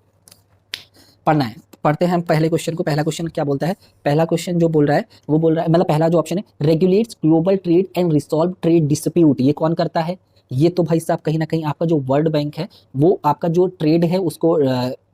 पढ़ना है। पढ़ते हैं हम पहले क्वेश्चन को। पहला क्वेश्चन क्या बोलता है, पहला क्वेश्चन जो बोल रहा है वो बोल रहा है, मतलब पहला जो ऑप्शन है, regulates global trade and resolve trade dispute. ये कौन करता है, ये तो भाई साहब कहीं ना कहीं आपका जो वर्ल्ड बैंक है वो आपका जो ट्रेड है उसको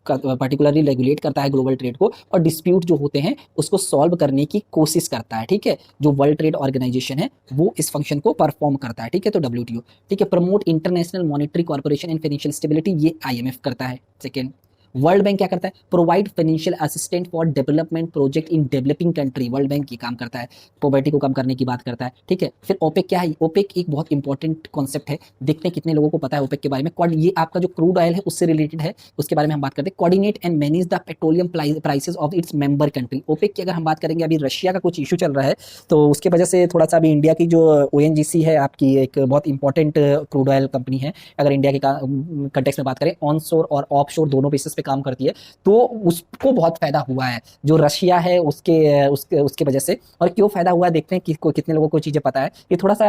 पर्टिकुलरली रेगुलेट करता है, ग्लोबल ट्रेड को, और डिस्प्यूट जो होते हैं उसको सॉल्व करने की कोशिश करता है। ठीक है, जो वर्ल्ड ट्रेड ऑर्गेनाइजेशन है वो इस फंक्शन को परफॉर्म करता है। ठीक है, तो WTO। ठीक है, promote international monetary corporation and financial stability, ये IMF करता है। सेकेंड, वर्ल्ड बैंक क्या करता है, provide financial assistant for development project in developing country. World bank ये काम करता है, पॉवर्टी को कम करने की बात करता है। ठीक है, फिर ओपेक क्या है, ओपेक एक बहुत इंपॉर्टेंट कॉन्सेप्ट है, देखते हैं कितने लोगों को पता है ओपेक के बारे में। ये आपका जो क्रूड ऑयल है उससे रिलेटेड है, उसके बारे में हम बात करते हैं। Coordinate and manage the petroleum prices of its member country. OPEC की अगर हम बात करेंगे, अभी रशिया का कुछ इशू चल रहा है तो उसके वजह से थोड़ा सा अभी इंडिया की जो ONGC है आपकी, एक बहुत इंपॉर्टेंट क्रूड ऑयल कंपनी है, अगर इंडिया के कंटेक्स्ट में बात करें, ऑन शोर और ऑफ शोर दोनों बेसिस पे काम करती है, तो उसको बहुत फायदा हुआ है। जो रशिया है उसके उसके उसके वजह से। और क्यों फायदा हुआ है देखते हैं कि कितने लोगों को चीजें पता है। ये थोड़ा सा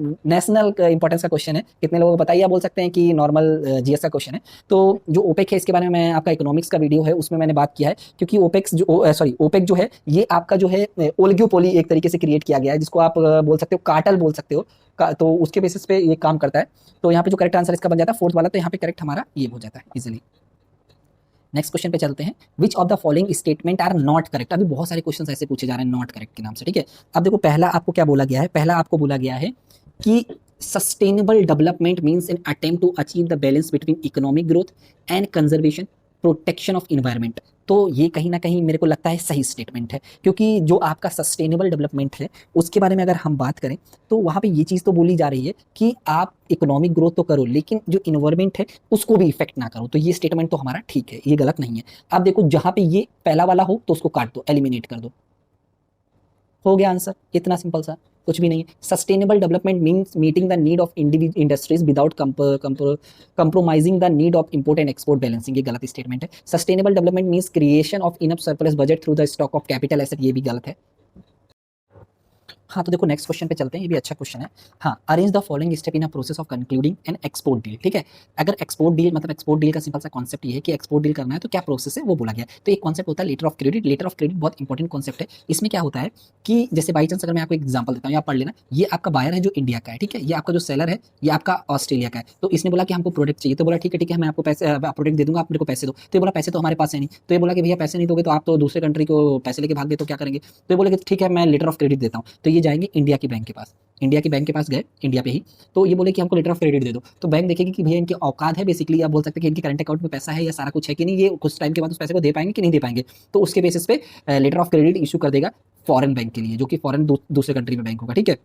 नेशनल इंपॉर्टेंस का क्वेश्चन है, कितने लोगों को पता है, या बोल सकते हैं कि नॉर्मल जीएस का क्वेश्चन है। तो जो ओपेक है इसके बारे में आपका इकोनॉमिक्स का वीडियो है उसमें मैंने बात किया है, क्योंकि ओपेक जो है ये आपका जो है ओलिगोपोली एक तरीके से क्रिएट किया गया है, जिसको आप बोल सकते हो कार्टेल बोल सकते हो। तो उसके बेसिस पे ये काम करता है। तो यहाँ पे जो करेक्ट आंसर इसका बन जाता है फोर्थ वाला, तो यहाँ पे करेक्ट हमारा ये हो जाता है इजिली। नेक्स्ट क्वेश्चन पे चलते हैं। Which of the following statement are not correct. अभी बहुत सारे क्वेश्चन ऐसे पूछे जा रहे हैं नॉट करेक्ट के नाम से, ठीक है। अब देखो पहला आपको क्या बोला गया है, पहला आपको बोला गया है कि sustainable development means an attempt to achieve the balance between economic growth and conservation protection of environment. तो ये कहीं ना कहीं मेरे को लगता है सही स्टेटमेंट है, क्योंकि जो आपका सस्टेनेबल डेवलपमेंट है उसके बारे में अगर हम बात करें तो वहाँ पे ये चीज़ तो बोली जा रही है कि आप इकोनॉमिक ग्रोथ तो करो लेकिन जो इन्वायरमेंट है उसको भी इफेक्ट ना करो। तो ये स्टेटमेंट तो हमारा ठीक है, ये गलत नहीं है। अब देखो जहाँ पे ये पहला वाला हो तो उसको काट दो, एलिमिनेट कर दो, हो गया आंसर। इतना सिंपल सा, कुछ भी नहीं है। Sustainable development means meeting the need of industries without compromising the need of import and export balancing, ये गलत स्टेटमेंट है। Sustainable development means creation of enough surplus budget through the stock of capital asset, ये भी गलत है। हाँ तो देखो नेक्स्ट क्वेश्चन पे चलते हैं, ये भी अच्छा क्वेश्चन है। हाँ, arrange the following step in a process of concluding an export deal, ठीक है। अगर एक्सपोर्ट डील मतलब एक्सपोर्ट डील का सिंपल सा कॉन्सेप्ट ये है कि एक्सपोर्ट डील करना है तो क्या प्रोसेस है वो बोला गया है। तो एक कॉन्सेप्ट होता है letter of credit. Letter of credit बहुत इंपॉर्टेंट कॉन्सेप्ट है। इसमें क्या होता है कि जैसे बाई चांस अगर मैं आपको एग्जाम्पल देता हूँ, आप पढ़ लेना। ये आपका बायर है जो इंडिया का है, ठीक है। ये आपका जो सेलर है ये आपका ऑस्ट्रेलिया का है। तो इसने बोला कि हमको प्रोडक्ट चाहिए, तो बोला ठीक है मैं आपको पैसे प्रोडक्ट दे दूंगा, आप मेरे को पैसे दो। तो ये बोला पैसे तो हमारे पास है नहीं। तो ये बोला कि भैया पैसे नहीं दोगे तो आप तो दूसरे कंट्री को पैसे लेके भाग गए, तो क्या करेंगे। तो ये बोले कि ठीक है मैं लेटर ऑफ क्रेडिट देता हूँ। तो ये जाएंगे इंडिया की बैंक के पास, इंडिया की बैंक के पास गए इंडिया पे ही। तो ये बोले कि हमको लेटर ऑफ क्रेडिट दे दो। तो बैंक देखेगी कि भैया इनकी औकात है, बेसिकली आप बोल सकते हैं कि इनके करंट अकाउंट में पैसा है या सारा कुछ है कि नहीं, ये कुछ टाइम के बाद उस पैसे को दे पाएंगे कि नहीं दे पाएंगे। तो उसके बेसिस पे लेटर ऑफ क्रेडिट इशू कर देगा फॉरेन बैंक के लिए, जो कि फॉरेन दूसरे कंट्री में बैंक होगा, ठीक है।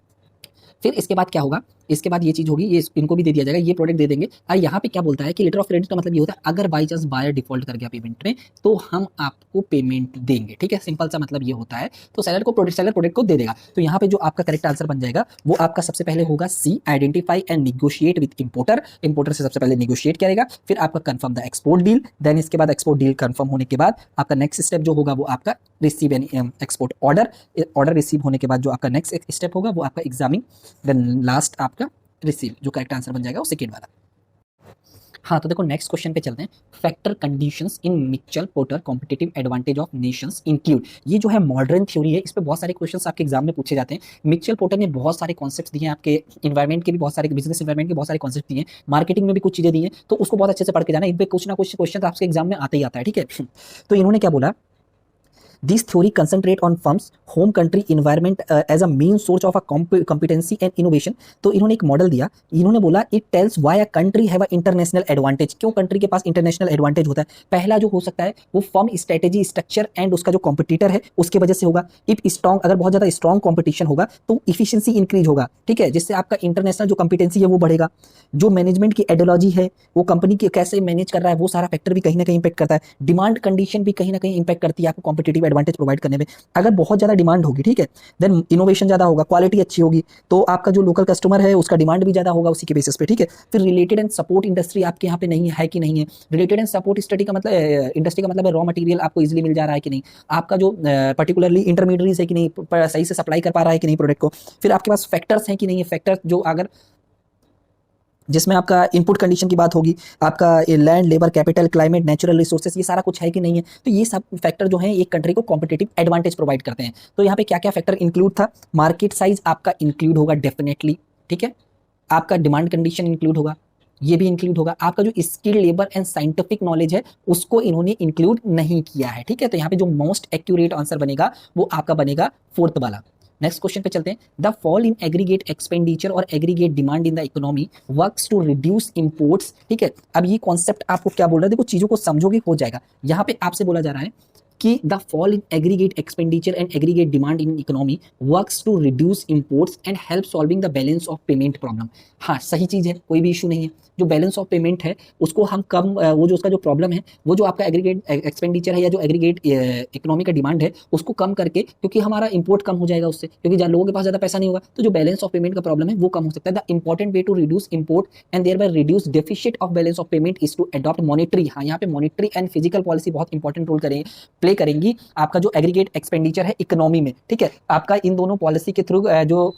फिर इसके बाद क्या होगा, इसके बाद ये चीज होगी, ये इनको भी दे दिया जाएगा, ये प्रोडक्ट दे देंगे। और यहाँ पे क्या बोलता है कि लेटर ऑफ क्रेडिट का मतलब ये होता है अगर बाई चांस बायर डिफॉल्ट कर गया पेमेंट में तो हम आपको पेमेंट देंगे, ठीक है। सिंपल सा मतलब ये होता है। तो सेलर प्रोडक्ट को दे देगा। तो यहाँ पे जो आपका करेक्ट आंसर बन जाएगा वो आपका सबसे पहले होगा C, identify and negotiate with importer. Importer से सबसे पहले निगोशिएट करेगा, फिर आपका confirm the export deal. Then इसके बाद एक्सपोर्ट डील कंफर्म होने के बाद आपका नेक्स्ट स्टेप जो होगा वो आपका receive an export order. Order receive होने के बाद जो आपका नेक्स्ट स्टेप होगा वो आपका एग्जामिंग, देन लास्ट आपका रिसीव। जो करेक्ट आंसर बन जाएगा वो सेकेंड वाला। हाँ तो देखो नेक्स्ट क्वेश्चन पे चलते हैं। Factor conditions in Mitchell porter competitive advantage of Nations include. ये जो है मॉडर्न थ्योरी है, इस पे बहुत सारे क्वेश्चंस आपके एग्जाम में पूछे जाते हैं। मिचेल पोर्टर ने बहुत सारे कॉन्सेप्ट्स दिए हैं, आपके इन्वायरमेंट के भी बहुत सारे, बिजनेस इन्वायरमेंट के बहुत सारे कॉन्सेप्ट दिए हैं, मार्केटिंग में भी कुछ चीजें दी हैं। तो उसको बहुत अच्छे से पढ़ के जाना, इन पे कुछ ना कुछ क्वेश्चन आपके एग्जाम में आता ही आता है, ठीक है। तो इन्होंने क्या बोला, This theory concentrate on firms home country environment as a main source of a competency and innovation। तो इन्होंने एक मॉडल दिया, इन्होंने बोला it tells why a country have a international advantage। क्यों कंट्री के पास इंटरनेशनल एडवांटेज होता है। पहला जो हो सकता है वो फर्म स्ट्रेटेजी स्ट्रक्चर एंड उसका जो कॉम्पिटिटर है उसके वजह से होगा। इफ स्ट्रॉन्ग, अगर बहुत ज्यादा स्ट्रॉन्ग कॉम्पिटिशन होगा तो इफिशियंसी इंक्रीज होगा, ठीक है, जिससे आपका इंटरनेशनल जो कॉम्पिटेंसी है वो बढ़ेगा। जो मैनेजमेंट की आइडियोलॉजी है वो कंपनी की कैसे मैनेज कर रहा है वो सारा फैक्टर भी कहीं ना कहीं इंपैक्ट करता है। डिमांड कंडीशन भी कहीं ना कहीं इंपैक्ट करती है आपको कॉम्पिटिटिव एडवांटेज प्रोवाइड करने में। अगर बहुत ज्यादा डिमांड होगी, ठीक है, देन इनोवेशन ज्यादा होगा, क्वालिटी अच्छी होगी, तो आपका जो लोकल कस्टमर है उसका डिमांड भी ज्यादा होगा उसी के बेसिस पे, ठीक है। फिर रिलेटेड एंड सपोर्ट इंडस्ट्री आपके यहाँ पे नहीं है कि नहीं है। रिलेटेड एंड सपोर्ट स्टडी का मतलब, इंडस्ट्री का मतलब है रॉ मटेरियल आपको इजीली मिल जा रहा है कि नहीं, आपका जो पर्टिकुलरली इंटरमीडिएट्स है कि नहीं, सही से सप्लाई कर पा रहा है कि नहीं प्रोडक्ट को। फिर आपके पास फैक्टर्स हैं कि नहीं, फैक्टर जो अगर जिसमें आपका इनपुट कंडीशन की बात होगी, आपका land, labour, capital, climate, natural resources, ये सारा कुछ है कि नहीं है। तो ये सब फैक्टर जो है एक कंट्री को कॉम्पिटिटिव एडवांटेज प्रोवाइड करते हैं। तो यहाँ पे क्या क्या फैक्टर इंक्लूड था, मार्केट साइज आपका इंक्लूड होगा डेफिनेटली, ठीक है। आपका डिमांड कंडीशन इंक्लूड होगा, ये भी इंक्लूड होगा। आपका जो skill, labour and scientific knowledge है उसको इन्होंने इंक्लूड नहीं किया है, ठीक है। तो यहाँ पे जो मोस्ट एक्यूरेट आंसर बनेगा वो आपका बनेगा फोर्थ वाला। नेक्स्ट क्वेश्चन पे चलते हैं। The fall in aggregate expenditure or aggregate demand in the economy works to reduce imports, ठीक है। अब ये कॉन्सेप्ट आपको क्या बोल रहा है, देखो चीजों को समझोगे हो जाएगा। यहाँ पे आपसे बोला जा रहा है कि the fall in aggregate expenditure and aggregate demand in economy works to reduce imports and help solving the balance of payment problem. हाँ, सही चीज़ है, कोई भी इशू नहीं है। जो बैलेंस ऑफ पेमेंट है उसको हम कम, वो जो उसका जो प्रॉब्लम है, वो जो आपका एग्रीगेट एक्सपेंडिचर है या जो एग्रीगेट इकोनॉमी का डिमांड है उसको कम करके, क्योंकि हमारा इंपोर्ट कम हो जाएगा उससे, क्योंकि लोगों के पास ज़्यादा पैसा नहीं होगा, तो जो बैलेंस ऑफ पेमेंट का प्रॉब्लम है वो कम हो सकता है। The important way to reduce import and thereby reduce deficit of balance of payment is to adopt monetary. हाँ, यहाँ पे मॉनेटरी एंड फिजिकल पॉलिसी बहुत इंपॉर्टेंट रोल प्ले करेंगी आपका जो एग्रीगेट एक्सपेंडिचर है इकोनॉमी में, ठीक है। आपका इन दोनों पॉलिसी के थ्रू जो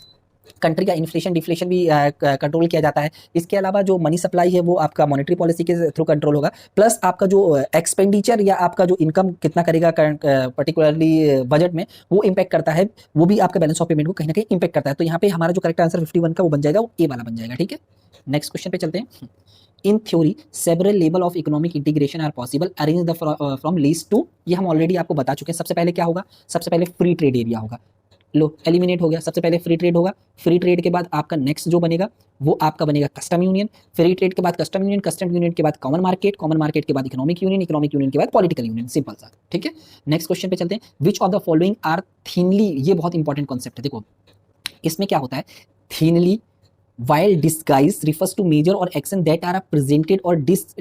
कंट्री का इन्फ्लेशन डिफ्लेशन भी कंट्रोल किया जाता है। इसके अलावा जो मनी सप्लाई है वो आपका मॉनेटरी पॉलिसी के थ्रू कंट्रोल होगा, प्लस आपका जो एक्सपेंडिचर या आपका जो इनकम कितना करेगा पर्टिकुलरली बजट में, वो इम्पैक्ट करता है, वो भी आपका बैलेंस ऑफ पेमेंट को कहीं ना कहीं इम्पैक्ट करता है। तो यहाँ पे हमारा जो करेक्ट आंसर 51 का वो बन जाएगा, वो ए वाला बन जाएगा, ठीक है। नेक्स्ट क्वेश्चन पे चलते हैं। In theory several level of economic integration are possible, arrange the from least to. ये हम ऑलरेडी आपको बता चुके हैं। सबसे पहले क्या होगा, सबसे पहले फ्री ट्रेड एरिया होगा, लो एलिमिनेट हो गया। सबसे पहले फ्री ट्रेड होगा, फ्री ट्रेड के बाद आपका नेक्स्ट जो बनेगा वो आपका बनेगा कस्टम यूनियन, फ्री ट्रेड के बाद कस्टम यूनियन, कस्टम यूनियन के बाद कॉमन मार्केट, कॉमन मार्केट के बाद इकोनॉमिक यूनियन, इकोनॉमिक यूनियन के बाद पॉलिटिकल यूनियन, सिंपल सा, ठीक है। नेक्स्ट क्वेश्चन पे चलते हैं। Which of the following are thinly, ये बहुत इंपॉर्टेंट कॉन्सेप्ट है। देखो इसमें क्या होता है, thinly while disguise refers to measure or action that are presented or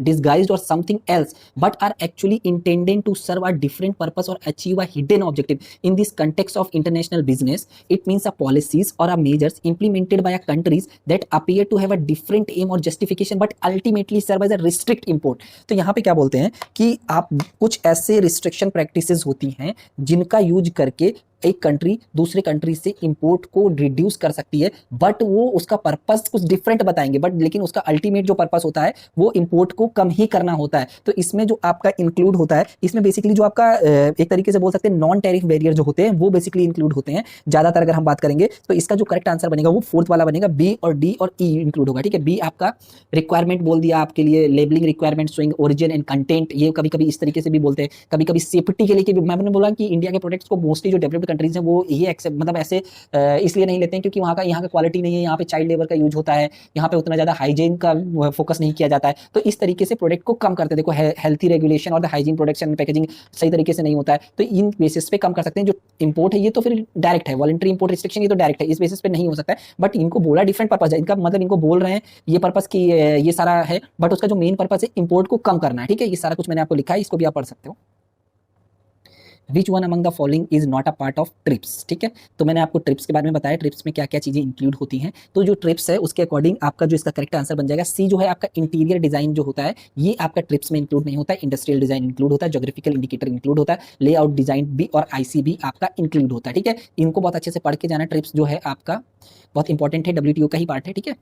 disguised or something else but are actually intended to serve a different purpose or achieve a hidden objective. In this context of international business, it means a policies or a measures implemented by a countries that appear to have a different aim or justification but ultimately serve as a restrict import. तो यहाँ पे क्या बोलते हैं कि आप कुछ ऐसे restriction practices होती हैं जिनका यूज करके एक कंट्री दूसरे कंट्री से इंपोर्ट को रिड्यूस कर सकती है, बट वो उसका पर्पस कुछ डिफरेंट बताएंगे, बट लेकिन उसका अल्टीमेट जो पर्पस होता है वो इंपोर्ट को कम ही करना होता है। तो इसमें जो आपका इंक्लूड होता है, इसमें बेसिकली जो आपका एक तरीके से बोल सकते हैं नॉन टैरिफ बैरियर जो होते हैं वो बेसिकली इंक्लूड होते हैं ज्यादातर। अगर हम बात करेंगे तो इसका जो करेक्ट आंसर बनेगा वो फोर्थ वाला बनेगा, बी और डी और ई इंक्लूड होगा, ठीक है। बी आपका रिक्वायरमेंट बोल दिया आपके लिए, labelling requirement, showing origin and content, ये कभी कभी इस तरीके से भी बोलते हैं, कभी कभी सेफ्टी के लिए। मैंने बोला कि इंडिया के प्रोडक्ट्स को मोस्टली जो डेवलप्ड कंट्रीज हैं वो ये मतलब ऐसे इसलिए नहीं लेते हैं क्योंकि वहाँ का क्वालिटी नहीं है, यहाँ पे चाइल्ड लेबर का यूज होता है, यहाँ पे उतना ज्यादा हाइजीन का फोकस नहीं किया जाता है। तो इस तरीके से प्रोडक्ट को कम करते हैं। देखो हेल्थी रेगुलेशन और the hygiene production and packaging सही तरीके से नहीं होता है, तो इन बेसिस पे कम कर सकते हैं। जो इंपोर्ट है ये तो फिर डायरेक्ट है, वॉलंटरी इंपोर्ट रिस्ट्रिक्शन ये तो डायरेक्ट है, इस बेसिस पे नहीं हो सकता है। बट इनको बोला डिफरेंट पर्पस है, इनका मतलब इनको बोल रहे हैं ये पर्पस की ये सारा है, बट उसका जो मेन पर्पस है इंपोर्ट को कम करना है, ठीक है। ये सारा कुछ मैंने आपको लिखा है, इसको भी आप पढ़ सकते हो। Which one among the following is not a part of trips, ठीक है। तो मैंने आपको ट्रिप्स के बारे में बताया, ट्रिप्स में क्या क्या चीजें इंक्लूड होती हैं। तो जो ट्रिप्स है उसके अकॉर्डिंग आपका जो इसका करेक्ट आंसर बन जाएगा सी, जो है आपका इंटीरियर डिजाइन जो होता है ये आपका ट्रिप्स में इंक्लूड नहीं होता है। इंडस्ट्रियल डिजाइन इंक्लूड होता है, ज्योग्राफिकल इंडिकेटर इंक्लूड होता है, लेआउट डिजाइन भी और आईसी भी आपका इंक्लूड होता है, ठीक है। इनको बहुत अच्छे से पढ़ के जाना। ट्रिप्स जो है आपका बहुत इंपॉर्टेंट है, WTO का ही पार्ट है, ठीक है।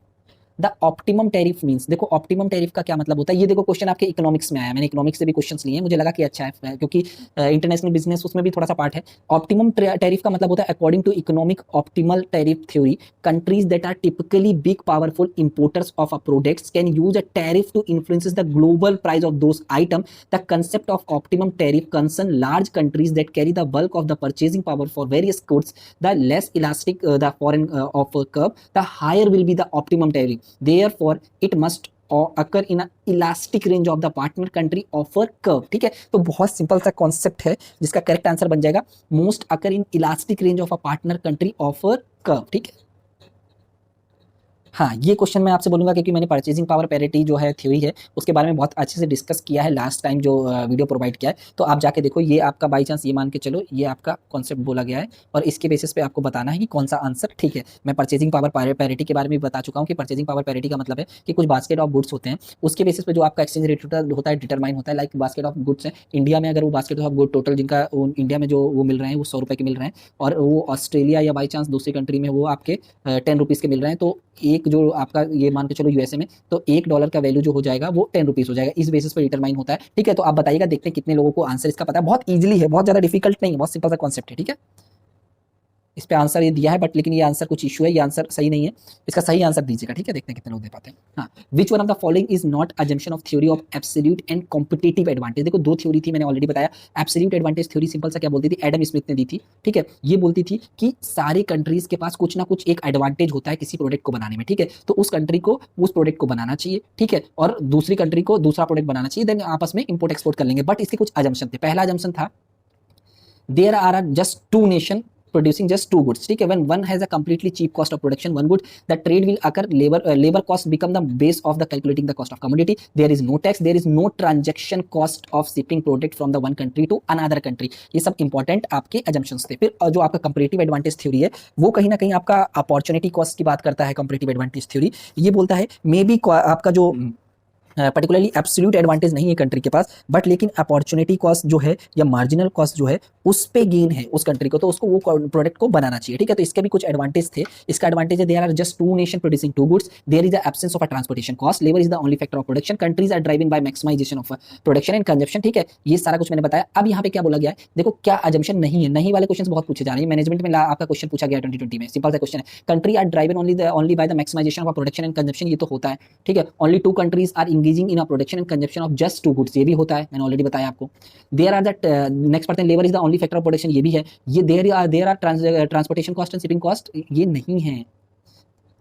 द ऑप्टिमम टैरिफ मींस, देखो ऑप्टिमम टैरिफ का क्या मतलब होता है, ये देखो क्वेश्चन आपके इकोनॉमिक्स में आया, मैंने इकोनॉमिक्स से भी क्वेश्चंस लिए हैं, मुझे लगा कि अच्छा है क्योंकि इंटरनेशनल बिजनेस उसमें भी थोड़ा सा पार्ट है। ऑप्टिमम टैरिफ का मतलब होता है according to economic optimal tariff theory, countries that are typically big powerful importers of a products can use a tariff to influence the global price of those item. The concept of optimum tariff concern large countries that carry the bulk of the purchasing power for various goods, the less elastic the foreign of curve, the higher will be the optimum tariff, therefore it must occur in a elastic range of the partner country offer curve, ठीक है। तो बहुत simple सा concept है जिसका correct answer बन जाएगा most occur in elastic range of a partner country offer curve, ठीक है। हाँ, ये क्वेश्चन मैं आपसे बोलूंगा क्योंकि मैंने परचेजिंग पावर पैरिटी जो है थ्योरी है उसके बारे में बहुत अच्छे से डिस्कस किया है लास्ट टाइम जो वीडियो प्रोवाइड किया है, तो आप जाके देखो। ये आपका बाई चांस ये मान के चलो ये आपका कॉन्सेप्ट बोला गया है और इसके बेसिस पे आपको बताना है कि कौन सा आंसर ठीक है। मैं परचेजिंग पावर पैरिटी के बारे में बता चुका हूँ कि परचेजिंग पावर पैरिटी का मतलब है कि कुछ बास्केट ऑफ गुड्स होते हैं, उसके बेसिस पे जो आपका एक्सचेंज रेट होता है डिटरमाइन होता है। लाइक बास्केट ऑफ गुड्स है इंडिया में, अगर वो बास्केट ऑफ गुड टोटल जिनका इंडिया में जो वो मिल रहे हैं वो 100 रुपये के मिल रहे हैं और वो ऑस्ट्रेलिया या बाई चांस दूसरी कंट्री में वो आपके 10 रुपीज़ के मिल रहे हैं, तो एक जो आपका ये मान के चलो यूएसए में, तो $1 का वैल्यू जो हो जाएगा वो 10 रुपीज हो जाएगा। इस बेसिस पर डिटरमाइन होता है, ठीक है। तो आप बताइएगा, देखते हैं कितने लोगों को आंसर इसका पता है। बहुत इजीली है, बहुत ज्यादा डिफिकल्ट नहीं है, बहुत सिंपल सा कॉन्सेप्ट है, ठीक है। इस पे आंसर ये दिया है बट लेकिन ये आंसर कुछ इशू है, ये आंसर सही नहीं है, इसका सही आंसर दीजिएगा, ठीक है। देखते हैं कितने लोग दे पाते हैं। हाँ, विच one of the following is not assumption of theory of absolute and competitive advantage. देखो दो थ्योरी थी, मैंने ऑलरेडी बताया। एब्सोल्यूट एडवांटेज थ्योरी सिंपल सा क्या बोलती थी, एडम स्मिथ ने दी थी, ठीक है। ये बोलती थी कि सारी कंट्रीज के पास कुछ ना कुछ एक एडवांटेज होता है किसी प्रोडक्ट को बनाने में, ठीक है। तो उस कंट्री को उस प्रोडक्ट को बनाना चाहिए, ठीक है, और दूसरी कंट्री को दूसरा प्रोडक्ट बनाना चाहिए, देन आपस में इंपोर्ट एक्सपोर्ट कर लेंगे। बट इसके कुछ अजम्पशन थे। पहला अजम्पशन था there are just two nation producing just two goods. ठीक है, when one has a completely cheap cost of production one good, the trade will occur, labor cost become the base of the calculating the cost of commodity. There is no tax, there is no transaction cost of shipping product from the one country to another country. ये सब important आपके assumptions थे। फिर जो आपका comparative advantage theory है वो कहीं ना कहीं आपका अपॉर्चुनिटी कॉस्ट की बात करता है। कंपैरेटिव एडवांटेज थ्योरी ये बोलता है मे बी आपका जो पर्टिकुलरली एब्सोल्यूट एडवांटेज नहीं है कंट्री के पास, बट लेकिन अपॉर्चुनिटी कॉस्ट जो है या मार्जिनल कॉस्ट जो है उस पे गेन है उस कंट्री को, तो उसको वो प्रोडक्ट को बनाना चाहिए। ठीक है, तो इसके भी कुछ एडवांटेज थे। इसका एडवांटेज है there are just two nation producing two goods, there is the absence of a transportation cost, labour is the only factor of production, countries are driving by maximization of production and consumption. ठीक है, ये सारा कुछ मैंने बताया। अब यहाँ पे क्या बोला गया है, देखो क्या अजम्पशन नहीं है, नहीं वाले क्वेश्चन बहुत पूछे जा रहे हैं। मैनेजमेंट में आपका क्वेश्चन पूछा गया 2020 में, सिंपल सा क्वेश्चन है, country are driven only by the maximization of production and consumption, ये तो होता है। ठीक है, only two countries are engaging in a production and consumption of just two goods, ये भी होता है, मैंने ऑलरेडी बताया आपको। देयर आर दैट नेक्स्ट पढ़ते हैं, labour is the only factor of production, ये भी है। ये there are transportation cost and shipping cost, ये नहीं है,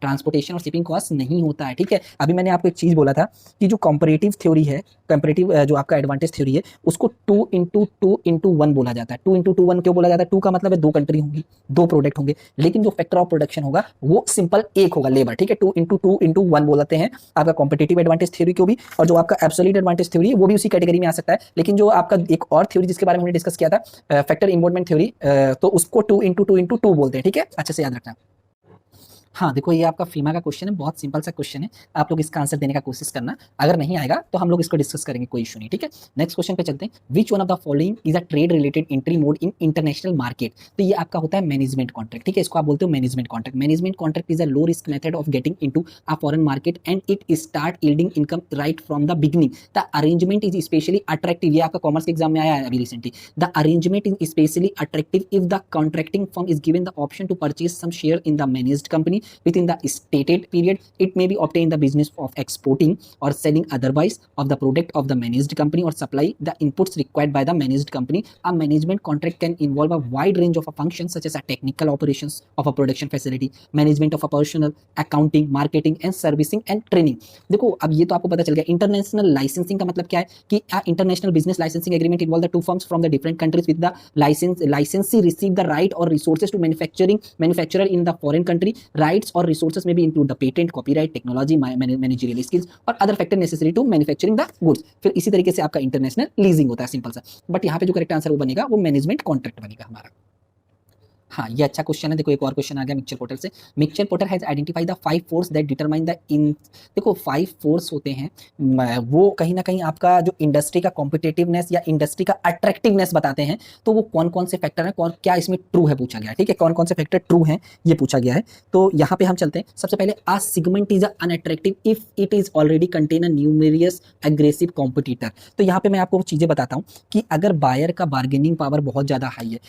ट्रांसपोर्टेशन और शिपिंग कॉस्ट नहीं होता है। ठीक है, अभी मैंने आपको एक चीज बोला था कि जो कंपैरेटिव थ्योरी है, कंपैरेटिव जो आपका एडवांटेज थ्योरी है, उसको 2 into 1 बोला जाता है। 2 into 1 क्यों बोला जाता है? 2 का मतलब है 2 कंट्री होंगी, 2 प्रोडक्ट होंगे, लेकिन जो फैक्टर ऑफ प्रोडक्शन होगा वो सिंपल एक होगा, लेबर। ठीक है, 2 into 1 बोलते हैं आपका कॉम्पिटिटिव एडवांटेज थ्योरी को भी, और जो आपका एब्सोल्यूट एडवांटेज थ्योरी है वो भी उसी कैटेगरी में आ सकता है। लेकिन जो आपका एक और थ्योरी जिसके बारे में हमने डिस्कस किया था, फैक्टर इन्वॉल्वमेंट थ्योरी, तो उसको 2 into 2 बोलते हैं। ठीक है, अच्छे से याद रखना। हाँ देखो, ये आपका फीमा का क्वेश्चन है, बहुत सिंपल सा क्वेश्चन है, आप लोग इसका आंसर देने का कोशिश करना, अगर नहीं आएगा तो हम लोग इसको डिस्कस करेंगे, कोई इशू नहीं। ठीक है, नेक्स्ट क्वेश्चन पे चलते हैं। Which one of the following is a trade related entry mode in international market? तो ये आपका होता है मैनेजमेंट कॉन्ट्रैक्ट। ठीक है, इसको आप बोलते हो management contract. Management contract is a low risk method of getting into a foreign market and it start yielding income right from the beginning. The arrangement is specially attractive, ये आपका commerce के exam में आया है अभी recently. The arrangement is specially attractive if the contracting firm is given the option to purchase some share in the managed company within the stated period. It may be obtained the business of exporting or selling otherwise of the product of the managed company or supply the inputs required by the managed company. A management contract can involve a wide range of functions such as a technical operations of a production facility, management of a personnel, accounting, marketing and servicing and training. देखो अब ये तो आपको पता चल गया। International licensing का मतलब क्या है कि international business licensing agreement involve the two firms from the different countries with the licensee receive the right or resources to manufacturer in the foreign country. Rights or resources may be include the patent, copyright, technology, managerial skills और other factor necessary to manufacturing the goods. फिर इसी तरीके से आपका international leasing होता है, simple सा। But यहाँ पे जो करेक्ट आंसर वो बनेगा वो मैनेजमेंट कॉन्ट्रैक्ट बनेगा हमारा। हाँ, ये अच्छा क्वेश्चन है। देखो एक और क्वेश्चन आ गया मिक्सचर पोर्टर से। Mixture porter has identify the 5 force that determine the in. देखो 5 फोर्स होते हैं, वो कहीं ना कहीं आपका जो इंडस्ट्री का कॉम्पिटिटिवनेस या इंडस्ट्री का अट्रैक्टिवनेस बताते हैं। तो वो कौन कौन से फैक्टर हैं, कौन क्या इसमें ट्रू है पूछा गया है। ठीक है, कौन कौन से फैक्टर ट्रू हैं ये पूछा गया है। तो यहाँ पे हम चलते हैं। सबसे पहले a segment is unattractive if it is already contain a numerous aggressive competitor. तो यहाँ पे मैं आपको चीजें बताता हूँ कि अगर बायर का बार्गेनिंग पावर बहुत ज्यादा हाई है,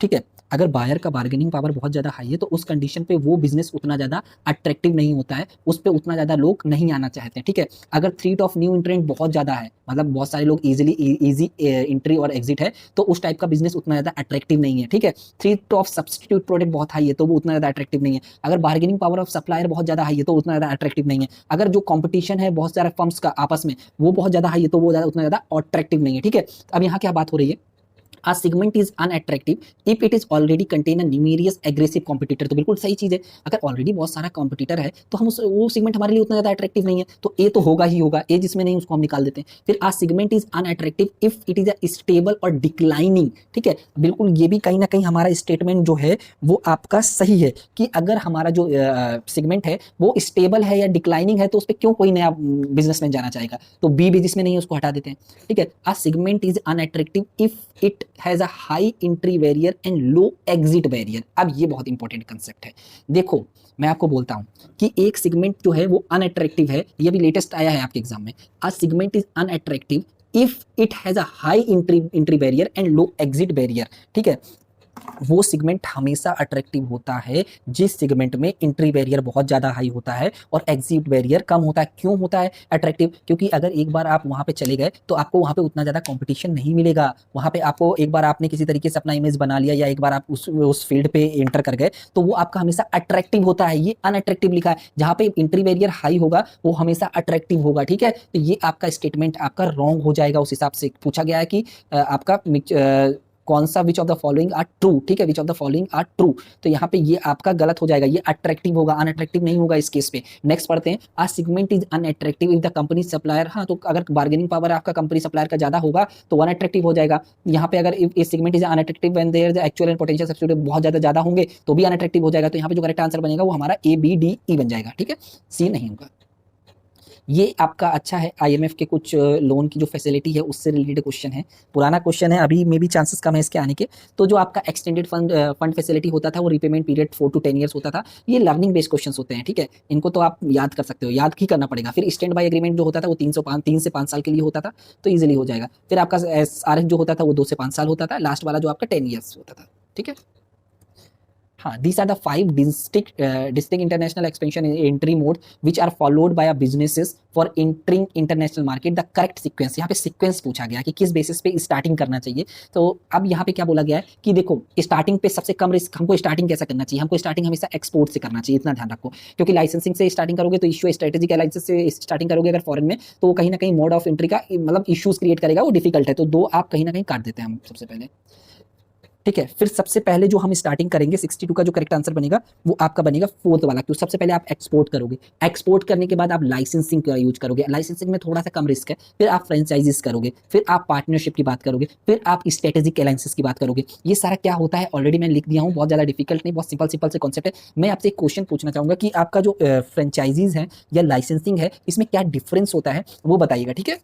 ठीक है, अगर बायर का बार्गेनिंग पावर बहुत ज़्यादा हाई है तो उस कंडीशन पे वो बिजनेस उतना ज़्यादा अट्रैक्टिव नहीं होता है, उस पर उतना ज़्यादा लोग नहीं आना चाहते हैं। ठीक है, अगर थ्रेट ऑफ न्यू एंट्रेंट बहुत ज़्यादा है, मतलब बहुत सारे लोग इजी एंट्री और एग्जिट है, तो उस टाइप का बिजनेस उतना ज़्यादा अट्रैक्टिव नहीं है। ठीक है, थ्रेट ऑफ सब्सटीट्यूट प्रोडक्ट बहुत हाई है तो वो उतना ज़्यादा अट्रैक्टिव नहीं है। अगर बार्गेनिंग पावर ऑफ सप्लायर बहुत ज़्यादा हाई है तो उतना ज़्यादा अट्रैक्टिव नहीं है। अगर जो कॉम्पिटिशन है बहुत सारे फर्म्स का आपस में वो बहुत ज़्यादा हाई है तो वो उतना ज़्यादा अट्रैक्टिव नहीं है। ठीक है, अब यहाँ क्या बात हो रही है, A segment is unattractive if it is already contain a numerous aggressive competitor। तो बिल्कुल सही चीज़ है, अगर ऑलरेडी बहुत सारा कॉम्पिटिटर है तो हम वो सेगमेंट हमारे लिए उतना ज़्यादा अट्रैक्टिव नहीं है, तो ए तो होगा ही होगा, ए जिसमें नहीं उसको हम निकाल देते हैं। फिर a segment is unattractive if it is a stable or declining. ठीक है, बिल्कुल ये भी कहीं ना कहीं हमारा स्टेटमेंट जो है वो आपका सही है कि अगर हमारा जो सेगमेंट है वो स्टेबल है या डिक्लाइनिंग है तो उस पर क्यों कोई नया बिजनेसमैन जाना चाहेगा, तो बी भी जिसमें नहीं है उसको हटा देते हैं। ठीक है, a segment is unattractive if it has a high entry barrier and low exit barrier. अब ये बहुत इंपॉर्टेंट कंसेप्ट है। देखो मैं आपको बोलता हूं कि एक सेगमेंट जो है वो अनअट्रैक्टिव है, ये भी लेटेस्ट आया है आपके एग्जाम में। A segment is unattractive if it has a high entry barrier and low exit barrier. ठीक है, वो सेगमेंट हमेशा अट्रैक्टिव होता है जिस सेगमेंट में एंट्री बैरियर बहुत ज़्यादा हाई होता है और एग्जिट बैरियर कम होता है। क्यों होता है अट्रैक्टिव? क्योंकि अगर एक बार आप वहाँ पे चले गए तो आपको वहाँ पे उतना ज़्यादा कंपटीशन नहीं मिलेगा। वहाँ पे आपको एक बार आपने किसी तरीके से अपना इमेज बना लिया या एक बार आप उस फील्ड पे एंटर कर गए तो वो आपका हमेशा अट्रैक्टिव होता है। ये अनअट्रैक्टिव लिखा है, जहाँ पे एंट्री बैरियर हाई होगा वो हमेशा अट्रैक्टिव होगा। ठीक है, तो ये आपका स्टेटमेंट आपका रॉन्ग हो जाएगा। उस हिसाब से पूछा गया है कि आपका कौन सा which of the following are true, ठीक है, which of the following are true, तो यहाँ पे ये आपका गलत हो जाएगा, ये अट्रैक्टिव होगा, अनअट्रैक्टिव नहीं होगा इस केस पे। नेक्स्ट पढ़ते हैं, a segment is unattractive if the company supplier, हाँ तो अगर बार्गेनिंग पावर आपका कंपनी सप्लायर का ज्यादा होगा तो अनअट्रैक्टिव हो जाएगा। यहाँ पे अगर if segment is unattractive when there the actual and potential substitute बहुत ज्यादा होंगे तो भी अनअट्रैक्टिव हो जाएगा। तो यहाँ पे जो करेक्ट आंसर बनेगा वो हमारा ABDE बन जाएगा, ठीक है, सी नहीं होगा। ये आपका अच्छा है, IMF के कुछ लोन की जो फैसिलिटी है उससे रिलेटेड क्वेश्चन है, पुराना क्वेश्चन है, अभी में भी चांसेस कम है इसके आने के। तो जो आपका एक्सटेंडेड फंड फैसिलिटी होता था वो रिपेमेंट पीरियड 4 to 10 ईयर्स होता था। ये लर्निंग बेस्ड क्वेश्चन होते हैं, ठीक है, इनको तो आप याद कर सकते हो, याद ही करना पड़ेगा। फिर स्टैंड बाय एग्रीमेंट जो होता था वो 3 से 5 साल के लिए होता था, तो ईजिली हो जाएगा। फिर आपका SRF जो होता था वो 2 से 5 साल होता था, लास्ट वाला जो आपका 10 ईयर्स होता था, ठीक है। हाँ, these are the 5 distinct international expansion entry mode which are followed by a businesses for entering international market. The correct sequence, यहाँ पे sequence पूछा गया कि किस बेसिस पे स्टार्टिंग करना चाहिए। तो अब यहाँ पे क्या बोला गया है कि देखो स्टार्टिंग पे सबसे कम रिस्क, हमको स्टार्टिंग कैसा करना चाहिए, हमको स्टार्टिंग हमेशा एक्सपोर्ट से करना चाहिए, इतना ध्यान रखो, क्योंकि लाइसेंसिंग से स्टार्टिंग करोगे तो इश्यू, स्ट्रेटेजिक अलायंसेस से स्टार्टिंग करोगे अगर फॉरेन में तो वो कहीं ना कहीं मोड ऑफ एंट्री का मतलब इश्यूज क्रिएट करेगा, वो डिफिकल्ट है। तो 2 आप कहीं ना कहीं काट देते हैं हम सबसे पहले, ठीक है। फिर सबसे पहले जो हम स्टार्टिंग करेंगे 62 का जो करेक्ट आंसर बनेगा वो आपका बनेगा 4th वाला, क्योंकि सबसे पहले आप एक्सपोर्ट करोगे, एक्सपोर्ट करने के बाद आप लाइसेंसिंग का यूज करोगे, लाइसेंसिंग में थोड़ा सा कम रिस्क है, फिर आप फ्रेंचाइजीज करोगे, फिर आप पार्टनरशिप की बात करोगे, फिर आप स्ट्रेटेजिक अलायंसेस की बात करोगे। ये सारा क्या होता है ऑलरेडी मैं लिख दिया हूँ, बहुत ज्यादा डिफिकल्ट नहीं, बहुत सिंपल से कॉन्सेप्ट है। मैं आपसे एक क्वेश्चन पूछना चाहूंगा कि आपका जो फ्रेंचाइजीज है या लाइसेंसिंग है इसमें क्या डिफरेंस होता है वो बताइएगा, ठीक है।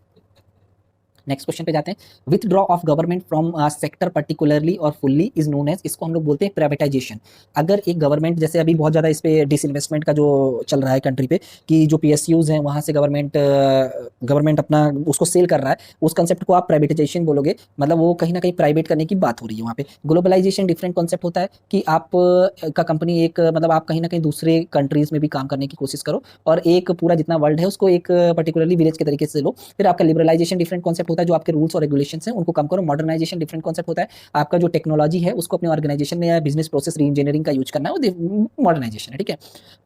नेक्स्ट क्वेश्चन पे जाते हैं, withdraw of government from sector particularly और फुल्ली इज नोन एज, इसको हम लोग बोलते हैं प्राइवेटाइजेशन। अगर एक गवर्नमेंट, जैसे अभी बहुत ज़्यादा इस पे डिसइन्वेस्टमेंट का जो चल रहा है कंट्री पे कि जो PSUs हैं वहाँ से गवर्नमेंट अपना उसको सेल कर रहा है, उस कंसेप्ट को आप प्राइवेटाइजेशन बोलोगे, मतलब वो कहीं ना कहीं प्राइवेट करने की बात हो रही है वहाँ पे। ग्लोबलाइजेशन डिफरेंट कॉन्सेप्ट होता है कि आप का कंपनी एक मतलब आप कहीं ना कहीं दूसरे कंट्रीज में भी काम करने की कोशिश करो और एक पूरा जितना वर्ल्ड है उसको एक पर्टिकुलरली विलेज के तरीके से लो। फिर आपका लिबरलाइजेशन डिफरेंट कॉन्सेप्ट होता है, जो आपके रूल्स और रेगुलेशंस हैं उनको कम करो। मॉडर्नाइजेशन डिफरेंट कॉन्सेप्ट होता है, आपका जो टेक्नोलॉजी है उसको अपने ऑर्गेनाइजेशन में या बिजनेस प्रोसेस री इंजीनियरिंग का यूज करना है, वो मॉडर्नाइजेशन है, ठीक है।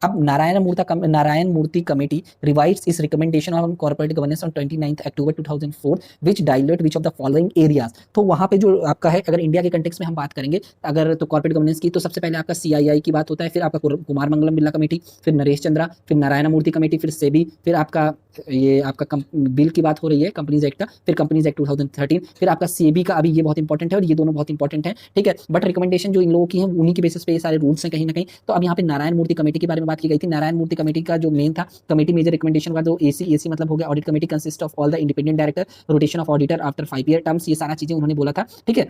अब नारायण मूर्ति कमेटी रिवाइड्स इस recommendation on corporate governance on 29 October 2004 which dilate which of the following areas. तो वहां पे जो आपका है, अगर इंडिया के कंटेक्स्ट में हम बात करेंगे अगर तो कॉर्पोरेट गवर्नेंस की, तो सबसे पहले आपका CII की बात होता है, फिर आपका कुमार मंगलम बिरला कमेटी, फिर नरेश चंद्रा, फिर नारायण मूर्ति कमेटी, फिर सेबी, फिर आपका ये आपका बिल की बात हो रही है कंपनीज एक्ट का, फिर कंपनीज एक्ट 2013, फिर आपका सेबी का, अभी ये बहुत इंपॉर्टेंट है और ये दोनों बहुत इंपॉर्टेंट है, ठीक है। बट रिकमेंडेशन जो इन लोगों की है उन्हीं के बेसिस पे ये सारे रूल्स हैं कहीं ना कहीं। तो अब यहाँ पे नारायण मूर्ति कमेटी के बारे में बात की गई थी। नारायण मूर्ति कमेटी का जो मेन था, कमेटी मेजर रिकमेंडेशन का जो AC मतलब हो गया audit committee consist of all the independent director, rotation of auditor after 5 year terms, ये सारा चीजें उन्होंने बोला था, ठीक है।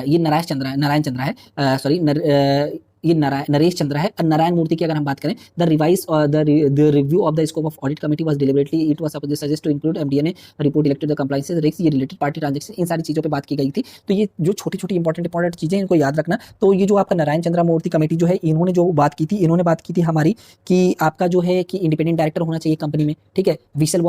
ये नारायण चंद्रा है, सॉरी ये नरेश चंद्रा है। और नारायण मूर्ति की अगर हम बात करें, the revise the review of the scope of audit committee was deliberately it was suggest to include MD&A report elected the compliances risk, ये रिलेटेड पार्टी ट्रांजैक्शन, इन सारी चीजों पे बात की गई थी। तो ये जो छोटी छोटी इंपॉर्टेंट चीजें इनको याद रखना। तो ये जो आपका नारायण चंद्रा मूर्ति कमेटी जो है, इन्होंने जो बात की थी, इन्होंने बात की थी हमारी कि आपका जो है कि इंडिपेंडेंट डायरेक्टर होना चाहिए कंपनी में, ठीक है। विसल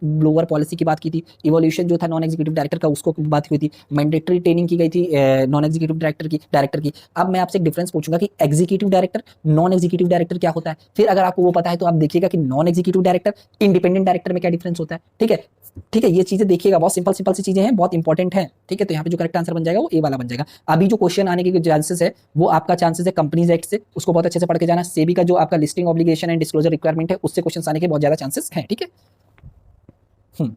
ब्लोअर पॉलिसी की बात की थी, इवोल्यूशन जो था नॉन एग्जीक्यूटिव डायरेक्टर का उसको बात हुई थी, मैंडेटरी ट्रेनिंग की गई थी नॉन एग्जीक्यूटिव डायरेक्टर की। अब मैं आपसे एक डिफरेंस पूछूंगा कि executive director, non executive director क्या होता है। फिर अगर आपको वो पता है तो आप देखिएगा कि non executive director, independent director में क्या डिफरेंस होता है, ठीक है, ठीक है। ये चीजें देखिएगा, बहुत सिंपल सी चीजें हैं, बहुत इंपॉर्टेंट है, ठीक है। तो यहाँ पे जो करेक्ट आंसर बन जाएगा वो A वाला बन जाएगा। अभी जो क्वेश्चन आने के चांसेस है वो आपका चांसेस है कंपनीज एक्ट से, उसको बहुत अच्छे से पढ़ के जाना। सेबी का जो आपका listing obligation and disclosure requirement है उससे क्वेश्चन आने के बहुत ज्यादा चांसेस हैं, ठीक है।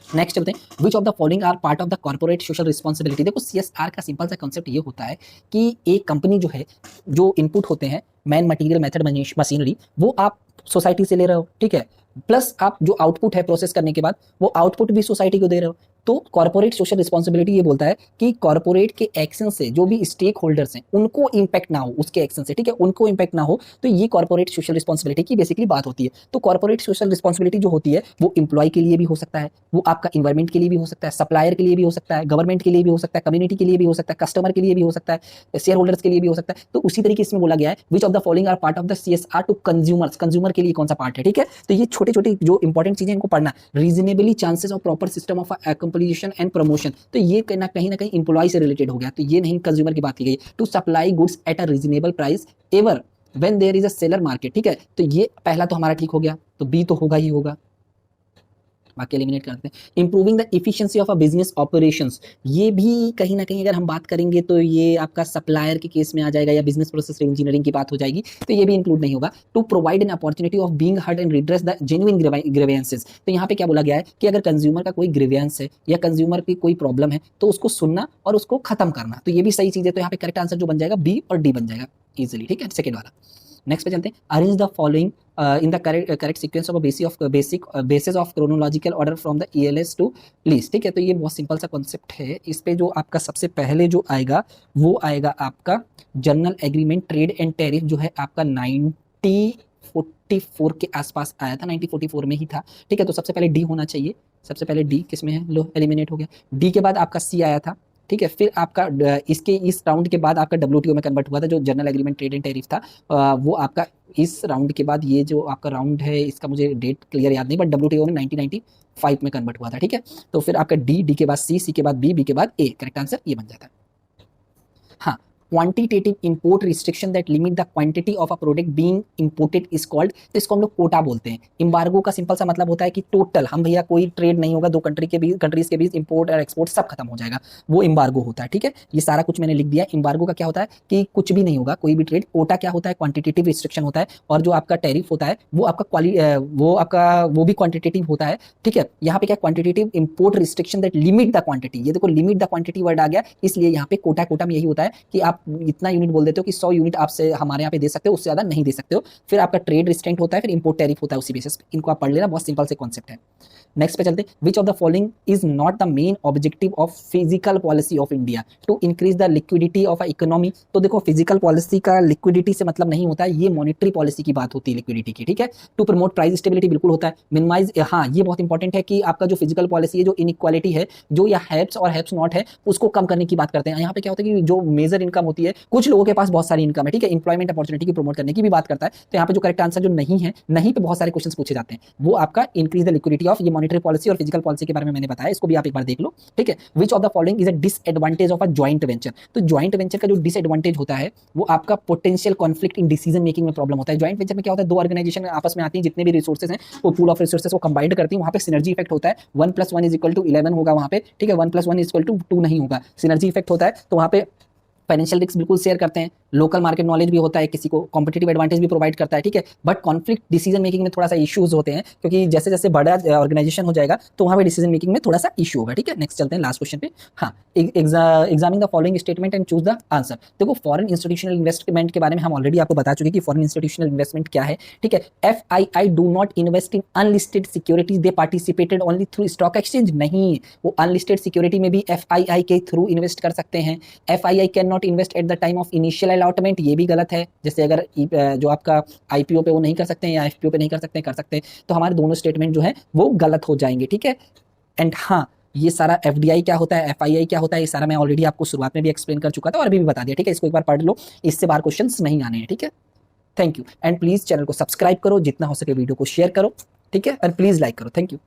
नेक्स्ट चलते हैं, which of the following are part of the corporate social responsibility. देखो CSR का सिंपल सा कंसेप्ट ये होता है कि एक कंपनी जो है, जो इनपुट होते हैं मैन मटेरियल मेथड मशीनरी, वो आप सोसाइटी से ले रहे हो, ठीक है, प्लस आप जो आउटपुट है प्रोसेस करने के बाद वो आउटपुट भी सोसाइटी को दे रहे हो। तो कॉर्पोरेट सोशल रिस्पॉन्सिबिलिटी ये बोलता है कि कॉर्पोरेट के एक्शन से जो भी स्टेक होल्डर्स हैं उनको इंपैक्ट ना हो, उसके एक्शन से, ठीक है, उनको इंपैक्ट ना हो। तो ये कॉर्पोरेट सोशल रिस्पॉन्सिबिलिटी की बेसिकली बात होती है। तो कॉर्पोरेट सोशल रिस्पॉन्सिबिलिटी जो होती है वो एम्प्लॉय के लिए भी हो सकता है, वो आपका इन्वायरमेंट के लिए भी हो सकता है, सप्लायर के लिए भी हो सकता है, गवर्नमेंट के लिए भी हो सकता है, कम्युनिटी के लिए भी हो सकता है, कस्टमर के लिए भी हो सकता है, शेयर होल्डर्स के लिए भी हो सकता है। तो उसी तरीके इसमें बोला गया है which of the following are part of the CSR to consumers, consumer के लिए कौन सा पार्ट है, ठीक है। तो ये छोटे छोटे जो इंपॉर्टेंट चीजें इनको पढ़ना, reasonably chances of proper system of exploitation and promotion, तो ये कहीं ना कहीं इंप्लॉय से रिलेटेड हो गया, तो ये नहीं कंज्यूमर की बात की गई। To supply goods at a reasonable price ever when there is a seller market, ठीक है। तो ये पहला तो हमारा ठीक हो गया, तो बी तो होगा ही होगा। बाकी एलिमिनेट करते हैं। Improving the efficiency of a business operations, ये भी कहीं ना कहीं अगर हम बात करेंगे तो ये आपका सप्लायर के केस में आ जाएगा या बिजनेस प्रोसेस इंजीनियरिंग की बात हो जाएगी, तो ये भी इंक्लूड नहीं होगा। To provide an opportunity of being heard and redress the genuine grievances, तो यहाँ पे क्या बोला गया है कि अगर कंज्यूमर का कोई ग्रीवेंस है या कंज्यूमर की कोई प्रॉब्लम है तो उसको सुनना और उसको खत्म करना, तो ये भी सही चीज है। तो यहाँ पे करेक्ट आंसर जो बन जाएगा बी और डी बन जाएगा इजीली, ठीक है, सेकंड वाला। नेक्स्ट पे चलते हैं, arrange the following in the correct sequence of basis of chronological order from the ELS to least, ठीक है। तो ये बहुत सिंपल सा कॉन्सेप्ट है। इस पे जो आपका सबसे पहले जो आएगा वो आएगा आपका general agreement trade and tariff, जो है आपका 1944 के आसपास आया था, 1944 में ही था, ठीक है। तो सबसे पहले डी होना चाहिए, सबसे पहले डी किसमें है, लो एलिमिनेट हो गया। डी के बाद आपका सी आया था, ठीक है। फिर आपका इसके इस राउंड के बाद आपका WTO में कन्वर्ट हुआ था, जो general agreement trade and tariff था, वो आपका इस राउंड के बाद, ये जो आपका राउंड है इसका मुझे डेट क्लियर याद नहीं, बट WTO में 1995 में कन्वर्ट हुआ था, ठीक है। तो फिर आपका डी के बाद सी के बाद बी के बाद ए, करेक्ट आंसर ये बन जाता है। हाँ, quantitative import restriction that limit the quantity of a product being imported is called, तो इसको हम लोग कोटा बोलते हैं। एम्बार्गो का सिंपल सा मतलब होता है कि टोटल हम भैया कोई ट्रेड नहीं होगा, दो कंट्रीज के बीच इंपोर्ट और एक्सपोर्ट सब खत्म हो जाएगा, वो एम्बार्गो होता है, ठीक है। ये सारा कुछ मैंने लिख दिया। एम्बार्गो का क्या होता है कि कुछ भी नहीं होगा, कोई भी ट्रेड। कोटा क्या होता है, क्वांटिटेटिव रिस्ट्रिक्शन होता है। और जो आपका टैरिफ होता है वो आपका वो भी क्वांटिटेटिव होता है, ठीक है। यहाँ पे क्या, quantitative import restriction that limit the quantity, ये देखो लिमिट द क्वांटिटी वर्ड आ गया, इसलिए यहाँ पे कोटा में यही होता है कि आप इतना यूनिट बोल देते हो कि 100 यूनिट आपसे हमारे यहाँ पे दे सकते हो, उससे ज्यादा नहीं दे सकते हो। फिर आपका ट्रेड रिस्ट्रेंट होता है, फिर इंपोर्ट टैरिफ होता है उसी बेसिस पे। इनको आप पढ़ लेना, बहुत सिंपल से कॉन्सेप्ट है। नेक्स्ट पे चलते हैं, which of the following is not the main objective of physical policy of India to increase the liquidity of a economy. तो देखो फिजिकल पॉलिसी का लिक्विडिटी से मतलब नहीं होता है, ये मॉनेटरी पॉलिसी की बात होती है लिक्विडिटी की, ठीक है। टू प्रमोट प्राइस स्टेबिलिटी बिल्कुल होता है। मिनिमाइज, हाँ ये बहुत इंपॉर्टेंट है कि आपका जो फिजिकल पॉलिसी है, जो इनइक्वालिटी है, जो या हैप्स और हैप्स नॉट है, उसको कम करने की बात करते हैं। यहाँ पे क्या होता है कि जो मेजर इनकम होती है, कुछ लोगों के पास बहुत सारी इनकम है, ठीक है, इंप्लॉयमेंट अपॉर्चुनिटी की प्रमोट करने की भी बात करता है। तो यहाँ पे जो करेक्ट आंसर जो नहीं है, नहीं पे बहुत सारे क्वेश्चन पूछे जाते हैं, वो आपका इंक्रीज द लिक्विडिटी ऑफ, ये मॉनेटरी पॉलिसी और फिजिकल पॉलिसी के बारे में मैंने बताया, इसको भी आप एक बार देख लो, ठीक है। Which of the following is a disadvantage of a joint venture. तो जॉइंट वेंचर का जो डिसएडवांटेज होता है वो आपका potential conflict in decision making में प्रॉब्लम होता है। जॉइंट वेंचर में क्या होता है, दो ऑर्गेनाइजेशन आपस में आती हैं, जितने भी रिसोर्सेज हैं वो पूल ऑफ रिसोर्सेज को कंबाइंड करती हैं, वहां पे सिनर्जी इफेक्ट होता है। 1 + 1 = 11 होगा वहां पे, ठीक है। 1 + 1 = 2 नहीं होगा, सिनर्जी इफेक्ट होता है। तो वहां पे फाइनेंशियल रिस्क बिल्कुल शेयर करते हैं, लोकल मार्केट नॉलेज भी होता है, किसी को कॉम्पिटिटिव एडवांटेज भी प्रोवाइड करता है, ठीक है। बट कॉन्फ्लिक्ट डिसीजन मेकिंग में थोड़ा सा इश्यूज होते हैं, क्योंकि जैसे जैसे बड़ा ऑर्गेनाइजेशन हो जाएगा तो वहाँ पे डिसीजन मेकिंग में थोड़ा सा इशू होगा, ठीक है। नेक्स्ट चलते हैं लास्ट क्वेश्चन पे। हाँ, examine the following statement and choose the answer. देखो फॉरेन इंस्टीट्यूशनल इन्वेस्टमेंट के बारे में हम ऑलरेडी आपको बता चुके कि फॉरेन इंस्टीट्यूशनल इन्वेस्टमेंट क्या है, ठीक है। FII do not invest in unlisted securities, they participated only through stock exchange. नहीं, वो अनलिस्टेड सिक्योरिटी में भी FII के थ्रू इन्वेस्ट कर सकते हैं। FII can not invest at the time of initial allotment, ये भी गलत है। जैसे अगर जो आपका IPO पे वो नहीं कर सकते हैं या FPO पे नहीं कर सकते हैं, तो हमारे दोनों स्टेटमेंट जो है वो गलत हो जाएंगे, ठीक है। एंड हाँ, ये सारा FDI क्या होता है, FII क्या होता है, ये सारा मैं ऑलरेडी आपको शुरुआत में भी एक्सप्लेन कर चुका था और अभी भी बता दिया, ठीक है। इसको एक बार पढ़ लो, इससे बाहर क्वेश्चंस नहीं आने हैं, ठीक है। Thank you and please channel को सब्सक्राइब करो, जितना हो सके वीडियो को शेयर करो, ठीक है, और प्लीज लाइक करो। Thank you.